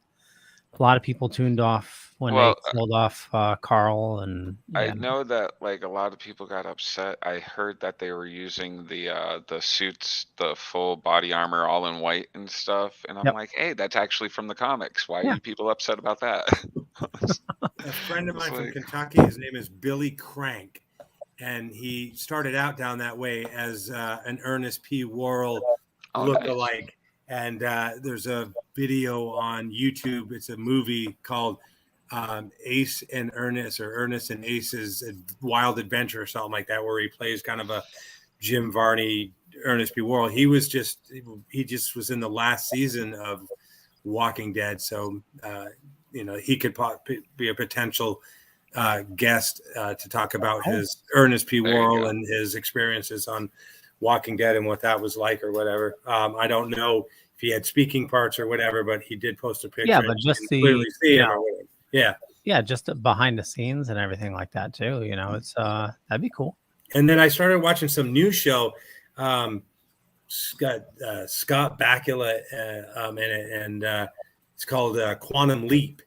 a lot of people tuned off when they killed off Carl, and I know that a lot of people got upset. I heard that they were using the suits, the full body armor, all in white and stuff, and I'm like, hey, that's actually from the comics. Why are you people upset about that? A friend of mine from Kentucky, his name is Billy Crank, and he started out down that way as an Ernest P. Worrell lookalike. Nice. And there's a video on YouTube. It's a movie called Ace and Ernest, or Ernest and Ace's Wild Adventure, or something like that, where he plays kind of a Jim Varney, Ernest P. Worrell. He just was in the last season of Walking Dead, so he could be a potential guest to talk about his Ernest P. Worrell and his experiences on Walking Dead and what that was like, or whatever. I don't know if he had speaking parts or whatever, but he did post a picture. Yeah, but just clearly see him or whatever. Yeah, just behind the scenes and everything like that too. It's that'd be cool. And then I started watching some new show. Scott Bakula in it, and it's called Quantum Leap.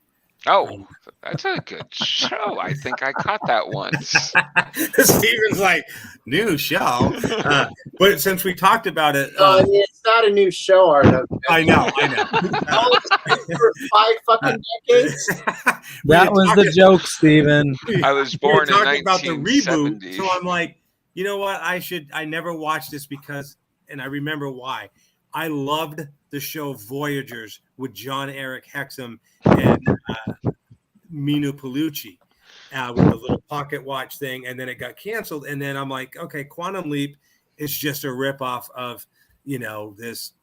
Oh, that's a good show. I think I caught that once. Steven's like, new show. But since we talked about it. It's not a new show, Arno. I know. For 5 fucking decades. That was the joke, Steven. I was born in 1970. About the reboot, so I'm like, you know what? I never watched this because, and I remember why. I loved the show Voyagers with John Eric Hexum and Minu Pellucci with the little pocket watch thing, and then it got canceled. And then I'm like, okay, Quantum Leap is just a ripoff of this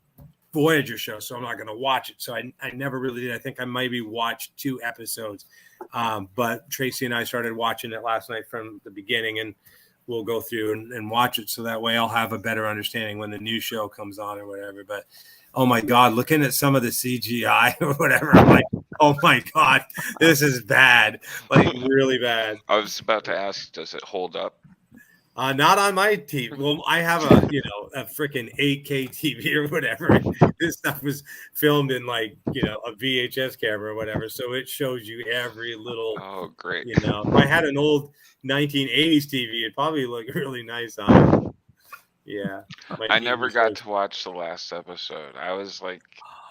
Voyager show, so I'm not going to watch it. So I never really did. I think I maybe watched 2 episodes, but Tracy and I started watching it last night from the beginning, and we'll go through and watch it, so that way I'll have a better understanding when the new show comes on or whatever. But oh my God, looking at some of the CGI or whatever, I'm like, oh my God, this is bad, like really bad. I was about to ask, does it hold up? Not on my TV. Well, I have a freaking 8K TV or whatever. This stuff was filmed in a VHS camera or whatever. So it shows you every little. Oh, great. If I had an old 1980s TV, it'd probably look really nice on it. Yeah. I never got to watch the last episode. I was like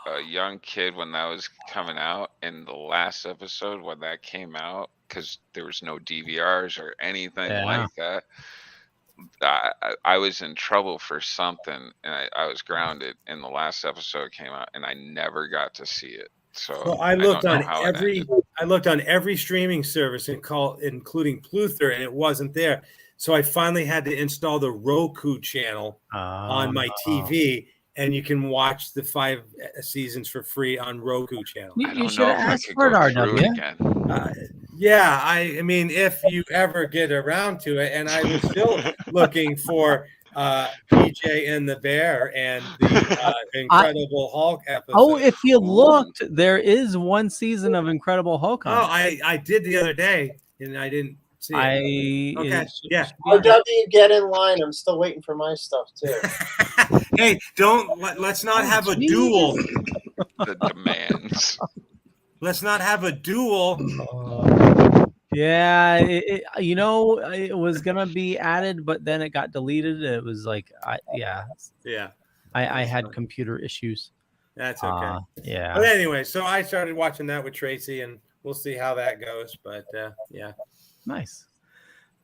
a young kid when that was coming out, and the last episode when that came out, because there was no DVRs or anything like that. I was in trouble for something, and I was grounded, and the last episode came out, and I never got to see it. So I looked on I looked on every streaming service including Pluther, and it wasn't there. So I finally had to install the Roku channel on my TV, and you can watch the 5 seasons for free on Roku channel. You should have asked for it, RW. Yeah, I mean, if you ever get around to it, and I was still looking for PJ and the Bear and the Incredible Hulk episode. Oh, if you looked, there is one season of Incredible Hulk on. Oh, I did the other day, and I didn't see it. Okay, yeah. RW, get in line. I'm still waiting for my stuff too. Hey, let's not have a duel. The demands. Let's not have a duel. Yeah, it was gonna be added, but then it got deleted. It was like, I had computer issues. That's okay. Yeah. But anyway, so I started watching that with Tracy, and we'll see how that goes. But yeah. Nice.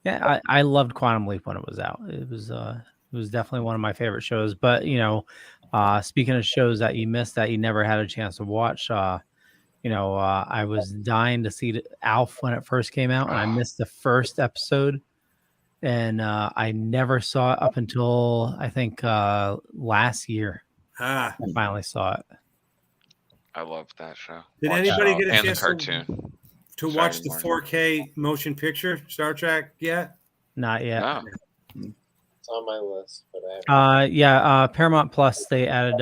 Yeah, I loved Quantum Leap when it was out. It was definitely one of my favorite shows. But speaking of shows that you missed that you never had a chance to watch, I was dying to see Alf when it first came out, and I missed the first episode, and I never saw it up until I think last year. I finally saw it. I love that show. Did anybody get a and the chance cartoon to watch the 4K motion picture Star Trek yet? Not yet. No. It's on my list, but I haven't. Paramount Plus, they added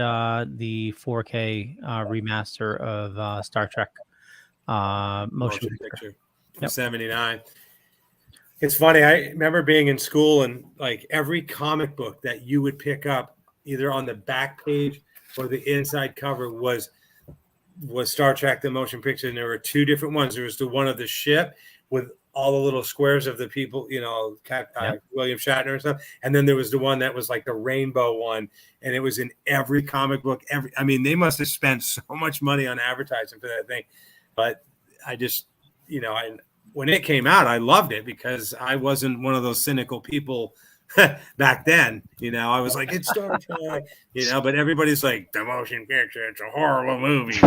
the 4K remaster of Star Trek motion picture. Yep. 79. It's funny. I remember being in school, and like every comic book that you would pick up, either on the back page or the inside cover, was Star Trek the motion picture. And there were 2 different ones. There was the one of the ship with all the little squares of the people, William Shatner and stuff. And then there was the one that was like the rainbow one, and it was in every comic book. They must have spent so much money on advertising for that thing. But I just, when it came out, I loved it because I wasn't one of those cynical people back then. I was like, it's Star Trek, but everybody's like, the motion picture, it's a horrible movie.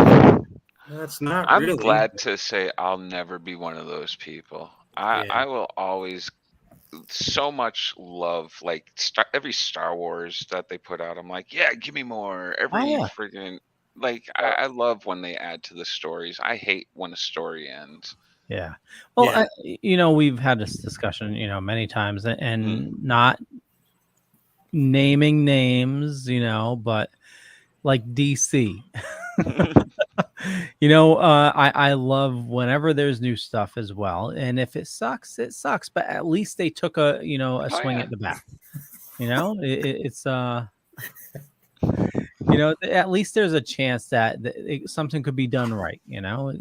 That's not I'm really. glad to say I'll never be one of those people. I will always so much love every Star Wars that they put out. I'm like, yeah, give me more. Freaking I love when they add to the stories. I hate when a story ends. Yeah. Well, we've had this discussion, many times, and not naming names, but like DC. I love whenever there's new stuff as well, and if it sucks, it sucks. But at least they took a swing at the bat. It's at least there's a chance that something could be done right. Leo,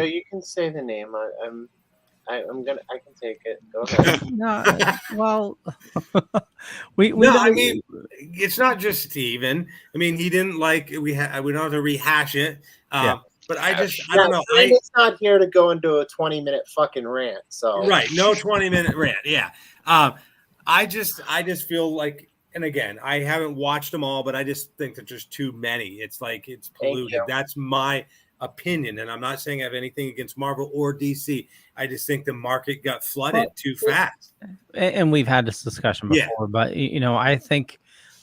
you can say the name. I can take it. Go ahead. It's not just Steven. He didn't like. We don't have to rehash it. But I don't know. It's not here to go into a 20-minute fucking rant. So right, no 20-minute rant. Yeah. I just feel like, and again, I haven't watched them all, but I just think that there's too many. It's like it's polluted. That's my opinion, and I'm not saying I have anything against Marvel or DC. I just think the market got flooded too fast. And we've had this discussion before, but I think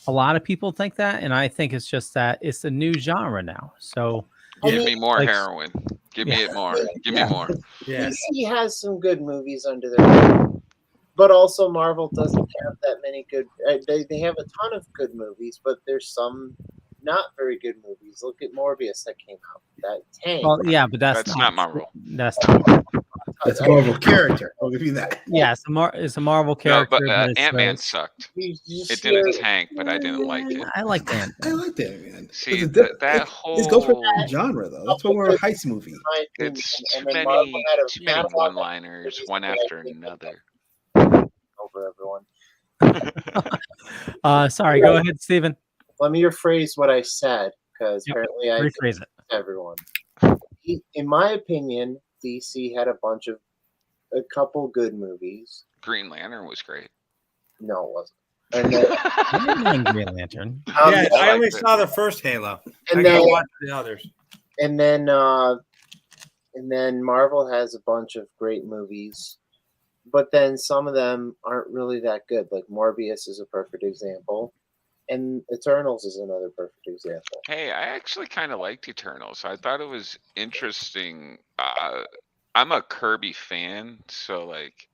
a lot of people think that, and I think it's just that it's a new genre now. So give me more heroin. Give me it more. Give me more. Yeah. DC has some good movies under their, but also Marvel doesn't have that many good. They have a ton of good movies, but there's some not very good movies. Look at Morbius that came out. That tank. Well, yeah, but that's not Marvel. That's not Marvel. That's a Marvel character. I'll give you that. Yeah, it's a Marvel character. No, but Ant-Man sucked. It didn't tank, but I didn't like it. I like Ant-Man. I like Ant-Man. See, that whole... This goes for that genre, though. That's what we're a heist movie. It's too many one-liners, one after another. Over everyone. Sorry, go ahead, Steven. Let me rephrase what I said, because apparently I rephrase it. Everyone. In my opinion, DC had a couple good movies. Green Lantern was great. No, it wasn't. And then, Green Lantern. I only saw the first Halo. And I then watched the others. And then And then Marvel has a bunch of great movies, but then some of them aren't really that good. Like Morbius is a perfect example, and Eternals is another perfect example. Hey, I actually kind of liked Eternals. I thought it was interesting. I'm a Kirby fan, so like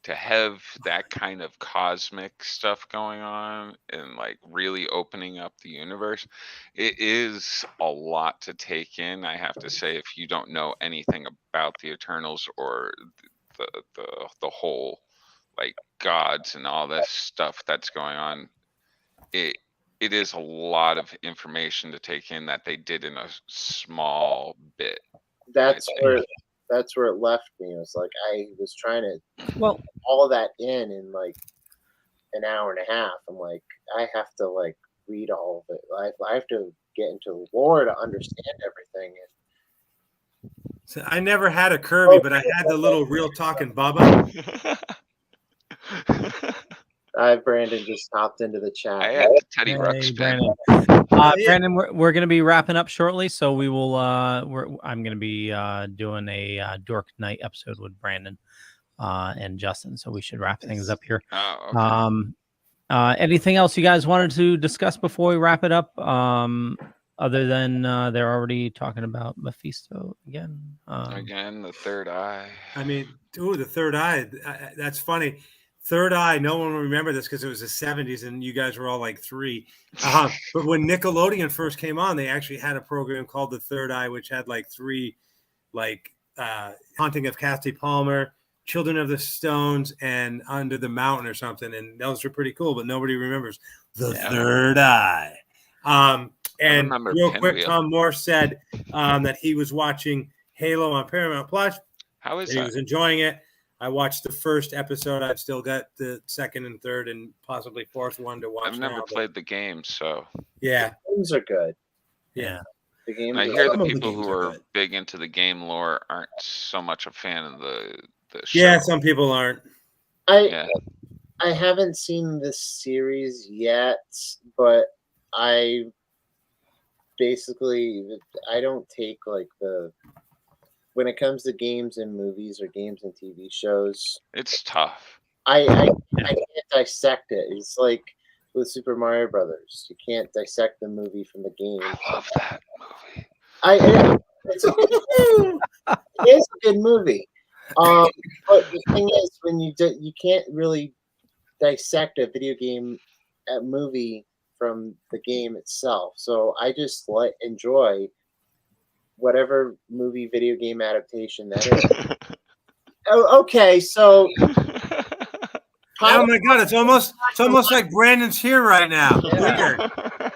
to have that kind of cosmic stuff going on and like really opening up the universe, it is a lot to take in. I have to say, if you don't know anything about the Eternals or the whole like gods and all this stuff that's going on, it is a lot of information to take in that they did in a small bit. That's where it left me. It was like I was trying to Well, all of that in like an hour and a half. I'm like, I have to like read all of it. I have to get into the lore to understand everything. So I never had a Kirby, but I had the little real talking Bubba. Brandon just hopped into the chat. I had the Teddy Hey, Ruxpin. Brandon. Brandon, we're going to be wrapping up shortly, so we will. I'm going to be doing a Dork Night episode with Brandon and Justin, so we should wrap things up here. Oh, okay. Anything else you guys wanted to discuss before we wrap it up? Other than they're already talking about Mephisto again. Again, the third eye. I mean, the third eye. That's funny. Third Eye, no one will remember this because it was the 70s and you guys were all like 3. But when Nickelodeon first came on, they actually had a program called The Third Eye, which had like 3, like Haunting of Kathy Palmer, Children of the Stones, and Under the Mountain or something. And those were pretty cool, but nobody remembers The Third Eye. And real quick, Tom Morse said that he was watching Halo on Paramount Plus. How is He that? was enjoying it. I watched the first episode. I've still got the second and third and possibly fourth one to watch. I've never played the game, so yeah, the games are good. Yeah, the games. I hear the people who are big into the game lore aren't so much a fan of the show. Yeah, some people aren't. I haven't seen this series yet, but I don't take like when it comes to games and movies or games and TV shows, it's tough. I can't dissect it. It's like with Super Mario Brothers. You can't dissect the movie from the game. I love that movie. It is a good movie. But the thing is, when you can't really dissect a video game movie from the game itself. So I just enjoy whatever movie video game adaptation that is. Okay, so oh my god, it's almost like Brandon's here right now. Weird.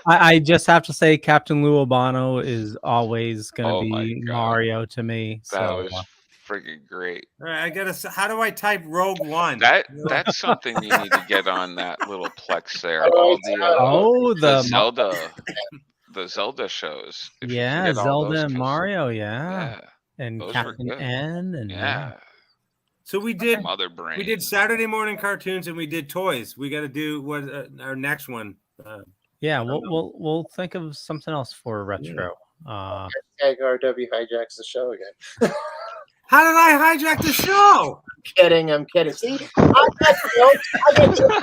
I just have to say Captain Lou Albano is always going to be Mario to me. That was freaking great. All right, I gotta. How do I type Rogue One? That's something you need to get on that little Plex there. All the Zelda. The Zelda shows. Zelda and Mario, and Captain N, and So we did Mother Brain. We did Saturday morning cartoons and we did toys. We got to do what our next one. We'll think of something else for retro. RW hijacks the show again. How did I hijack the show? I'm kidding. See, I got jokes. I got jokes.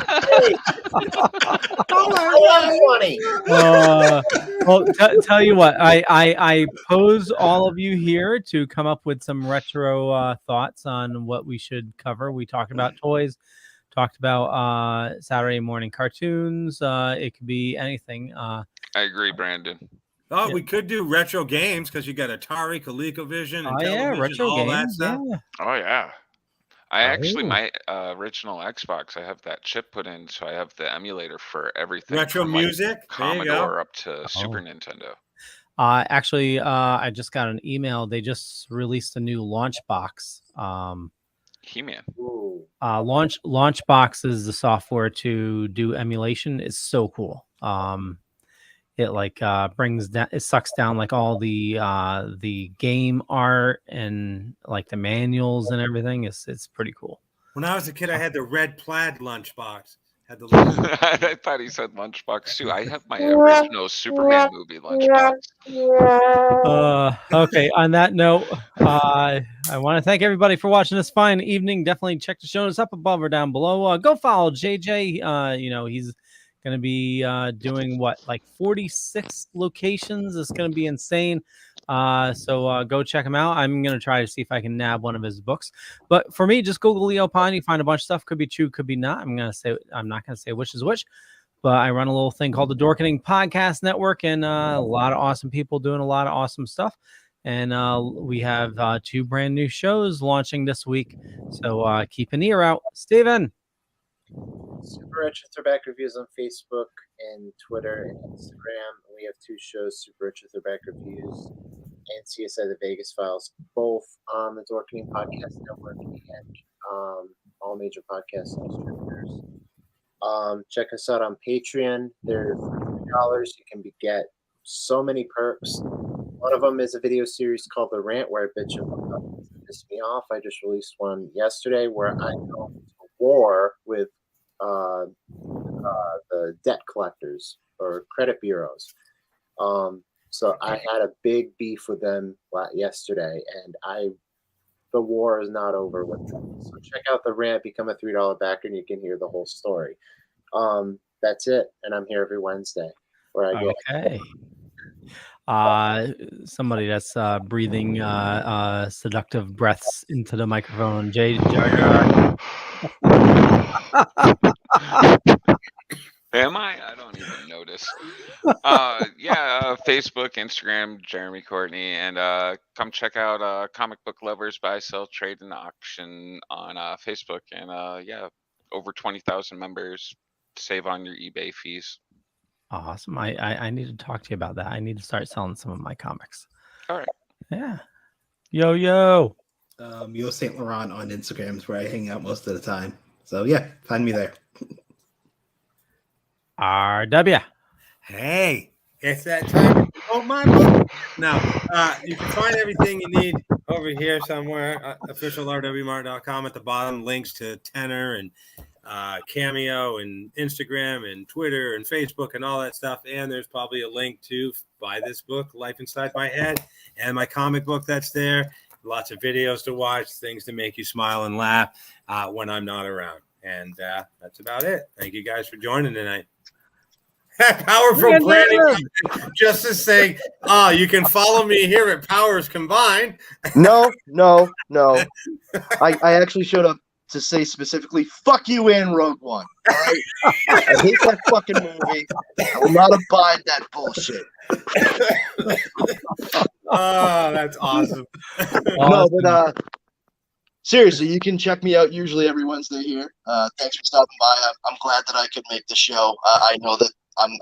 Well, tell you what, I pose all of you here to come up with some retro thoughts on what we should cover. We talked about toys, talked about Saturday morning cartoons. It could be anything. I agree, Brandon. Oh, we could do retro games because you got Atari, ColecoVision, and television, retro all games. that stuff. Yeah. Oh yeah. I actually my original Xbox, I have that chip put in, so I have the emulator for everything. Retro from, music, Commodore up to Super Nintendo. Actually, I just got an email. They just released a new Launchbox. He-Man. Launchbox is the software to do emulation. It's so cool. It brings down, it sucks down like all the game art and like the manuals and everything. It's pretty cool. When I was a kid, I had the red plaid lunchbox. Had the I thought he said lunchbox too. I have my original Superman movie lunchbox. Okay, on that note, I want to thank everybody for watching this fine evening. Definitely check the show notes up above or down below. Go follow JJ. He's going to be doing like 46 locations. It's going to be insane. So go check him out. I'm going to try to see if I can nab one of his books. But for me, just Google Leo Pine. You find a bunch of stuff. Could be true, could be not. I'm not going to say which is which. But I run a little thing called the Dorkening Podcast Network, and a lot of awesome people doing a lot of awesome stuff. And we have 2 brand new shows launching this week. So keep an ear out. Steven. Super Retro Throwback Reviews on Facebook and Twitter and Instagram. We have 2 shows, Super Retro Throwback Reviews and CSI The Vegas Files, both on the Dorkening Podcast Network and all major podcast distributors. Check us out on Patreon. They're $3. You can get so many perks. One of them is a video series called The Rant, where I bitch and piss me off. I just released one yesterday where I go to war with the debt collectors or credit bureaus. So I had a big beef with them yesterday, and the war is not over with them. So check out The Rant, become a $3 backer, and you can hear the whole story. That's it, and I'm here every Wednesday where I go. Okay. Somebody that's breathing seductive breaths into the microphone. JJ. Am I? I don't even notice. Facebook, Instagram, Jeremy Courtney, and come check out Comic Book Lovers Buy, Sell, Trade, and Auction on Facebook. And over 20,000 members. Save on your eBay fees. Awesome. I need to talk to you about that. I need to start selling some of my comics. All right. Yeah. Yo. Yo Saint Laurent on Instagram is where I hang out most of the time. So yeah, find me there. RW. Hey, it's that time. Oh my book. Now, you can find everything you need over here somewhere. Officialrwmart.com at the bottom. Links to Tenor and Cameo and Instagram and Twitter and Facebook and all that stuff. And there's probably a link to buy this book, Life Inside My Head, and my comic book that's there. Lots of videos to watch, things to make you smile and laugh when I'm not around. And that's about it. Thank you guys for joining tonight. Powerful branding. Just to say, you can follow me here at Powers Combined. No. I actually showed up to say specifically, fuck you and Rogue One. All right? I hate that fucking movie. I will not abide that bullshit. Oh, that's awesome. No, but seriously, you can check me out usually every Wednesday here. Thanks for stopping by. I'm glad that I could make the show. I know that I'm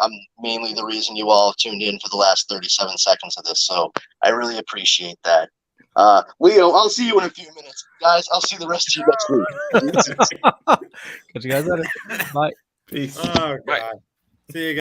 mainly the reason you all tuned in for the last 37 seconds of this, so I really appreciate that. Leo, I'll see you in a few minutes. Guys, I'll see the rest of you next week. Catch you guys later. Bye. Peace. Oh, God. Bye. See you guys.